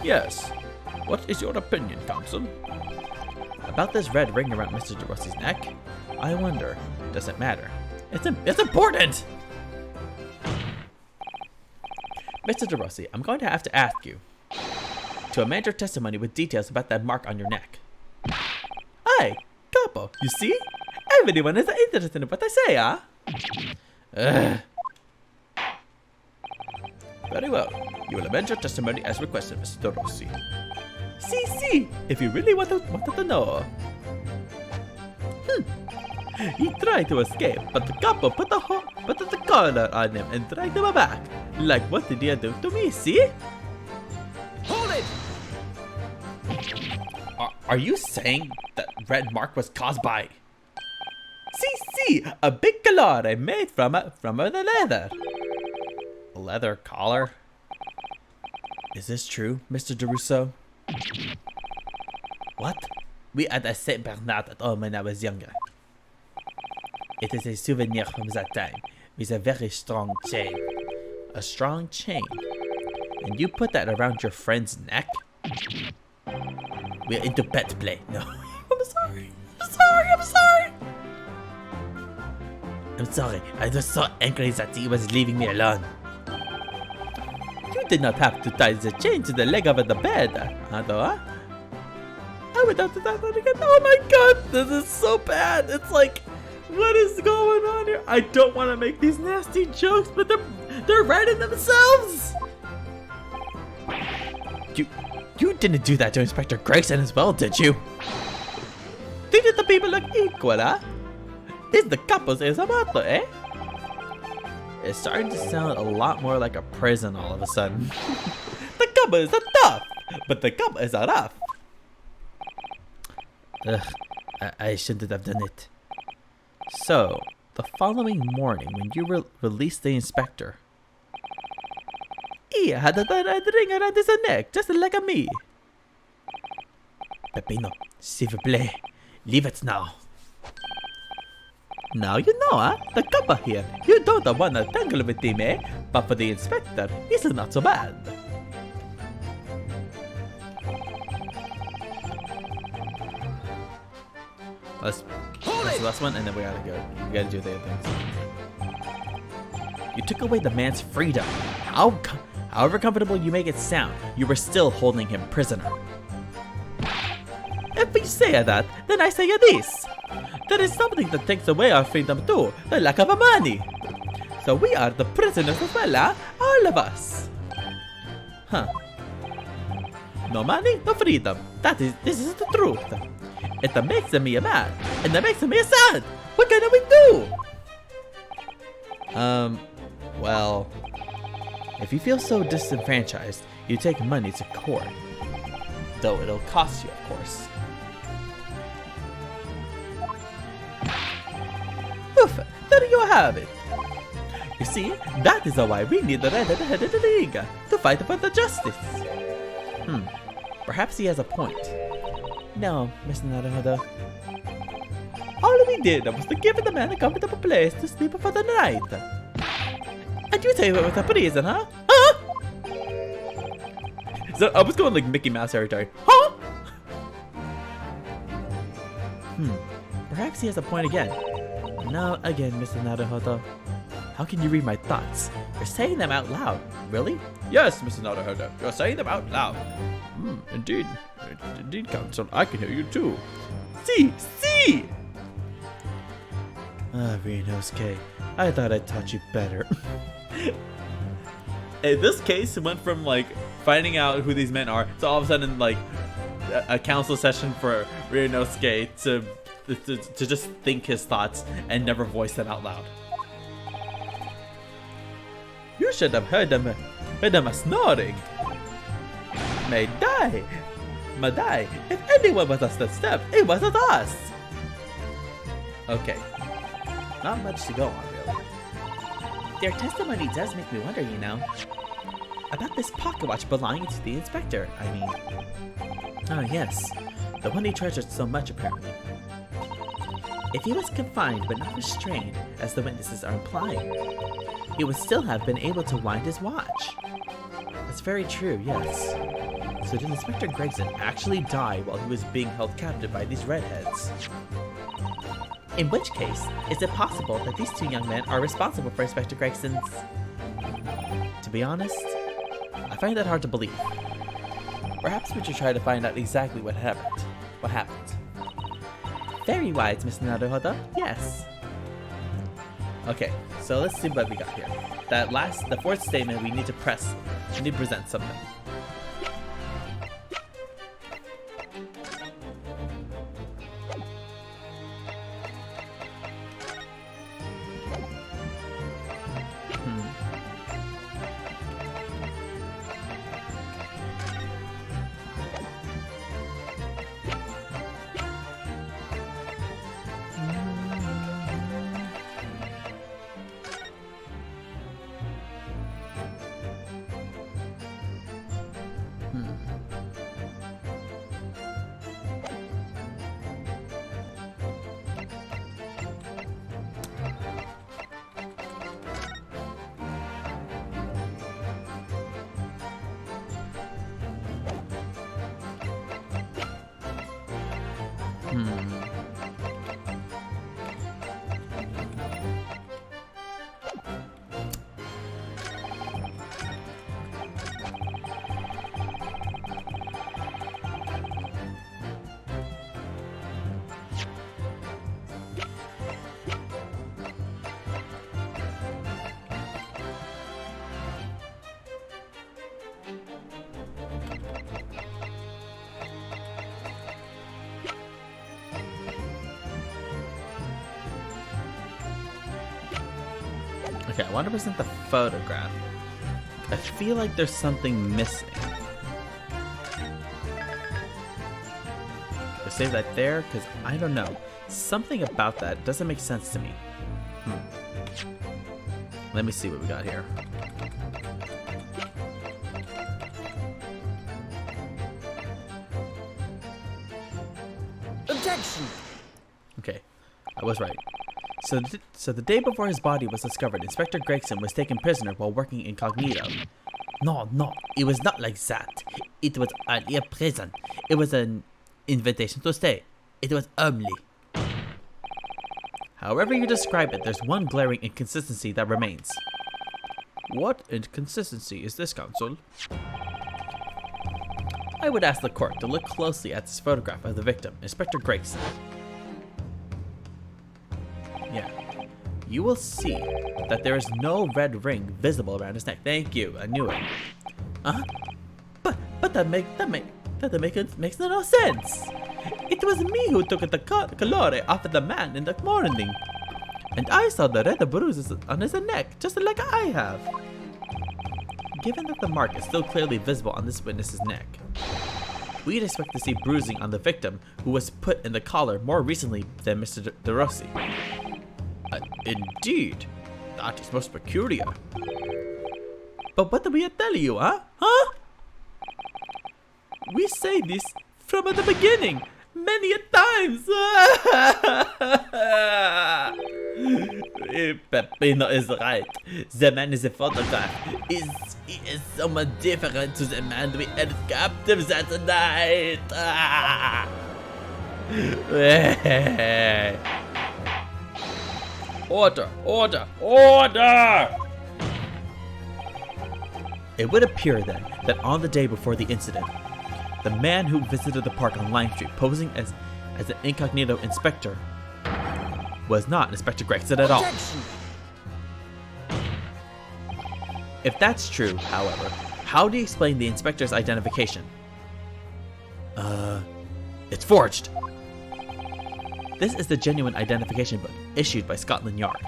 Yes. What is your opinion, Counsel? About this red ring around Mr. De Rossi's neck? I wonder. Does it matter? It's important. Mr. De Rossi, I'm going to have to ask you to amend your testimony with details about that mark on your neck. Aye, capo, you see? if anyone is interested in what I say, huh? Very well. You will amend your testimony as requested, Mr. Rossi. See, if you really wanted to know. He tried to escape, but the couple put the collar on him and dragged him back. Like, what did you do to me, see? Hold it! Are you saying that red mark was caused by... See, a big collar I made from the leather. A leather collar? Is this true, Mr. DeRusso? What? We had a Saint Bernard at home when I was younger. It is a souvenir from that time with a very strong chain. A strong chain? And you put that around your friend's neck? We're into pet play. No. I'm sorry. I'm sorry. I was so angry that he was leaving me alone. You did not have to tie the chain to the leg of the bed, huh? I would have to tie that again. Oh my god, this is so bad. It's like, what is going on here? I don't want to make these nasty jokes, but they're writing themselves. You didn't do that to Inspector Gregson as well, did you? Didn't the people look equal, huh? Is the couples is a matter, eh? It's starting to sound a lot more like a prison all of a sudden. The couple is tough, but the couple is rough. Ugh, I shouldn't have done it. So, the following morning when you released the inspector, he had a red ring around his neck, just like me. Peppino, s'il vous plaît, leave it now. Now you know, huh? The couple here, you don't want to tangle with him, eh? But for the inspector, it's not so bad. That's the last one, and then we gotta go. We gotta do the other things. You took away the man's freedom. However comfortable you make it sound, you were still holding him prisoner. If we say that, then I say this. There is something that takes away our freedom too, the lack of money. So we are the prisoners as well, huh? All of us. Huh. No money, no freedom. This is the truth. It makes me mad, and it makes me sad. What can we do? Well, if you feel so disenfranchised, you take money to court. Though it'll cost you, of course. Oof, there you have it. You see, that is why we need the red-headed league to fight for the justice. Perhaps he has a point. No, Mr. Naruhodo. All we did was to give the man a comfortable place to sleep for the night. And you say it was a prison, huh? Huh? So I was going like Mickey Mouse territory. Huh? Perhaps he has a point again. No, again, Mr. Naruhodo. How can you read my thoughts? You're saying them out loud. Really? Yes, Mr. Naruhodo. You're saying them out loud. Indeed. Indeed, Counsel. I can hear you too. See! Ryunosuke, I thought I taught you better. In this case, it went from like finding out who these men are to all of a sudden like a council session for Ryunosuke to just think his thoughts and never voice them out loud. You should have heard them snoring. Madai, if anyone was us to step, it wasn't us. Okay, not much to go on, really. Their testimony does make me wonder, you know, about this pocket watch belonging to the inspector, I mean. Oh yes, the one he treasured so much apparently. If he was confined but not restrained, as the witnesses are implying, he would still have been able to wind his watch. That's very true, yes. So did Inspector Gregson actually die while he was being held captive by these redheads? In which case, is it possible that these two young men are responsible for Inspector Gregson's... To be honest, I find that hard to believe. Perhaps we should try to find out exactly what happened. Very wise, Mr. Naruhodo. Yes. Okay, so let's see what we got here. The fourth statement we need to press. We need to present something. Okay, I want to present the photograph. I feel like there's something missing. I'll save that there, because I don't know. Something about that doesn't make sense to me. Let me see what we got here. Objection! Okay, I was right. So the day before his body was discovered, Inspector Gregson was taken prisoner while working incognito. No, it was not like that. It was only a prison. It was an invitation to stay. It was only. However you describe it, there's one glaring inconsistency that remains. What inconsistency is this, Counsel? I would ask the court to look closely at this photograph of the victim, Inspector Gregson. Yeah. You will see that there is no red ring visible around his neck. Thank you, I knew it. But that makes no sense. It was me who took the colore off of the man in the morning. And I saw the red bruises on his neck, just like I have. Given that the mark is still clearly visible on this witness's neck, we'd expect to see bruising on the victim who was put in the collar more recently than Mr. DeRossi. Indeed. That is most peculiar. But what did we tell you, huh? We say this from the beginning, many times. Peppino is right. The man is a photograph. He is so much different to the man we held captive that night. Order! Order! Order! It would appear then that on the day before the incident, the man who visited the park on Lime Street posing as an incognito inspector was not Inspector Gregson at all. If that's true, however, how do you explain the inspector's identification? It's forged! This is the genuine identification book issued by Scotland Yard.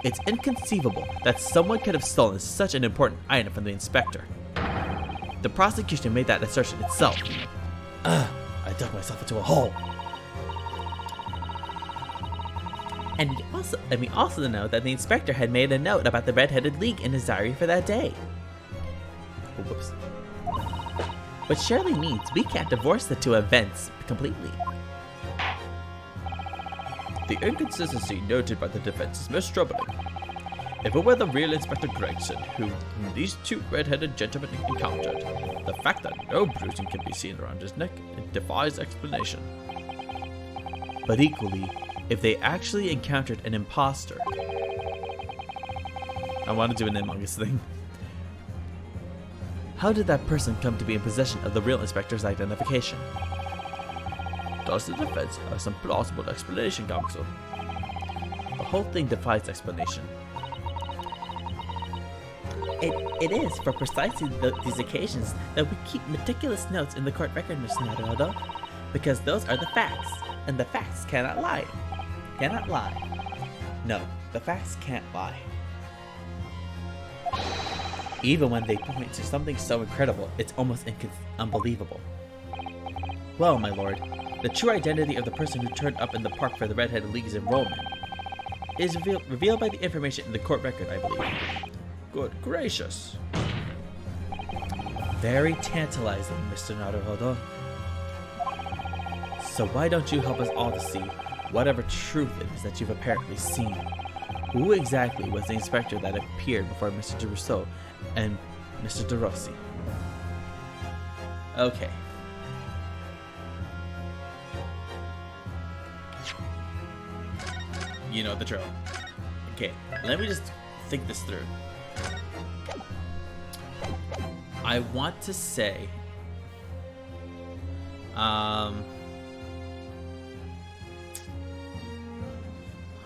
It's inconceivable that someone could have stolen such an important item from the inspector. The prosecution made that assertion itself. I dug myself into a hole. And we also know that the inspector had made a note about the Red-Headed League in his diary for that day. Oh, whoops. Which surely means we can't divorce the two events completely. The inconsistency noted by the defense is most troubling. If it were the real Inspector Gregson whom these two red-headed gentlemen encountered, the fact that no bruising can be seen around his neck, it defies explanation. But equally, if they actually encountered an imposter... I want to do an Among Us thing. How did that person come to be in possession of the real inspector's identification? Does the defense have some plausible explanation, counsel? The whole thing defies explanation. It is for precisely these occasions that we keep meticulous notes in the court record, Mr. Naruto, because those are the facts, and the facts cannot lie. Cannot lie. No, the facts can't lie. Even when they point to something so incredible, it's almost unbelievable. Well, my lord, the true identity of the person who turned up in the park for the Red-Headed League's enrollment is revealed by the information in the court record, I believe. Good gracious. Very tantalizing, Mr. Naruhodo. So why don't you help us all to see whatever truth it is that you've apparently seen? Who exactly was the inspector that appeared before Mr. DeRousseau and Mr. DeRossi? Okay. You know the drill. Okay, let me just think this through. I want to say, oh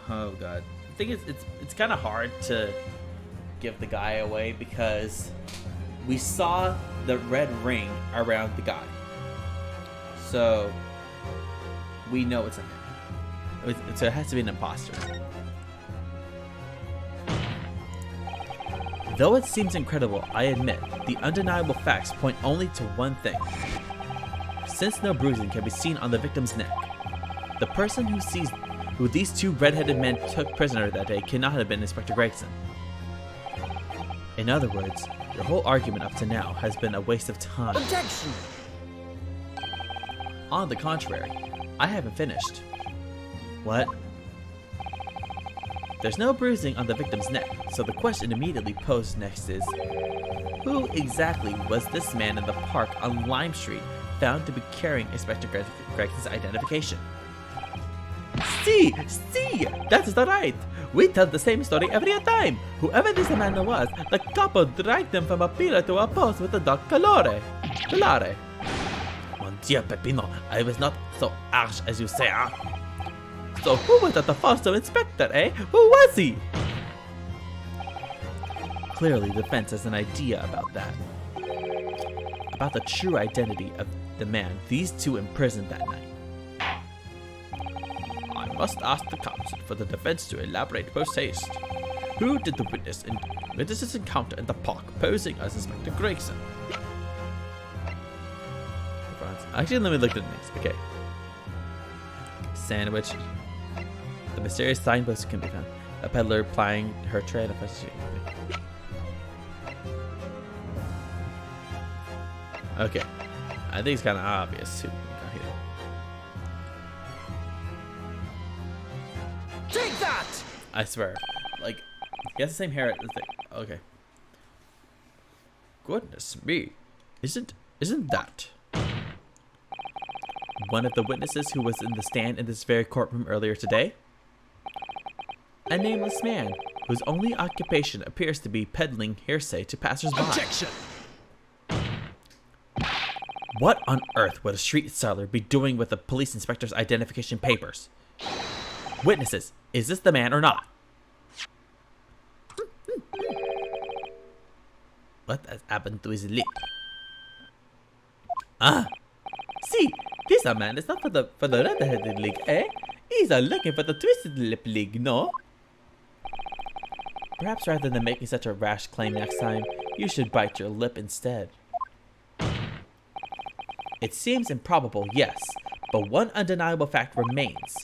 god, I think it's kind of hard to give the guy away because we saw the red ring around the guy, so we know it's a him. So it has to be an imposter. Though it seems incredible, I admit, the undeniable facts point only to one thing. Since no bruising can be seen on the victim's neck, the person who these two red-headed men took prisoner that day cannot have been Inspector Gregson. In other words, your whole argument up to now has been a waste of time. Objection! On the contrary, I haven't finished. What? There's no bruising on the victim's neck, so the question immediately posed next is, who exactly was this man in the park on Lime Street found to be carrying Inspector Gregson's identification? See, that is right. We tell the same story every time. Whoever this man was, the couple dragged him from a pillar to a post with the dog Calore. Mon Dieu, Peppino, I was not so harsh as you say, huh? So who was at the Fausto Inspector, eh? Who was he? Clearly, the defense has an idea about that. About the true identity of the man these two imprisoned that night. I must ask the counsel for the defense to elaborate post haste. Who did the witnesses encounter in the park posing as Inspector Gregson? Actually, let me look at the names. Okay. Sandwich. The mysterious signpost can be found. A peddler plying her trade of prostitution. Okay. I think it's kind of obvious who we got here. Take that! I swear. Like, he has the same hair. Okay. Goodness me. Isn't that One of the witnesses who was in the stand in this very courtroom earlier today? A nameless man whose only occupation appears to be peddling hearsay to passersby. Objection! What on earth would a street seller be doing with the police inspector's identification papers? Witnesses, is this the man or not? What has happened to his lip? See, this man is not for the red-headed league, eh? He's looking for the twisted lip league, no? Perhaps rather than making such a rash claim next time, you should bite your lip instead. It seems improbable, yes, but one undeniable fact remains.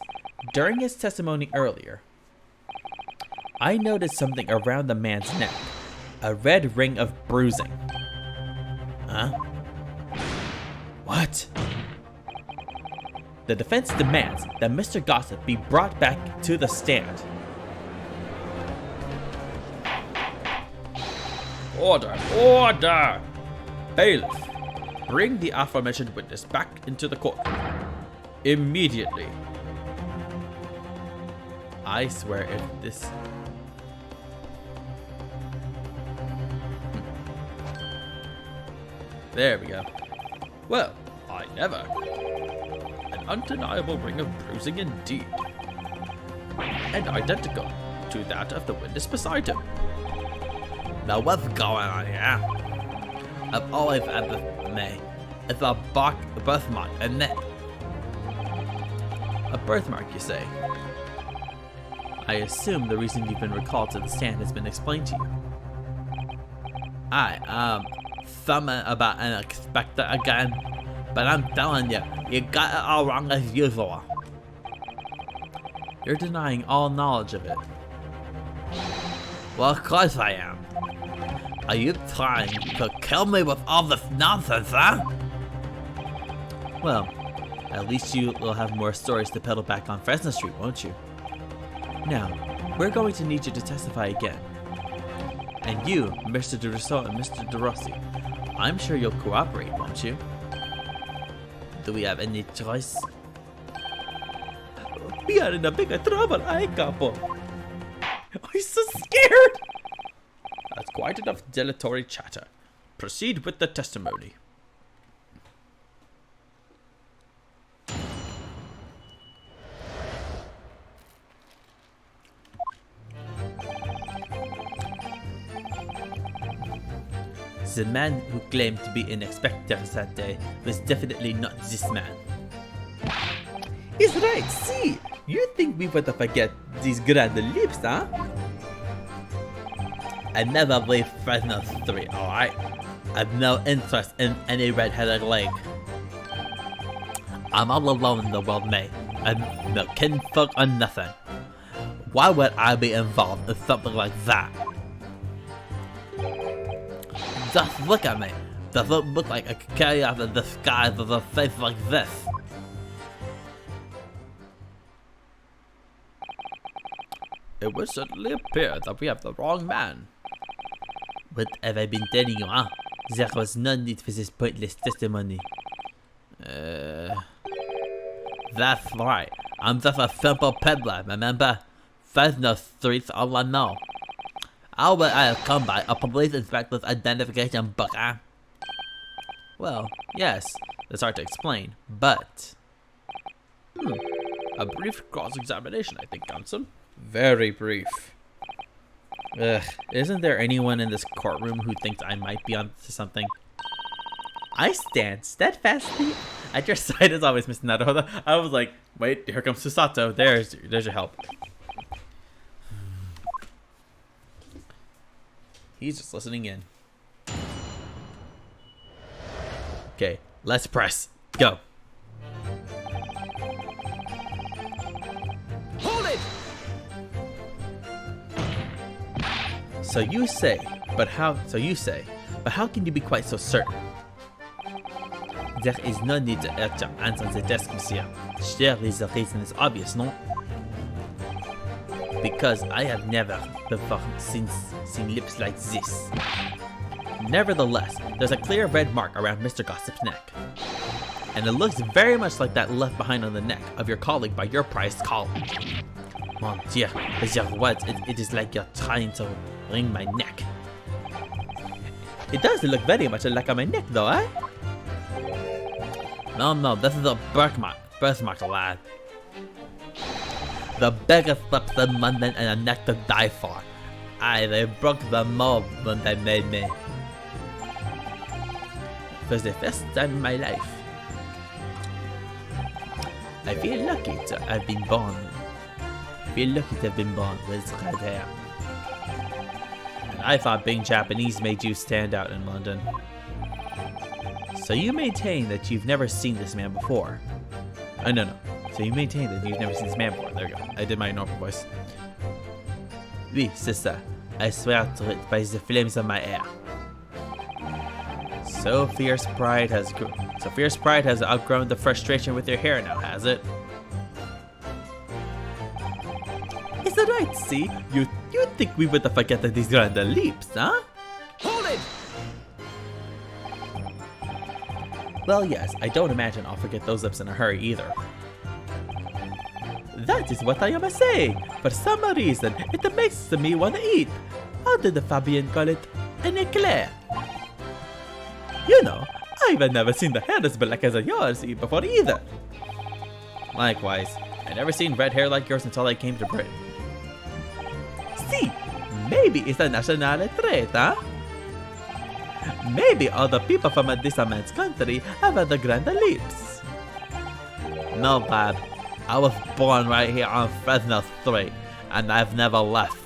During his testimony earlier, I noticed something around the man's neck. A red ring of bruising. Huh? What? The defense demands that Mr. Gossip be brought back to the stand. Order! Order! Bailiff, bring the aforementioned witness back into the court. Immediately. I swear if this... There we go. Well, I never. An undeniable ring of bruising indeed, and identical to that of the witness beside him. Now what's going on here? I've always had this me. It's a birthmark, isn't it? A birthmark, you say? I assume the reason you've been recalled to the stand has been explained to you. Something about an inspector again, but I'm telling you, you got it all wrong as usual. You're denying all knowledge of it. Well, of course I am. Are you trying to kill me with all this nonsense, huh? Well, at least you will have more stories to peddle back on Fresno Street, won't you? Now, we're going to need you to testify again. And you, Mr. DeRousseau and Mr. DeRossi, I'm sure you'll cooperate, won't you? Do we have any choice? We are in a big trouble, capo. I'm so scared! That's quite enough dilatory chatter. Proceed with the testimony. The man who claimed to be an inspector that day was definitely not this man. He's right, see? You think we would forget these grand leaps, huh? I never leave Fresno Street, alright? I've no interest in any red-headed leg. I'm all alone in the world, mate. I'm no kinfolk or nothing. Why would I be involved in something like that? Just look at me. Does it look like I could carry out a disguise with a face like this? It would certainly appear that we have the wrong man. What have I been telling you, huh? There was no need for this pointless testimony. That's right. I'm just a simple peddler, remember? Fresno Street's all I know. How would I have come by a police inspector's identification book, huh? Well, yes, that's hard to explain, but... A brief cross-examination, I think, Johnson. Very brief. Ugh, isn't there anyone in this courtroom who thinks I might be onto something? I stand steadfastly at your side as always, Mr. Naruhodo. I was like, wait, here comes Susato. There's your help. He's just listening in. Okay, let's press. Go. Hold it! So you say, but how can you be quite so certain? There is no need to urge your hands on the desk, monsieur. Surely the reason is obvious, no? Because I have never before seen lips like this. Nevertheless, there's a clear red mark around Mr. Gossip's neck. And it looks very much like that left behind on the neck of your colleague by your prized colleague. Mon Dieu, with your words, it is like you're trying to wring my neck. It does look very much like on my neck though, eh? No, this is a birthmark, lad. The biggest lips in London and a neck to die for. Aye, they broke the mold when they made me. For the first time in my life. I feel lucky to have been born. With red hair. I thought being Japanese made you stand out in London. So you maintain that you've never seen this man before? No. So you maintain that you've never seen this man before. There we go. I did my normal voice. Oui, c'est ça. I swear to it by the flames of my hair. So fierce pride has outgrown the frustration with your hair now, has it? Is that right, see? You think we would forget these grand leaps, huh? Hold it! Well, yes, I don't imagine I'll forget those lips in a hurry either. That is what I am saying. For some reason, it makes me want to eat. How did the Fabian call it? An eclair. You know, I've never seen the hair as black as yours before either. Likewise. I never seen red hair like yours until I came to Britain. See, maybe it's a national trait, huh? Maybe all the people from this man's country have the grand lips. No, lad. I was born right here on Fresno Street, and I've never left.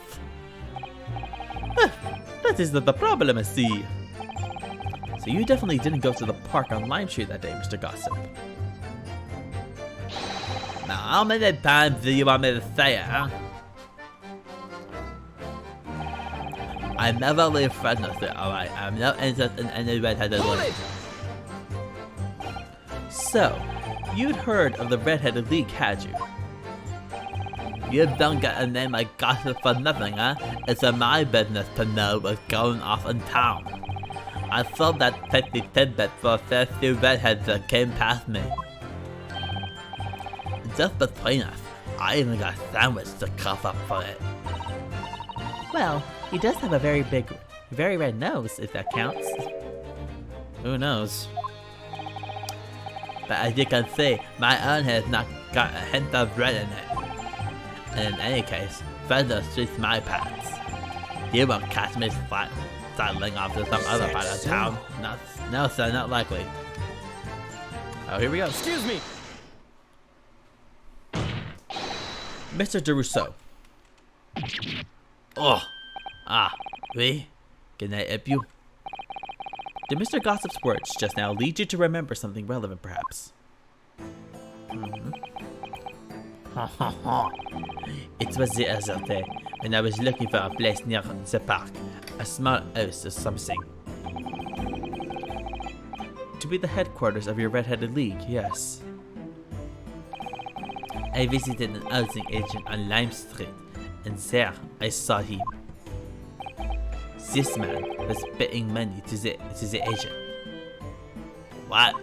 That is not the problem, I see. So you definitely didn't go to the park on Lime Street that day, Mr. Gossip. Now, how many times do you want me to say it, huh? I never leave Fresno Street, alright? I'm not interested in any redheaded ladies. So, you'd heard of the Redheaded League, had you? You don't get a name like Gossip for nothing, huh? It's my business to know what's going off in town. I sold that tasty tidbit for the first few redheads that came past me. Just between us, I even got a sandwich to cough up for it. Well, he does have a very red nose, if that counts. Who knows? But as you can see, my own has not got a hint of red in it. And in any case, Fresno Street's my pants. You won't catch me sidling off to some other part of town. No, sir, not likely. Oh, here we go. Excuse me. Mr. DeRousseau. Oh. Oui? Can I help you? Did Mr. Gossip's words just now lead you to remember something relevant, perhaps? It was the other day when I was looking for a place near the park. A small house or something. To be the headquarters of your Redheaded League, yes. I visited an housing agent on Lime Street, and there I saw him. This man was paying money to the agent. What?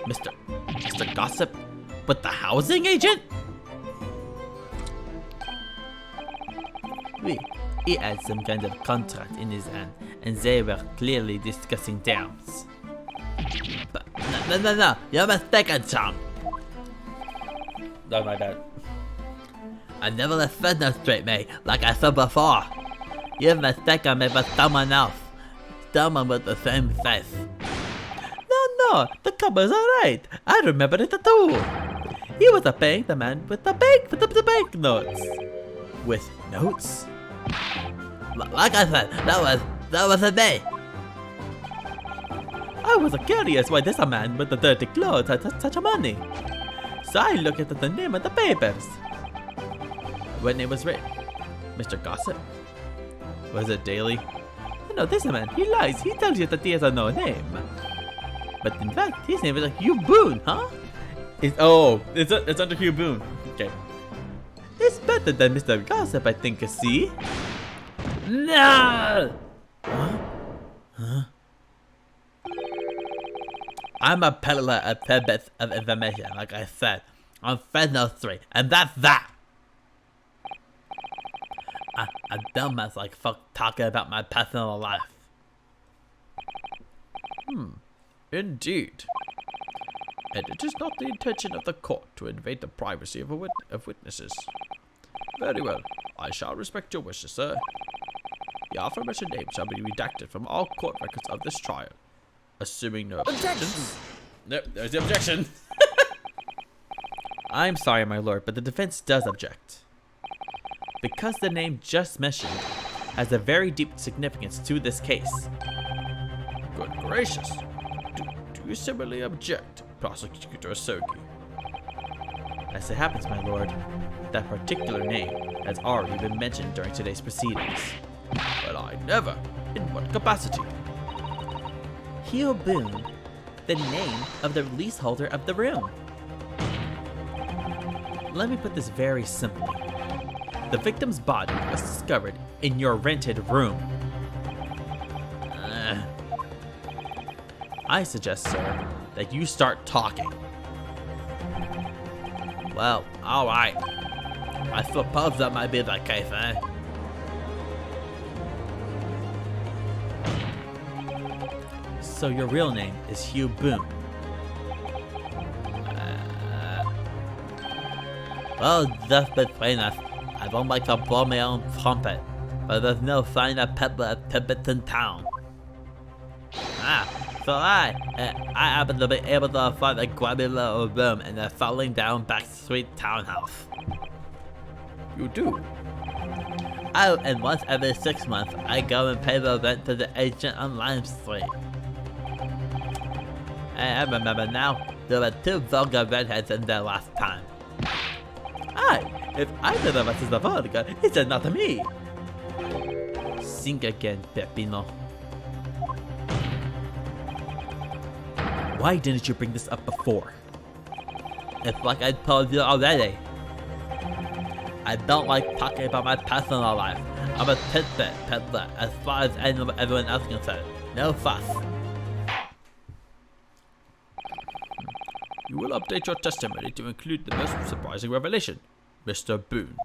Mr. Gossip? With the housing agent? Oui, he had some kind of contract in his hand, and they were clearly discussing terms. But no, you're mistaken, chum. Oh, my bad. I never left Fresno Street, mate, like I said before. You're mistaken me for someone else. Someone with the same face. No, the cover's alright. I remember it too. He was paying the man with the bank notes. With notes? Like I said, that was a day. I was curious why this man with the dirty clothes had such money. So I looked at the name of the papers. When it was written, Mr. Gossip? Was it Daily? No, this man, he lies. He tells you that he has no name. But in fact, his name is like Hugh Boone, huh? It's under Hugh Boone. Okay. It's better than Mr. Gossip, I think, see? No! Huh? I'm a peddler of tidbits of information, like I said, on Fresno Street, and that's that! A dumbass like fuck talking about my personal life. Indeed. And it is not the intention of the court to invade the privacy of witnesses. Very well. I shall respect your wishes, sir. The aforementioned name shall be redacted from all court records of this trial. Assuming no objections. Nope, there's the objection. I'm sorry, my lord, but the defense does object. Because the name just mentioned has a very deep significance to this case. Good gracious. Do you similarly object, Prosecutor Sogi? As it happens, my lord, that particular name has already been mentioned during today's proceedings. But I never. In what capacity? Hugh Boone, the name of the leaseholder of the room. Let me put this very simply. The victim's body was discovered in your rented room. I suggest, sir, that you start talking. Well, alright. I suppose that might be the case, eh? So your real name is Hugh Boone. Well, just between us, I don't like to blow my own trumpet, but there's no sign of peddler at Pemberton Town. So I happen to be able to find a grubby little room in a falling down back street townhouse. You do? Oh, and once every 6 months, I go and pay the rent to the agent on Lime Street. I remember now, there were 2 vulgar redheads in there last time. Aye, if either of us is the vulgar, it's not me. Sing again, Peppino. Why didn't you bring this up before? It's like I told you already. I don't like talking about my personal life. I'm a tidbit peddler as far as everyone else is concerned. No fuss. You will update your testimony to include the most surprising revelation, Mr. Boone.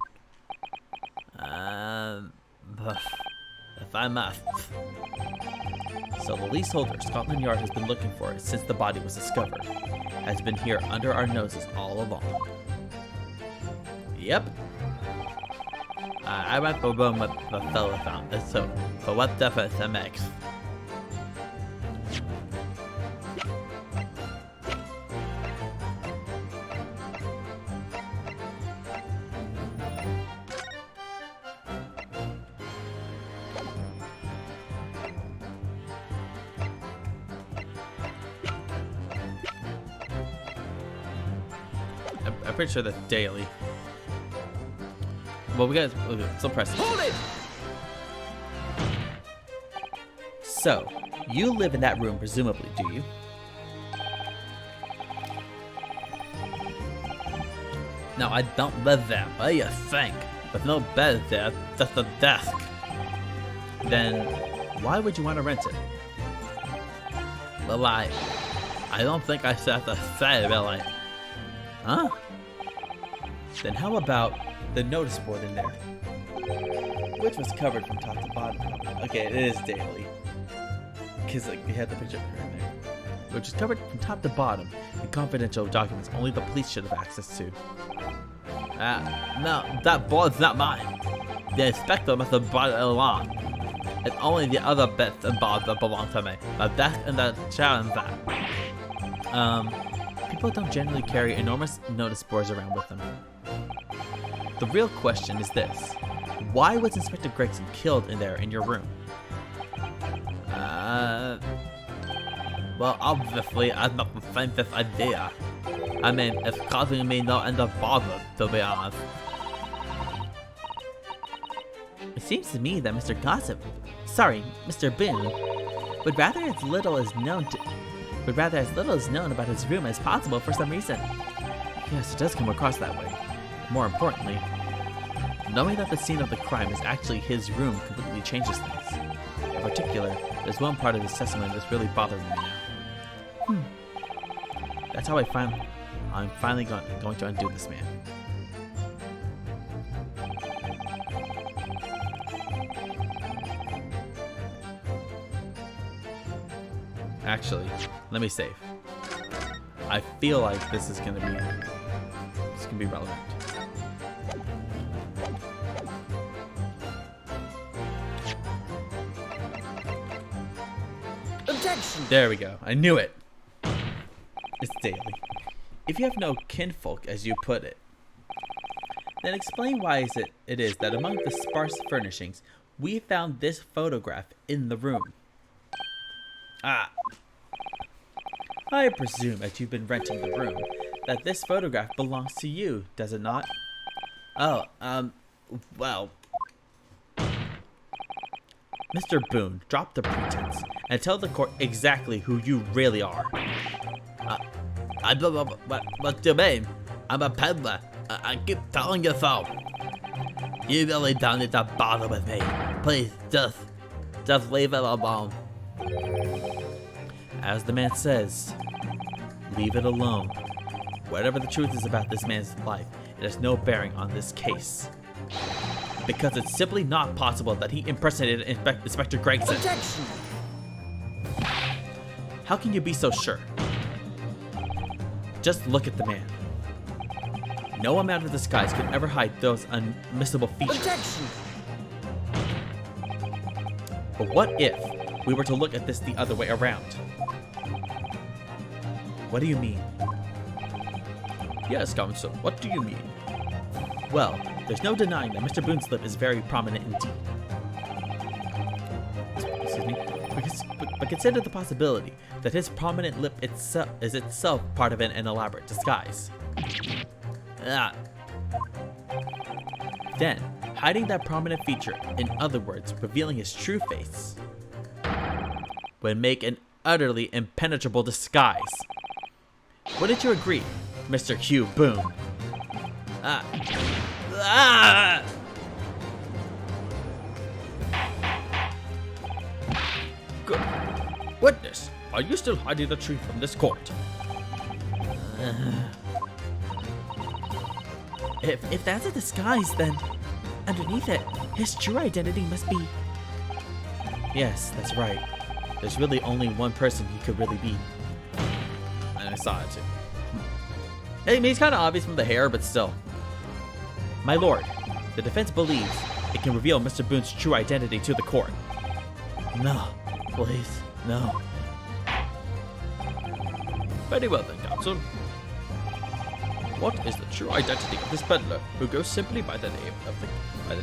If I must. So the leaseholder Scotland Yard has been looking for it since the body was discovered. Has been here under our noses all along. Yep. I went for room with the fellow found it, so what difference it makes? I'm pretty sure that's daily. Well, we got still press. Hold it! So, you live in that room, presumably, do you? No, I don't live there. What do you think? There's no bed there, just a desk. Then, why would you want to rent it? Well, I don't think I should have to say, really. Huh? Then how about the notice board in there? Which was covered from top to bottom. Okay, it is daily. Because like, you had the picture of her in there. Which is covered from top to bottom in confidential documents only the police should have access to. No, that board's not mine. The inspector must have brought it along. It's only the other bits and bobs that belong to me. The desk and the chair and that. People don't generally carry enormous notice boards around with them. The real question is this. Why was Inspector Gregson killed in there in your room? Well, obviously, I'm not the faintest idea. I mean, it's causing me no end of bother, to be honest. It seems to me that Mr. Mr. Boone would rather as little is known about his room as possible for some reason. Yes, it does come across that way. More importantly, knowing that the scene of the crime is actually his room completely changes things. In particular, there's one part of his testimony that's really bothering me now. That's how I'm finally going to undo this man. Actually, let me save. I feel like this is gonna be relevant. Objection! There we go. I knew it. It's daily. If you have no kinfolk, as you put it, then explain why it is that among the sparse furnishings, we found this photograph in the room. I presume that you've been renting the room, that this photograph belongs to you, does it not? Oh, well... Mr. Boone, drop the pretense and tell the court exactly who you really are. I don't know what do you mean? I'm a peddler. I keep telling you so. You really don't need to bother with me. Please, just leave it alone. As the man says, leave it alone. Whatever the truth is about this man's life, it has no bearing on this case. Because it's simply not possible that he impersonated Inspector Gregson. Objection! How can you be so sure? Just look at the man. No amount of disguise could ever hide those unmissable features. Objection! But what if we were to look at this the other way around? What do you mean? Yes, Counsel, what do you mean? Well, there's no denying that Mr. Boone's lip is very prominent indeed. Excuse me. But consider the possibility that his prominent lip is itself part of an elaborate disguise. Then, hiding that prominent feature, in other words, revealing his true face, would make an utterly impenetrable disguise. Wouldn't you agree, Mr. Hugh Boone? Good. Witness, are you still hiding the truth from this court? If that's a disguise, then underneath it, his true identity must be... Yes, that's right. There's really only one person he could really be. And I saw it too. I mean, it's kind of obvious from the hair, but still. My lord, the defense believes it can reveal Mr. Boone's true identity to the court. No, please, no. Very well then, counsel. What is the true identity of this peddler who goes simply by the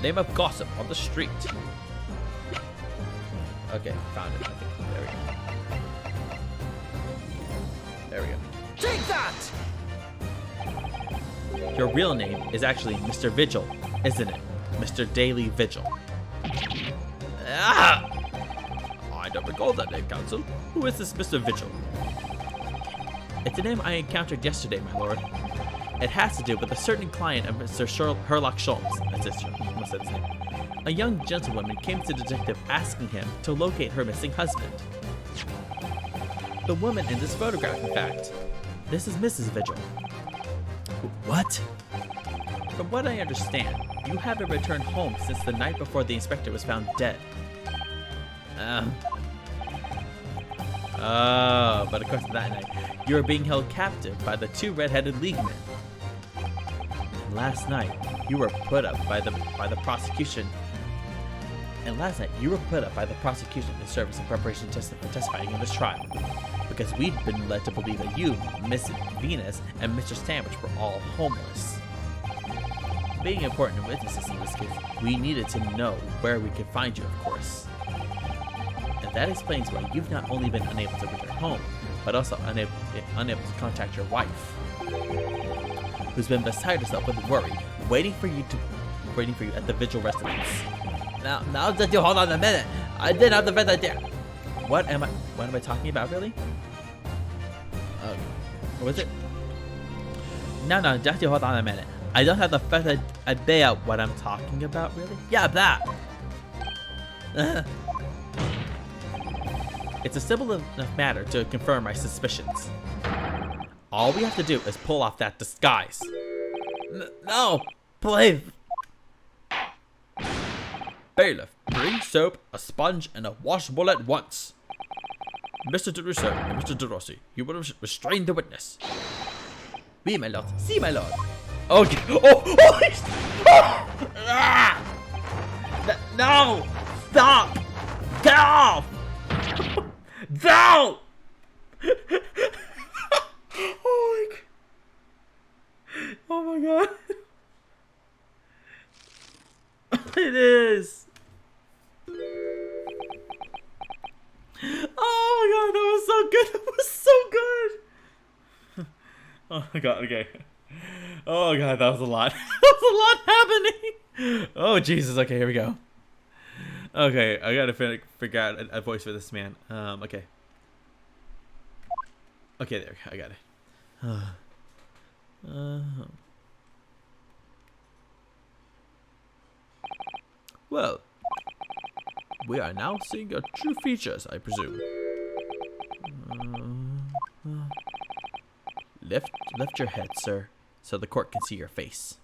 name of Gossip on the street? Okay, found it. Okay, there we go. There we go. Take that! Your real name is actually Mr. Vigil, isn't it? Mr. Daily Vigil. Ah! I don't recall that name, counsel. Who is this Mr. Vigil? It's a name I encountered yesterday, my lord. It has to do with a certain client of Mr. Herlock Sholmes. That's his name. A young gentlewoman came to the detective asking him to locate her missing husband. The woman in this photograph, in fact. This is Mrs. Vigil. What? From what I understand, you haven't returned home since the night before the inspector was found dead. But of course that night, you were being held captive by the two red-headed leaguemen. And last night, you were put up by the prosecution. And last night, you were put up by the prosecution in service in preparation for testifying in this trial. Because we'd been led to believe that you, Miss Venus, and Mr. Sandwich were all homeless. Being important witnesses in this case, we needed to know where we could find you, of course. And that explains why you've not only been unable to return home, but also unable to contact your wife, who's been beside herself with worry, waiting for you at the Vigil residence. Now that you hold on a minute, I did have the best idea. What am I talking about, really? What was it? No, just you hold on a minute. I don't have the first idea what I'm talking about, really. Yeah, that. It's a simple enough matter to confirm my suspicions. All we have to do is pull off that disguise. No, please. Bailiff, bring soap, a sponge, and a washbowl at once. Mr. De Rousseau and Mr. De Rossi, you will restrain the witness. Oui, my lord. See, my lord. Okay. No! Stop! Get off! No! Oh my god. It is. Oh my god, that was so good. That was so good. Oh my god, okay. Oh god, that was a lot. That was a lot happening. Oh Jesus, okay, here we go. Okay, I gotta figure out a voice for this man. Okay. Okay, there, I got it. Well, we are now seeing your true features, I presume. Lift your head, sir, so the court can see your face.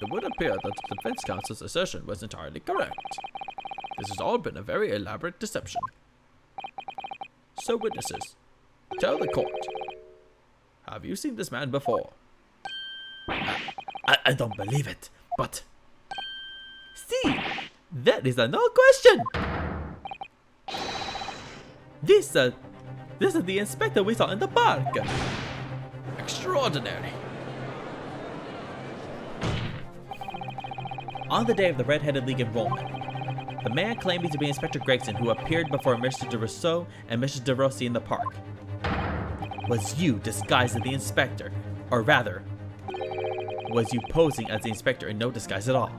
It would appear that the defense counsel's assertion was entirely correct. This has all been a very elaborate deception. So witnesses, tell the court. Have you seen this man before? I don't believe it, but See, that is no question. This is the inspector we saw in the park. Extraordinary. On the day of the Red-Headed League enrollment, the man claiming to be Inspector Gregson, who appeared before Mr. de Rousseau and Mrs. de Rossi in the park, was you disguised as the inspector, or rather, was you posing as the inspector in no disguise at all?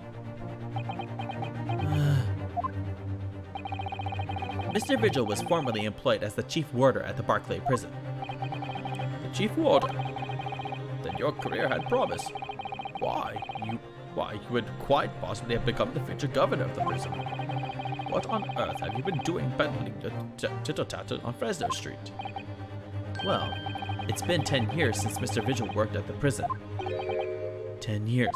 Mr. Vigil was formerly employed as the chief warder at the Barclay prison. The chief warder? Then your career had promise. Why, you would quite possibly have become the future governor of the prison. What on earth have you been doing peddling your tittle-tattle on Fresno Street? Well, it's been 10 years since Mr. Vigil worked at the prison. 10 years.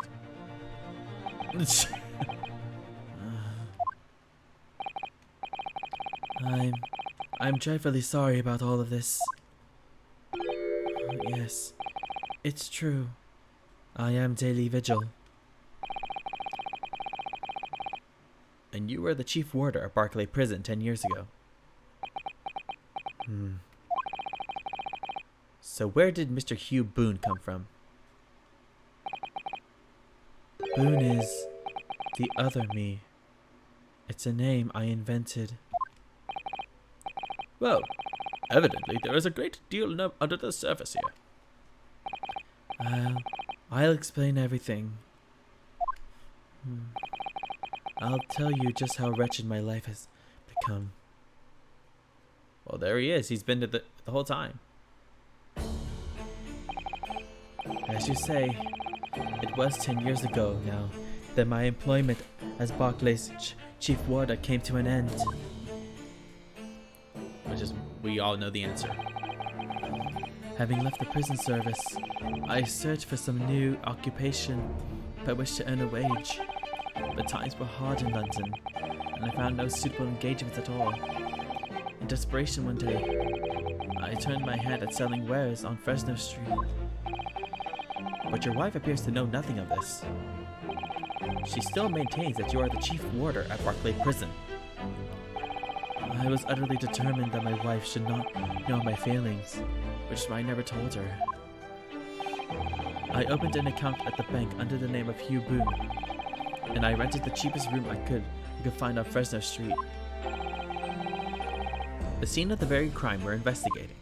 I'm dreadfully sorry about all of this. Yes, it's true. I am Daily Vigil. And you were the chief warder at Barclay Prison 10 years ago. So where did Mr. Hugh Boone come from? Boone is the other me. It's a name I invented. Well, evidently there is a great deal under the surface here. I'll explain everything. I'll tell you just how wretched my life has become. Well, there he is. He's been to the whole time. As you say, it was 10 years ago now that my employment as Barclay's chief warder came to an end. Which is, we all know the answer. Having left the prison service, I searched for some new occupation by which to earn a wage. But times were hard in London, and I found no suitable engagements at all. In desperation one day, I turned my hand at selling wares on Fresno Street. But your wife appears to know nothing of this. She still maintains that you are the chief warder at Barclay Prison. I was utterly determined that my wife should not know my failings, which is why I never told her. I opened an account at the bank under the name of Hugh Boone, and I rented the cheapest room I could find on Fresno Street. The scene of the very crime we're investigating.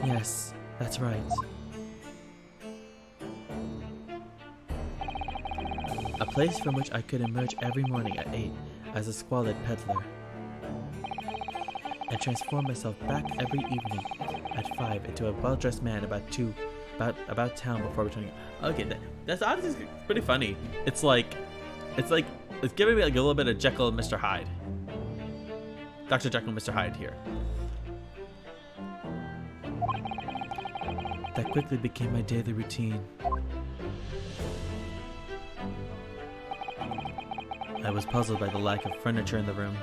Yes, that's right. A place from which I could emerge every morning at 8 as a squalid peddler, and transform myself back every evening at 5 into a well-dressed man about town before returning. Okay, that's honestly pretty funny. It's giving me like a little bit of Jekyll and Mr. Hyde. Dr. Jekyll and Mr. Hyde here. That quickly became my daily routine. I was puzzled by the lack of furniture in the room,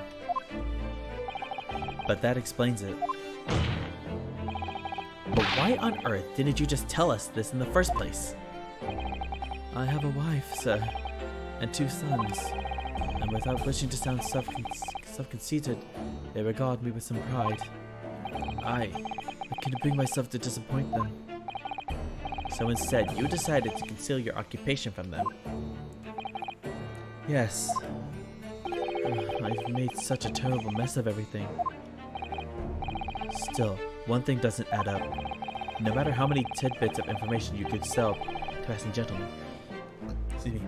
but that explains it. But why on earth didn't you just tell us this in the first place? I have a wife, sir, and 2 sons, and without wishing to sound self-conceited, they regard me with some pride. I couldn't bring myself to disappoint them. So instead, you decided to conceal your occupation from them. Yes. I've made such a terrible mess of everything. Still, one thing doesn't add up. No matter how many tidbits of information you could sell to passing gentlemen, excuse me,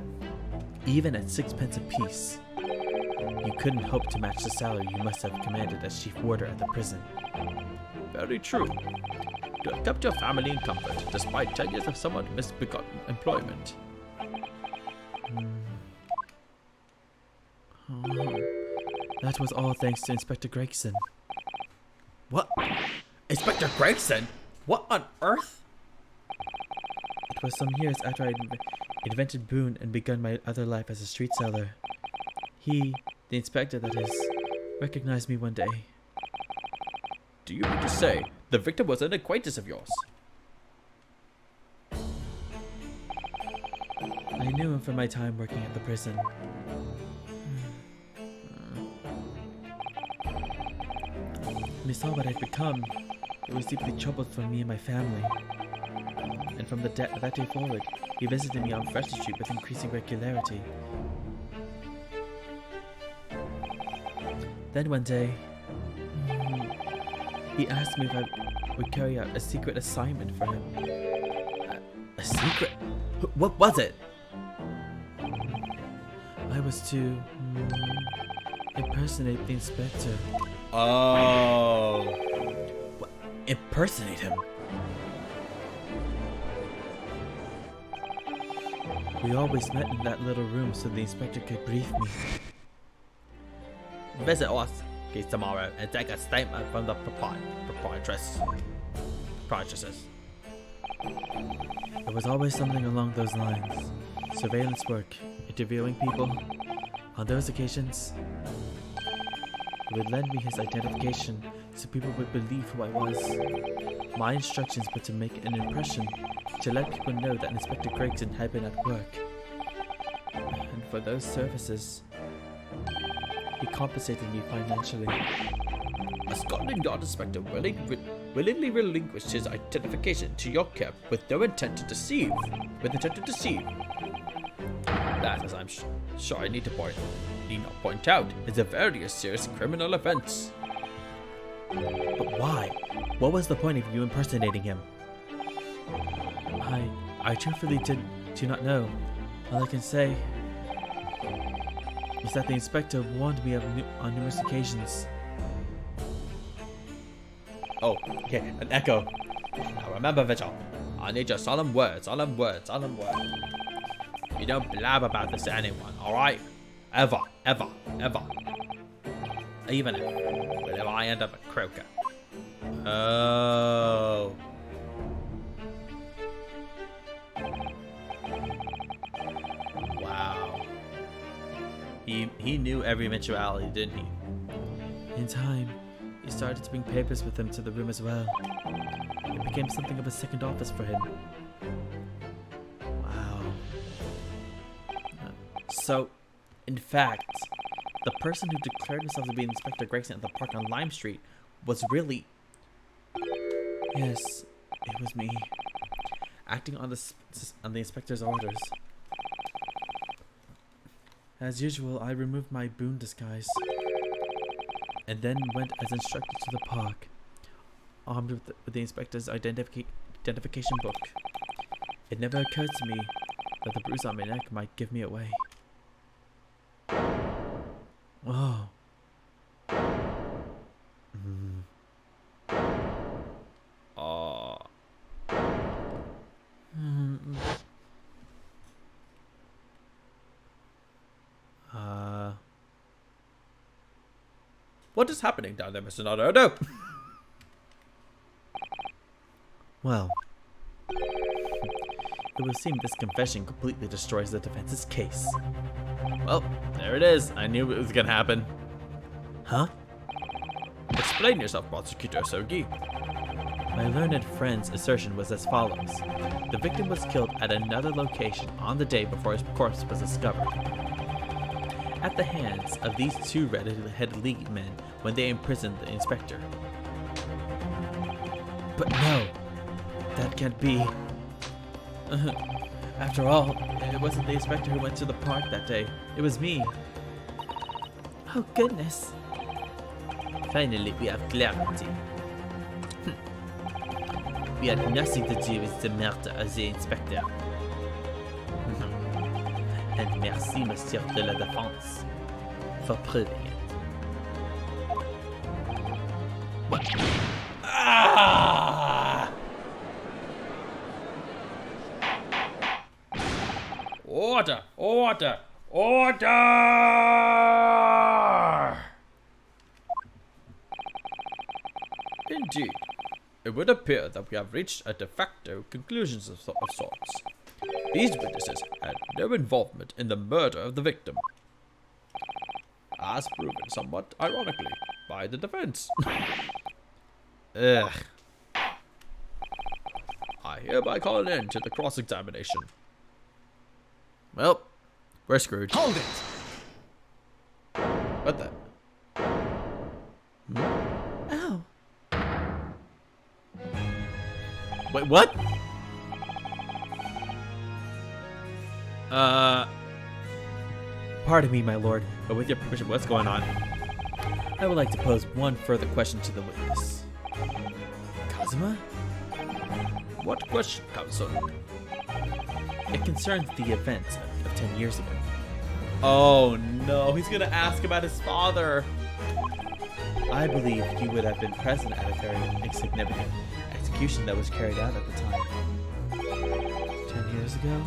even at 6p apiece, you couldn't hope to match the salary you must have commanded as chief warder at the prison. Very true. You have kept your family in comfort, despite 10 years of somewhat misbegotten employment. That was all thanks to Inspector Gregson. What? Inspector Gregson? What on earth? It was some years after I invented Boone and begun my other life as a street seller. He, the inspector that is, recognized me one day. Do you mean to say the victim was an acquaintance of yours? I knew him from my time working at the prison. When he saw what I'd become, it was deeply troubled for me and my family. And from that day forward, he visited me on Fresh Street with increasing regularity. Then one day, he asked me if I would carry out a secret assignment for him. A secret? What was it? I was to impersonate the inspector. Oh. What? Impersonate him? We always met in that little room so the inspector could brief me. Visit us tomorrow and take a statement from the proprietress. It was always something along those lines. Surveillance work, interviewing people. On those occasions, he would lend me his identification so people would believe who I was. My instructions were to make an impression, to let people know that Inspector Gregson had been at work. And for those services, he compensated me financially. A Scotland Yard inspector willingly relinquished his identification to your care with no intent to deceive. That, as I'm sure I need not point out, is a very serious criminal offense. But why? What was the point of you impersonating him? I truthfully do not know. All I can say is that the inspector warned me on numerous occasions. Oh, okay, an echo. Now remember, Vigil, I need your solemn words. You don't blab about this to anyone, alright? Ever. Even if I end up a croaker. Oh. Wow. He knew every eventuality, didn't he? In time, he started to bring papers with him to the room as well. It became something of a second office for him. Wow. So, in fact, the person who declared himself to be Inspector Gregson at the park on Lime Street was really... Yes, it was me, acting on the inspector's orders. As usual, I removed my boon disguise and then went as instructed to the park, armed with the inspector's identification book. It never occurred to me that the bruise on my neck might give me away. Oh. What is happening down there, Mr. Nardo? Well, it would seem this confession completely destroys the defense's case. Well, there it is. I knew it was gonna happen. Huh? Explain yourself, Prosecutor Sergei. My learned friend's assertion was as follows. The victim was killed at another location on the day before his corpse was discovered, at the hands of these two red-headed league men when they imprisoned the inspector. But no, that can't be. After all, it wasn't the inspector who went to the park that day. It was me. Oh goodness. Finally, we have clarity. We had nothing to do with the murder of the inspector. And merci, Monsieur de la Défense, for proving it. What? Ah! Order! Order! Order! Indeed. It would appear that we have reached a de facto conclusions of sorts. These witnesses had no involvement in the murder of the victim, as proven somewhat ironically by the defense. Ugh. I hereby call an end to the cross-examination. Well, we're screwed. Hold it! What the? Oh. Wait, what? Pardon me, my lord, but with your permission, what's going on? I would like to pose one further question to the witness. Kazuma? What question, counsel? It concerns the events of 10 years ago. Oh no, he's gonna ask about his father. I believe you would have been present at a very insignificant execution that was carried out at the time. 10 years ago?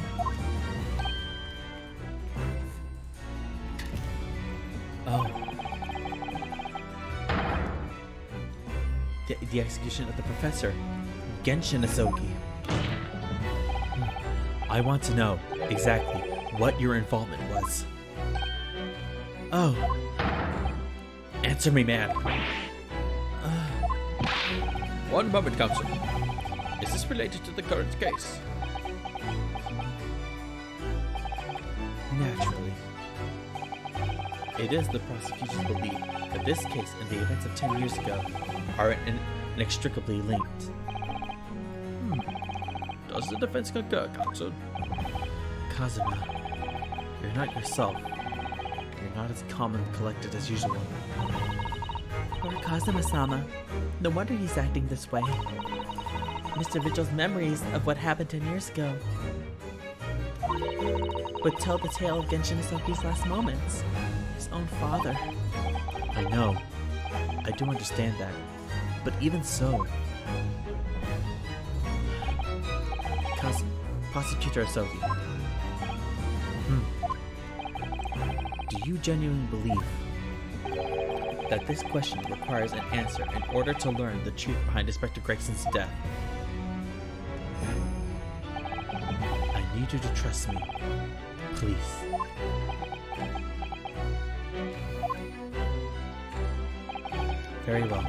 Oh. The execution of the professor, Genshin Asogi. I want to know exactly what your involvement was. Oh. Answer me, man. One moment, counsel. Is this related to the current case? Naturally. It is the prosecution's belief that this case and the events of 10 years ago are inextricably linked. Does the defense concur, counsel? Kazuma, you're not yourself. You're not as calm and collected as usual. Poor Kazuma-sama. No wonder he's acting this way. Mr. Vigil's memories of what happened 10 years ago would tell the tale of Genshin Asoki's last moments. His own father. I know. I do understand that. But even so... Prosecutor Asogi. Do you genuinely believe that this question requires an answer in order to learn the truth behind Inspector Gregson's death? I need you to trust me. Please. Very well.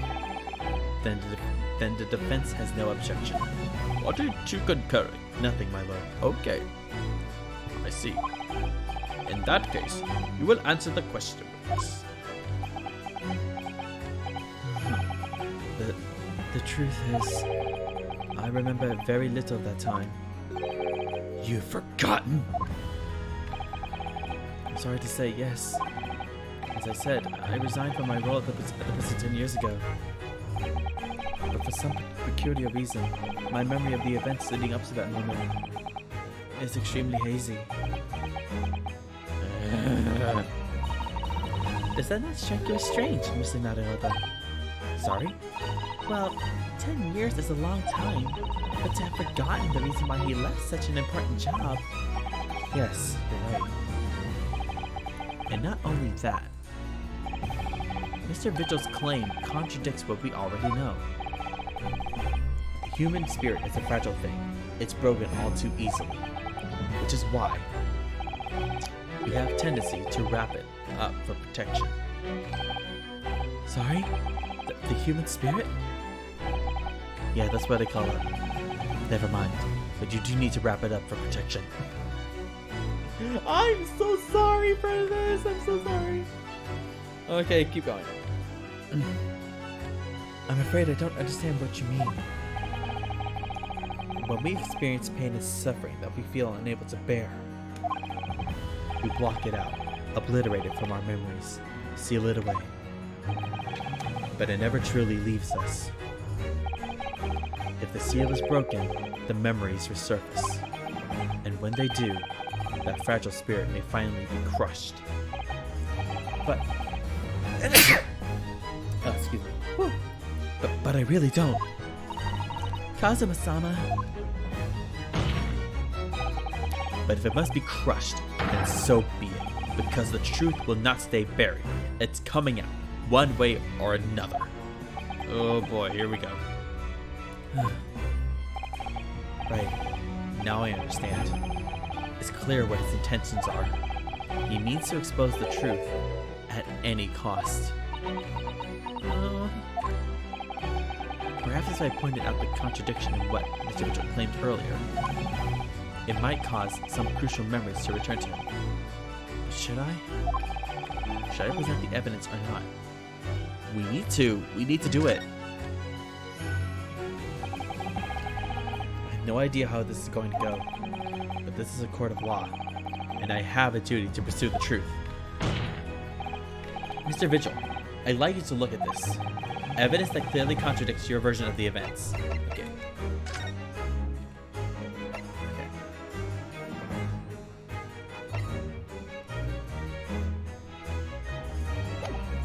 Then the defense has no objection. What are you concurring? Nothing, my lord. Okay. I see. In that case, you will answer the question with us. The truth is, I remember very little of that time. You've forgotten? I'm sorry to say, yes. As I said, I resigned from my role at the prison 10 years ago. But for some peculiar reason, my memory of the events leading up to that moment is extremely hazy. Does that not strike you as strange, Mr. Naruhodo? Sorry? Well, 10 years is a long time, but to have forgotten the reason why he left such an important job. Yes, you're right. And not only that, Mr. Vigil's claim contradicts what we already know. The human spirit is a fragile thing. It's broken all too easily. Which is why we have a tendency to wrap it up for protection. Sorry? The human spirit? Yeah, that's what they call it. Never mind. But you do need to wrap it up for protection. I'm so sorry for this. I'm so sorry. Okay, keep going. I'm afraid I don't understand what you mean. When we experience pain and suffering that we feel unable to bear, we block it out, obliterate it from our memories, seal it away. But it never truly leaves us. If the seal is broken, the memories resurface. And when they do, that fragile spirit may finally be crushed. But... oh, excuse me. Whew. But I really don't. Kazuma-sama. But if it must be crushed, then so be it. Because the truth will not stay buried. It's coming out, one way or another. Oh boy, here we go. Right. Now I understand. It's clear what his intentions are. He needs to expose the truth at any cost. Perhaps if I pointed out the contradiction in what Mr. Mitchell claimed earlier, it might cause some crucial memories to return to him. But should I? Should I present the evidence or not? We need to. We need to do it. I have no idea how this is going to go, but this is a court of law, and I have a duty to pursue the truth. Mr. Vigil, I'd like you to look at this. Evidence that clearly contradicts your version of the events. Okay.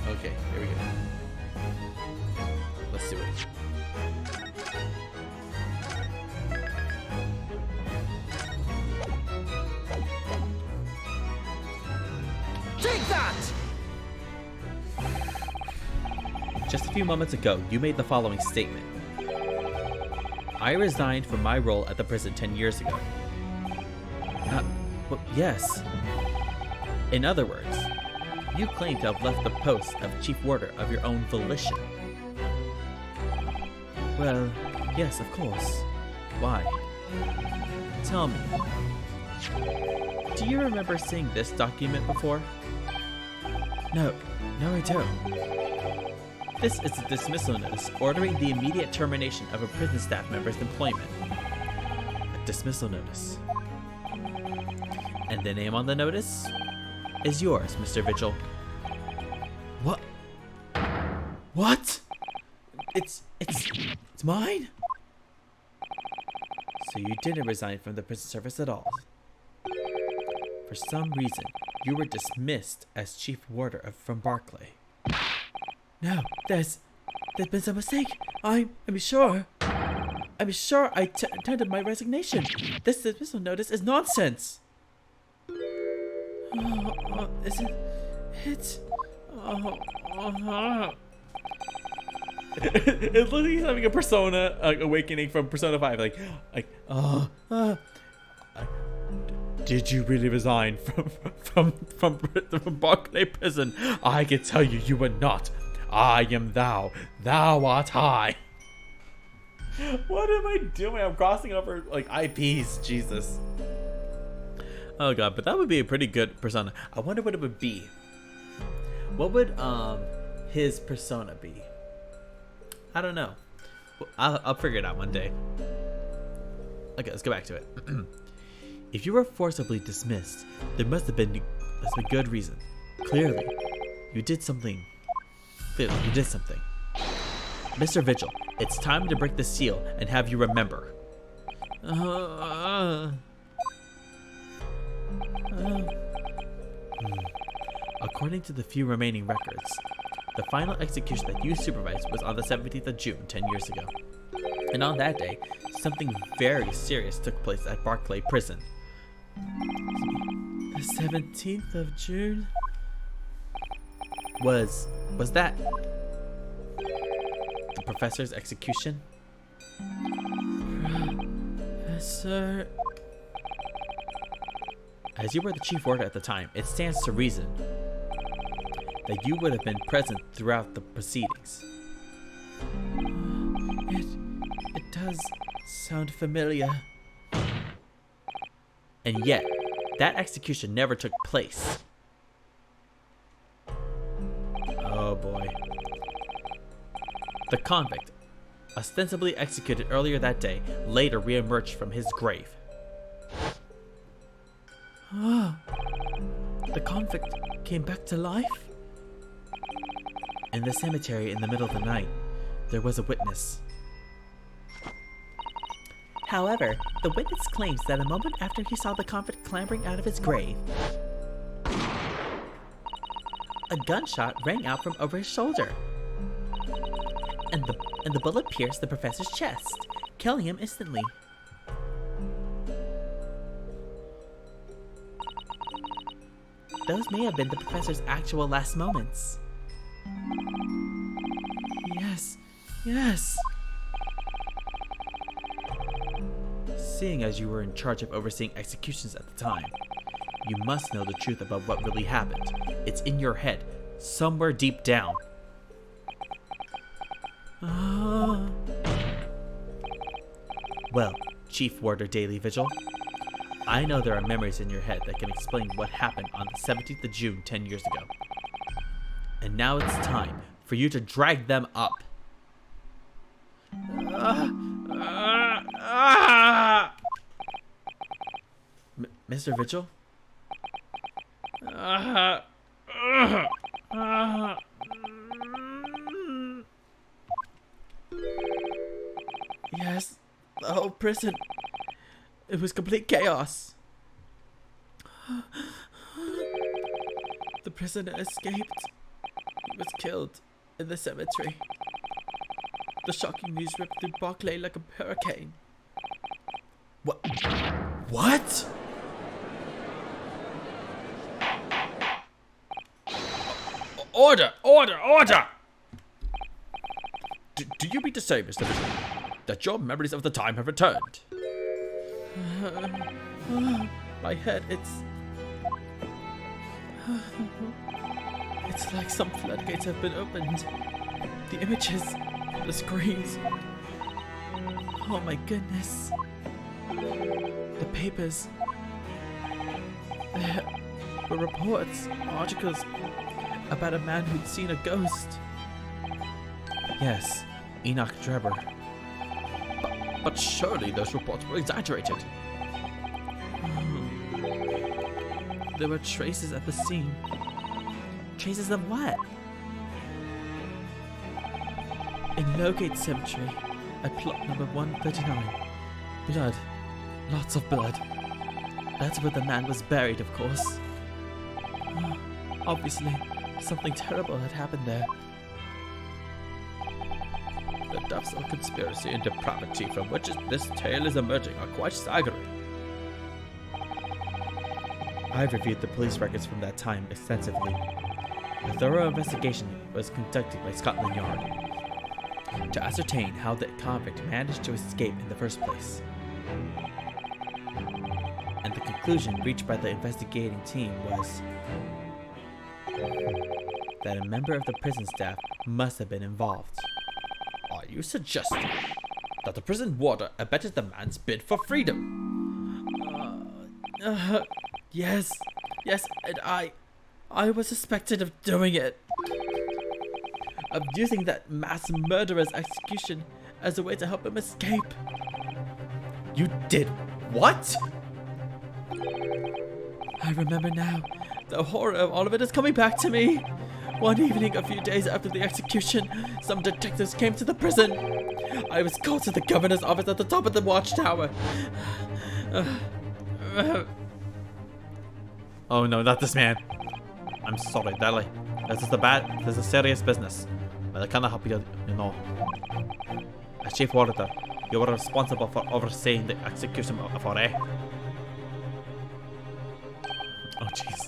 Okay, here we go. Let's do it. Take that! Just a few moments ago, you made the following statement. I resigned from my role at the prison 10 years ago. Well, yes. In other words, you claim to have left the post of chief warder of your own volition. Well, yes, of course. Why? Tell me. Do you remember seeing this document before? No, I don't. This is a dismissal notice ordering the immediate termination of a prison staff member's employment. A dismissal notice. And the name on the notice is yours, Mr. Vigil. What? What? It's mine? So you didn't resign from the prison service at all. For some reason, you were dismissed as chief warder from Barclay. No, there's been some mistake. I'm sure I tendered my resignation. This dismissal notice is nonsense. Is it? It's. It's literally having a persona awakening from Persona 5. Did you really resign from Barclay prison? I can tell you, you were not. I am thou. Thou art I. What am I doing? I'm crossing over like IPs. Jesus. Oh god, but that would be a pretty good persona. I wonder what it would be. What would his persona be? I don't know. I'll figure it out one day. Okay, let's go back to it. If you were forcibly dismissed, there must have been good reason. Clearly, you did something. Mr. Vigil, it's time to break the seal and have you remember. According to the few remaining records, the final execution that you supervised was on the 17th of June, 10 years ago. And on that day, something very serious took place at Barclay Prison. The 17th of June? Was that the professor's execution? Professor... As you were the chief warder at the time, it stands to reason that you would have been present throughout the proceedings. It does sound familiar. And yet, that execution never took place. Oh boy. The convict, ostensibly executed earlier that day, later re-emerged from his grave. The convict came back to life? In the cemetery in the middle of the night, there was a witness. However, the witness claims that a moment after he saw the convict clambering out of his grave, a gunshot rang out from over his shoulder, and the bullet pierced the professor's chest, killing him instantly. Those may have been the professor's actual last moments. Yes. Seeing as you were in charge of overseeing executions at the time, you must know the truth about what really happened. It's in your head, somewhere deep down. Well, Chief Warder Daily Vigil, I know there are memories in your head that can explain what happened on the 17th of June 10 years ago. And now it's time for you to drag them up. Mr. Vigil? Yes, the whole prison. It was complete chaos. The prisoner escaped. He was killed in the cemetery. The shocking news ripped through Barclay like a hurricane. What? Order! Order! Order! Do you mean to say, Mr. Vigil, that your memories of the time have returned? My head, it's like some floodgates have been opened. The images, the screens. Oh my goodness. The papers. There were reports, articles about a man who'd seen a ghost. Yes, Enoch Drebber. But surely those reports were exaggerated. There were traces at the scene. Traces of what? In Lowgate Cemetery, at plot number 139. Blood. Lots of blood. That's where the man was buried, of course. Obviously, something terrible had happened there. The depths of conspiracy and depravity from which this tale is emerging are quite staggering. I've reviewed the police records from that time extensively. A thorough investigation was conducted by Scotland Yard to ascertain how the convict managed to escape in the first place. And the conclusion reached by the investigating team was that a member of the prison staff must have been involved. Are you suggesting that the prison warder abetted the man's bid for freedom? Yes, and I was suspected of doing it. Of using that mass murderer's execution as a way to help him escape. You did what? I remember now. The horror of all of it is coming back to me. One evening, a few days after the execution, some detectives came to the prison. I was called to the governor's office at the top of the watchtower. Oh no, not this man. I'm sorry, Dally. This is a serious business. But I cannot help you, know. As Chief Warder, you were responsible for overseeing the execution of our Oh jeez.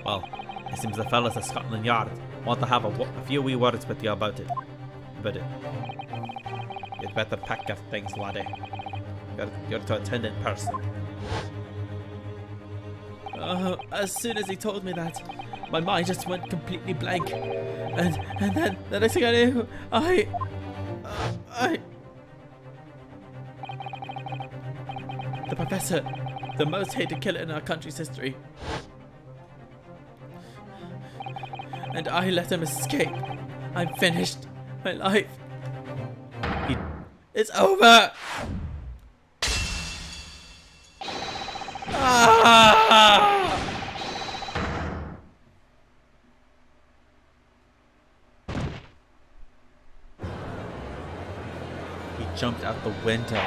Well, it seems the fellas at Scotland Yard want to have a few wee words with you about it. You'd better pack your things, laddie. You're to attend in person. As soon as he told me that, my mind just went completely blank. And then the next thing I knew, the professor, the most hated killer in our country's history. And I let him escape. I'm finished. My life. It's over! Ah! He jumped out the window.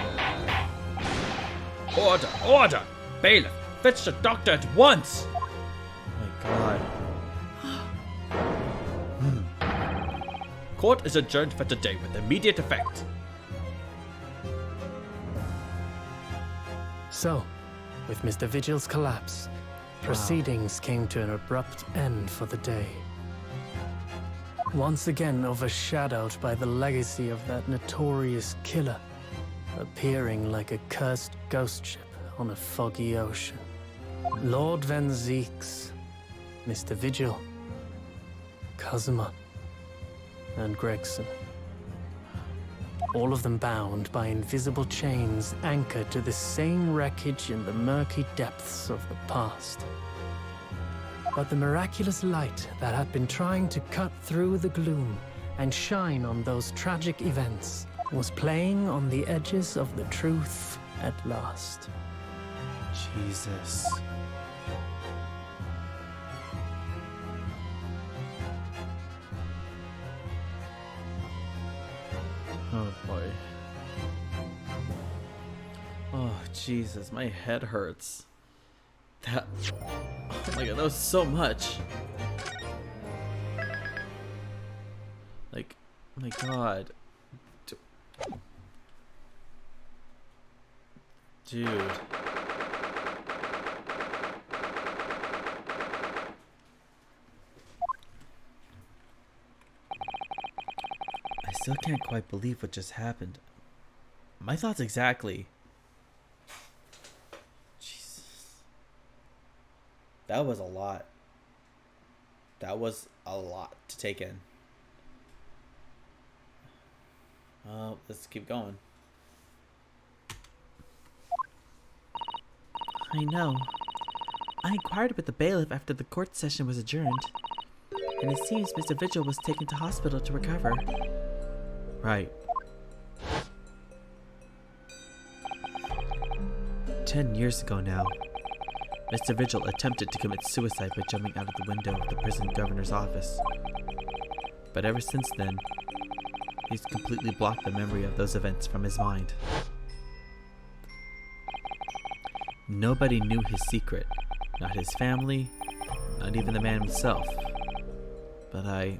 Order! Order! Bailiff, fetch the doctor at once! Oh my god. Court is adjourned for today with immediate effect. So, with Mr. Vigil's collapse, proceedings came to an abrupt end for the day. Once again overshadowed by the legacy of that notorious killer, appearing like a cursed ghost ship on a foggy ocean. Lord Van Zeeks, Mr. Vigil, Cosima, and Gregson. all of them bound by invisible chains anchored to the same wreckage in the murky depths of the past. But the miraculous light that had been trying to cut through the gloom and shine on those tragic events was playing on the edges of the truth at last. Jesus. Oh boy. Oh Jesus, my head hurts. That. Oh my god, that was so much. Like, oh my god. Dude. I still can't quite believe what just happened. My thoughts exactly. Jesus. That was a lot. That was a lot to take in. Let's keep going. I know. I inquired with the bailiff after the court session was adjourned, and it seems Mr. Vigil was taken to hospital to recover. Right. 10 years ago now, Mr. Vigil attempted to commit suicide by jumping out of the window of the prison governor's office. But ever since then, he's completely blocked the memory of those events from his mind. Nobody knew his secret, not his family, not even the man himself. But I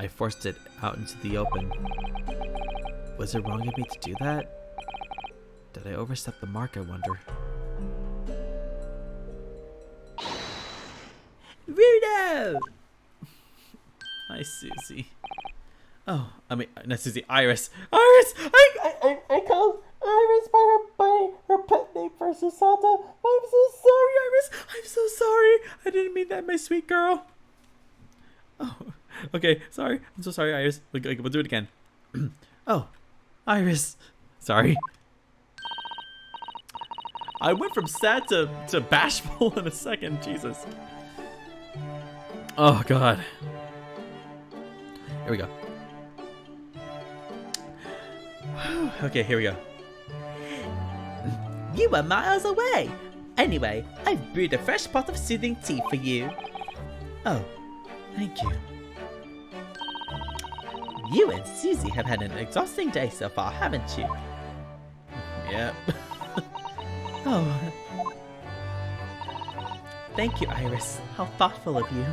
forced it out into the open. Was it wrong of me to do that? Did I overstep the mark, I wonder? Rudo! Hi, Susie. Oh, I mean, not Susie, Iris. Iris! I called Iris by her pet name for Susanta. I'm so sorry, Iris. I'm so sorry. I didn't mean that, my sweet girl. Oh, okay. Sorry. I'm so sorry, Iris. We'll do it again. Oh, Iris. Sorry. I went from sad to bashful in a second. Jesus. Oh, God. Here we go. Okay, here we go. You were miles away. Anyway, I've brewed a fresh pot of soothing tea for you. Oh, thank you. You and Susie have had an exhausting day so far, haven't you? Yep. Oh. Thank you, Iris. How thoughtful of you.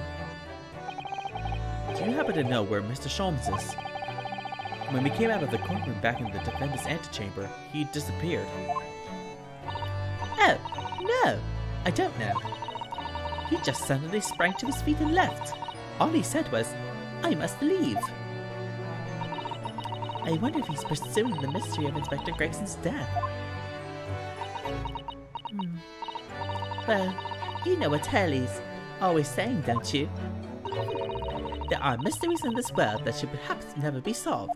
Do you happen to know where Mr. Sholmes is? When we came out of the courtroom back in the defendant's antechamber, he disappeared. Oh, no, I don't know. He just suddenly sprang to his feet and left. All he said was, I must leave. I wonder if he's pursuing the mystery of Inspector Gregson's death. Well, you know what Hurley's always saying, don't you? There are mysteries in this world that should perhaps never be solved.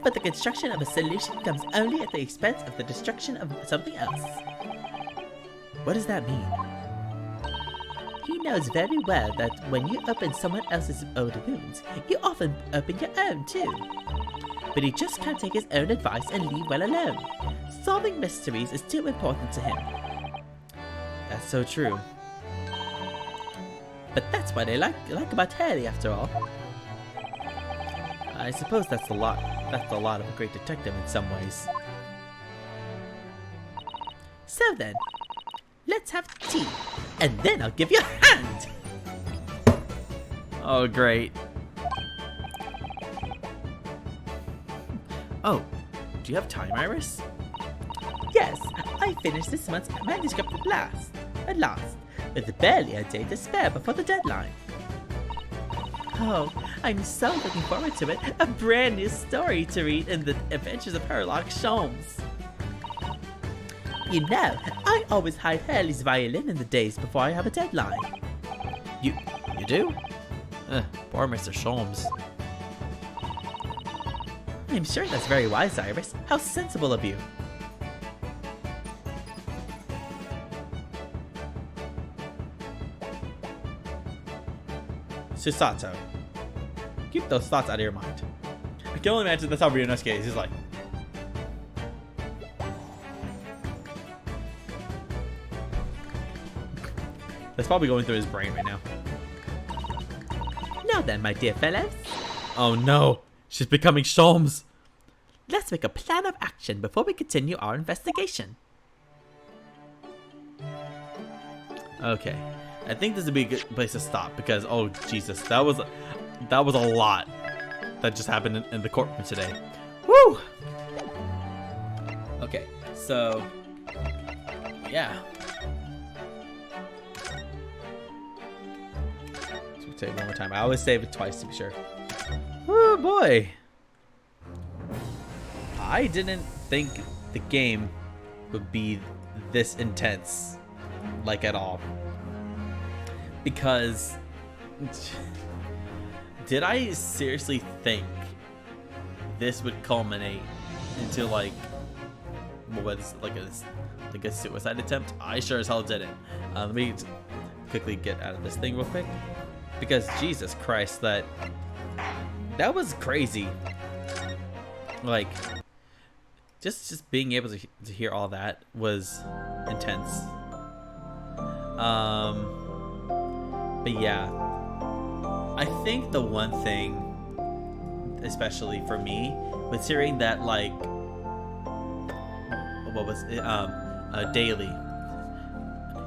But the construction of a solution comes only at the expense of the destruction of something else. What does that mean? He knows very well that when you open someone else's old wounds, you often open your own too. But he just can't take his own advice and leave well alone. Solving mysteries is too important to him. That's so true. But that's what I like about Hurley, after all. I suppose that's a lot of a great detective in some ways. So then, let's have tea, and then I'll give you a hand! Oh, great. Oh, do you have time, Iris? Yes, I finished this month's manuscript at last, with barely a day to spare before the deadline. Oh, I'm so looking forward to it. A brand new story to read in the adventures of Sherlock Sholmes. You know, I always hide Hurley's violin in the days before I have a deadline. You do? Poor Mr. Sholmes. I'm sure that's very wise, Iris. How sensible of you. Susato. Keep those thoughts out of your mind. I can only imagine that's how Ryunosuke is. He's like, that's probably going through his brain right now. Now then, my dear fellows, Oh no, she's becoming Sholmes. let's make a plan of action before we continue our investigation. Okay, I think this would be a good place to stop because, oh Jesus, that was a lot that just happened in the courtroom today. Woo! Okay, so yeah. So we'll say it one more time. I always save it twice to be sure. Oh boy. I didn't think the game would be this intense, like at all. Because did I seriously think this would culminate into like what was like a suicide attempt? I sure as hell didn't. Let me quickly get out of this thing real quick because Jesus Christ, that was crazy. Like just being able to hear all that was intense. But yeah, I think the one thing, especially for me, was hearing that like, what was it? Daily.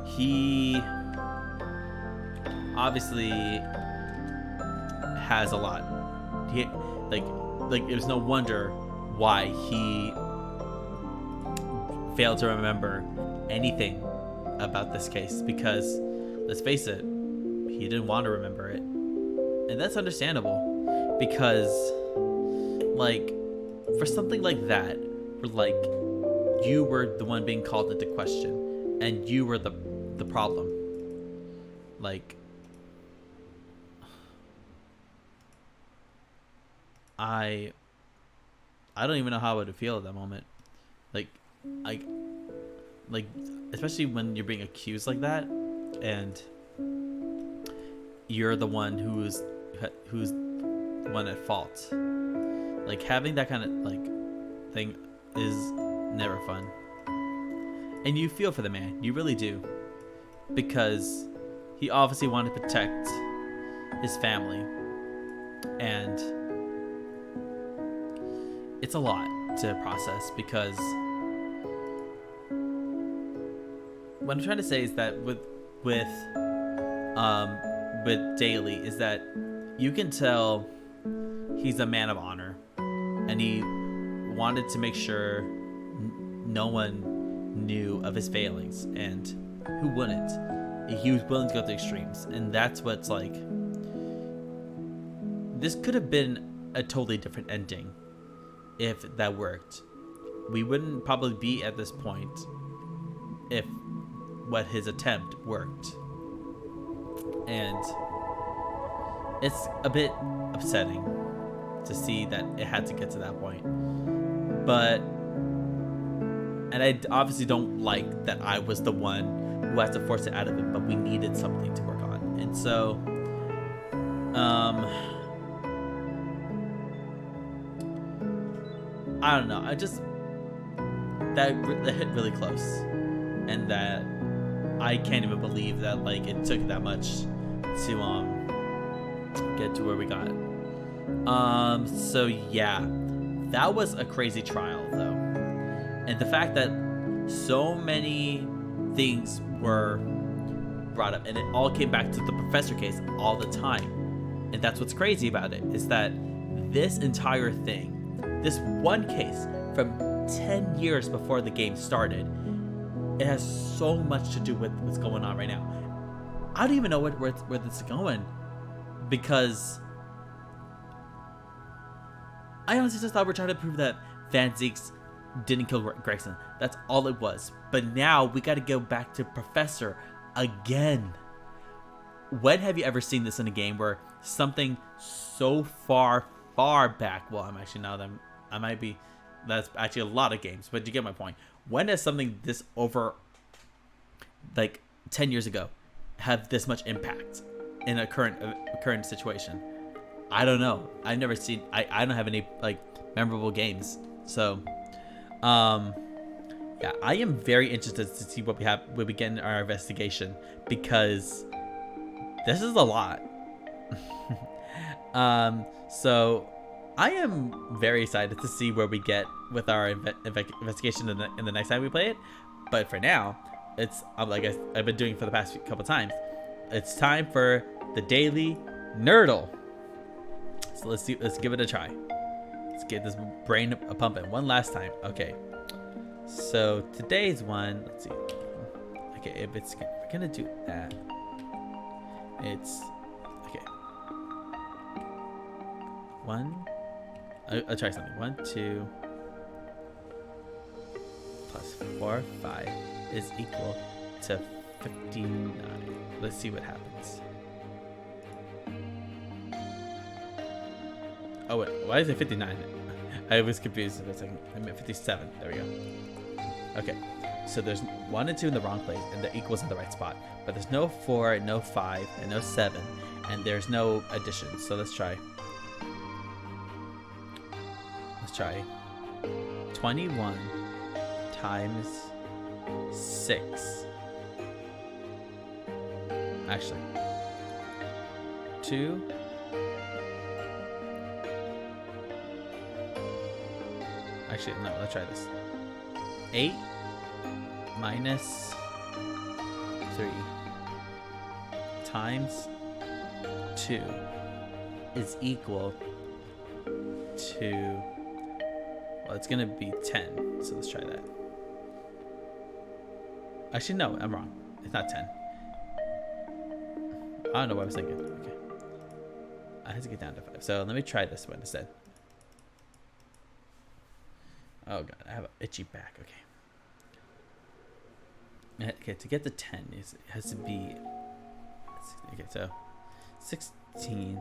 He obviously has a lot. He like it was no wonder why he failed to remember anything about this case, because let's face it, he didn't want to remember it. And that's understandable, because like for something like that, where like you were the one being called into question and you were the problem, like I don't even know how I would feel at that moment. Like especially when you're being accused like that and you're the one who's the one at fault. Like having that kind of like thing is never fun. And you feel for the man, you really do, because he obviously wanted to protect his family, and it's a lot to process, because what I'm trying to say is that with Daly is that you can tell he's a man of honor, and he wanted to make sure no one knew of his failings, and who wouldn't? He was willing to go to extremes, and that's what's like. This could have been a totally different ending if that worked. We wouldn't probably be at this point if what his attempt worked. And it's a bit upsetting to see that it had to get to that point. But, and I obviously don't like that I was the one who had to force it out of him, but we needed something to work on. And so, I don't know. That hit really close, and that I can't even believe that like it took that much to get to where we got. So yeah, that was a crazy trial though, and the fact that so many things were brought up, and it all came back to the professor case all the time. And that's what's crazy about it, is that this entire thing, this one case from 10 years before the game started, it has so much to do with what's going on right now. I don't even know where this is going, because I honestly just thought we're trying to prove that Van Zieks didn't kill Gregson. That's all it was. But now we got to go back to Professor again. When have you ever seen this in a game where something so far back. Well, I'm actually now that I might be. That's actually a lot of games, but you get my point. When does something this over, like 10 years ago, have this much impact in a current situation? I don't know. I've never seen. I don't have any like memorable games. So, yeah, I am very interested to see what we get in our investigation, because this is a lot. So I am very excited to see where we get with our investigation in the next time we play it. But for now, it's like I've been doing for the past couple times. It's time for the daily nerdle. So let's give it a try. Let's get this brain pumping one last time. Okay. So today's one, let's see. Okay, if we're gonna do that, it's okay. I'll try something. 1, 2 plus 4, 5 is equal to 59. Let's see what happens. Oh wait, why is it 59? I was confused for a second. I meant 57. There we go. Okay, so there's 1 and 2 in the wrong place, and the equals in the right spot. But there's no 4, no 5, and no 7, and there's no addition. So let's try. Let's try 21 times 6. Actually, 2. Actually, no, let's try this. 8 minus 3 times 2 is equal to, well, it's gonna be 10. So let's try that. Actually, no, I'm wrong. It's not 10. I don't know what I was thinking. Okay. I had to get down to 5. So let me try this one instead. Oh god, I have an itchy back. Okay. Okay, to get to 10, it has to be. Okay, so 16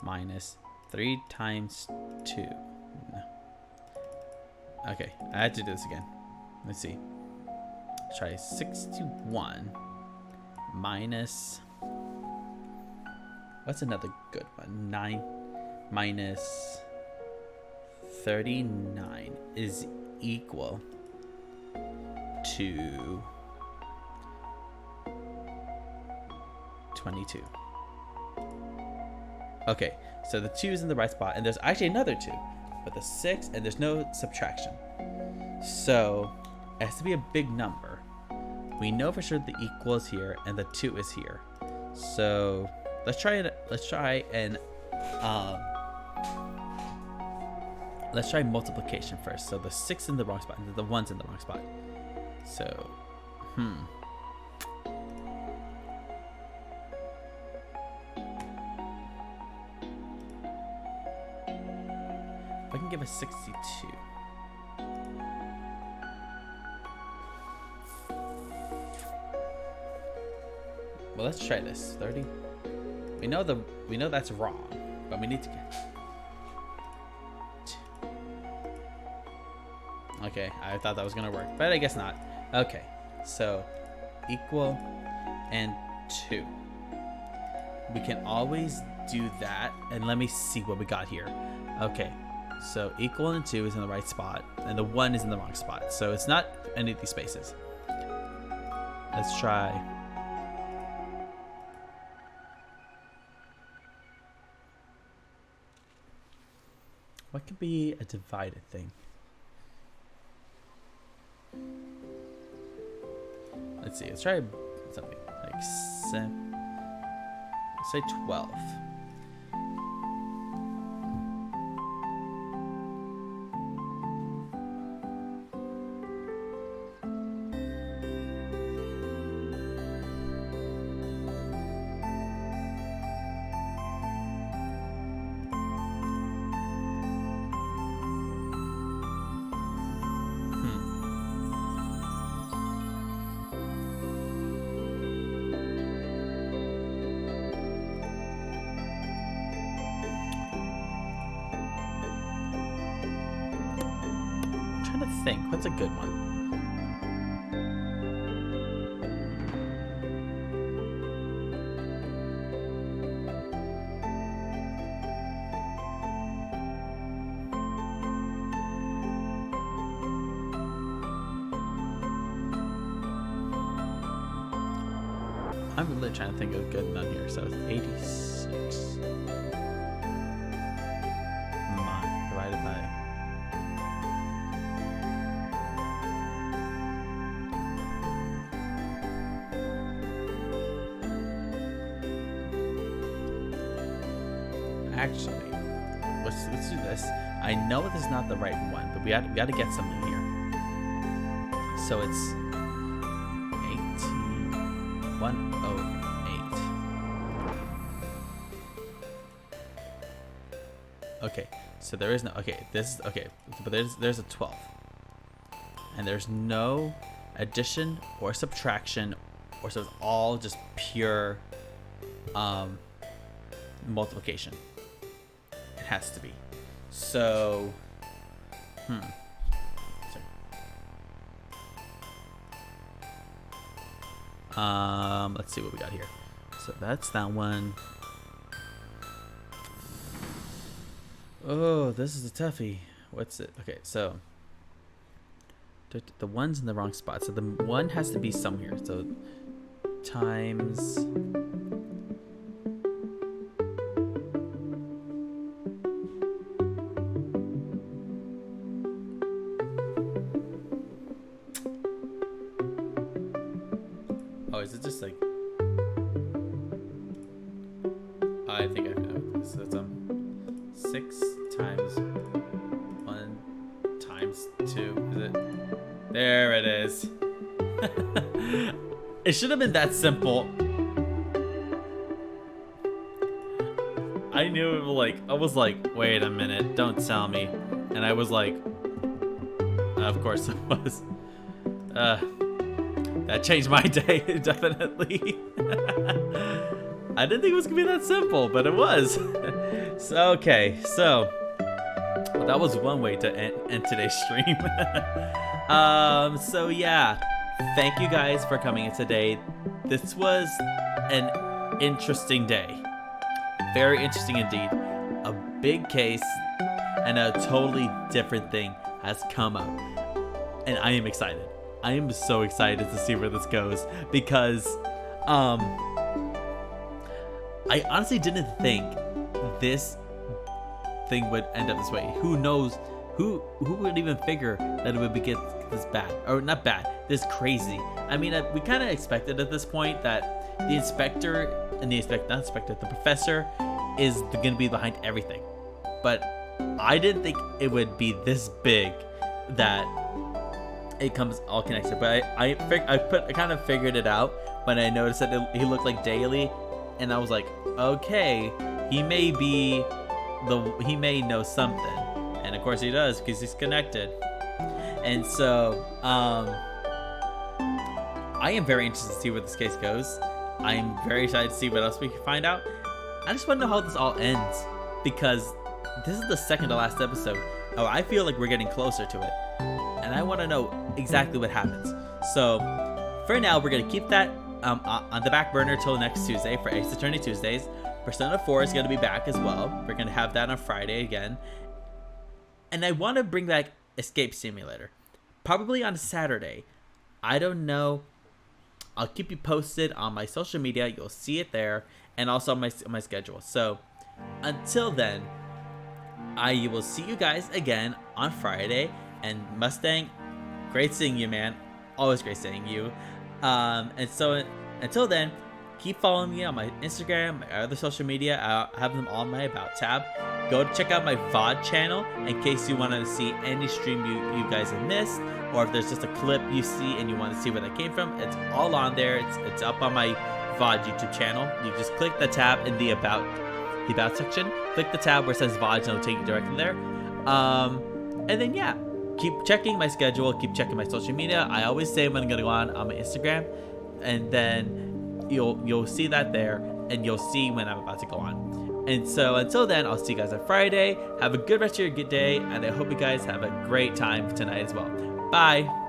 minus 3 times 2. No. Okay, I had to do this again. Let's see. Let's try 61 minus. What's another good one? 9 minus 39 is equal to 22. Okay, so the 2 is in the right spot, and there's actually another 2, but the 6, and there's no subtraction. So it has to be a big number. We know for sure the equal is here, and the 2 is here. So let's try it. Let's try multiplication first. So the 6 in the wrong spot, and the 1's in the wrong spot. So, if I can give a 62. Well, let's try this. 30. We know that's wrong, but we need to get. Okay, I thought that was gonna work, but I guess not. Okay, so equal and 2. We can always do that, and let me see what we got here. Okay, so equal and 2 is in the right spot, and the 1 is in the wrong spot, so it's not any of these spaces. Let's try. What could be a divided thing? Let's see. Let's try something like let's say 12. to think. What's a good one? I'm really trying to think of a good one here. So it's 86 divided by. Actually, let's do this. I know this is not the right one, but we got to get something here. So it's 108. Okay, so there is no. Okay, this is okay, but there's a 12, and there's no addition or subtraction, or so it's all just pure multiplication. It has to be. So, Sorry. Let's see what we got here. So that's that one. Oh, this is a toughie. What's it? Okay, so the one's in the wrong spot. So the one has to be somewhere. So times. Oh, is it just like? I think I know this. So it's 6 times 1 times 2. Is it? There it is. It should have been that simple. I knew it. I was like, wait a minute, don't tell me. And I was like, of course it was. That changed my day, definitely. I didn't think it was gonna be that simple, but it was. So, okay, so well, that was one way to end today's stream. So yeah, thank you guys for coming in today. This was an interesting day. Very interesting indeed. A big case and a totally different thing has come up. And I am excited. I am so excited to see where this goes because I honestly didn't think this thing would end up this way. Who knows? Who would even figure that it would get this bad? Or not bad, this crazy. I mean, we kind of expected at this point that the inspector and the professor is going to be behind everything. But I didn't think it would be this big that it comes all connected. But I kind of figured it out when I noticed that he looked like Daly, and I was like, okay, he may know something. And of course he does, because he's connected. And so I am very interested to see where this case goes. I'm very excited to see what else we can find out. I just want to know how this all ends, because this is the second to last episode. Oh, I feel like we're getting closer to it, and I want to know exactly what happens. So for now, we're gonna keep that on the back burner till next Tuesday for Ace Attorney Tuesdays. Persona 4 is gonna be back as well. We're gonna have that on Friday again, and I want to bring back Escape Simulator, probably on Saturday. I don't know. I'll keep you posted on my social media. You'll see it there, and also on my schedule. So until then, I will see you guys again on Friday. And Mustang, great seeing you, man. Always great seeing you. And so until then, keep following me on my Instagram, my other social media. I have them all in my About tab. Go to check out my VOD channel in case you want to see any stream you guys have missed, or if there's just a clip you see and you want to see where that came from. It's all on there. It's up on my VOD YouTube channel. You just click the tab in the About section. Click the tab where it says VOD, and it'll take you directly there. And then yeah, keep checking my schedule. Keep checking my social media. I always say when I'm gonna go on my Instagram, and then you'll see that there, and you'll see when I'm about to go on. And so until then, I'll see you guys on Friday. Have a good rest of your good day, and I hope you guys have a great time tonight as well. Bye.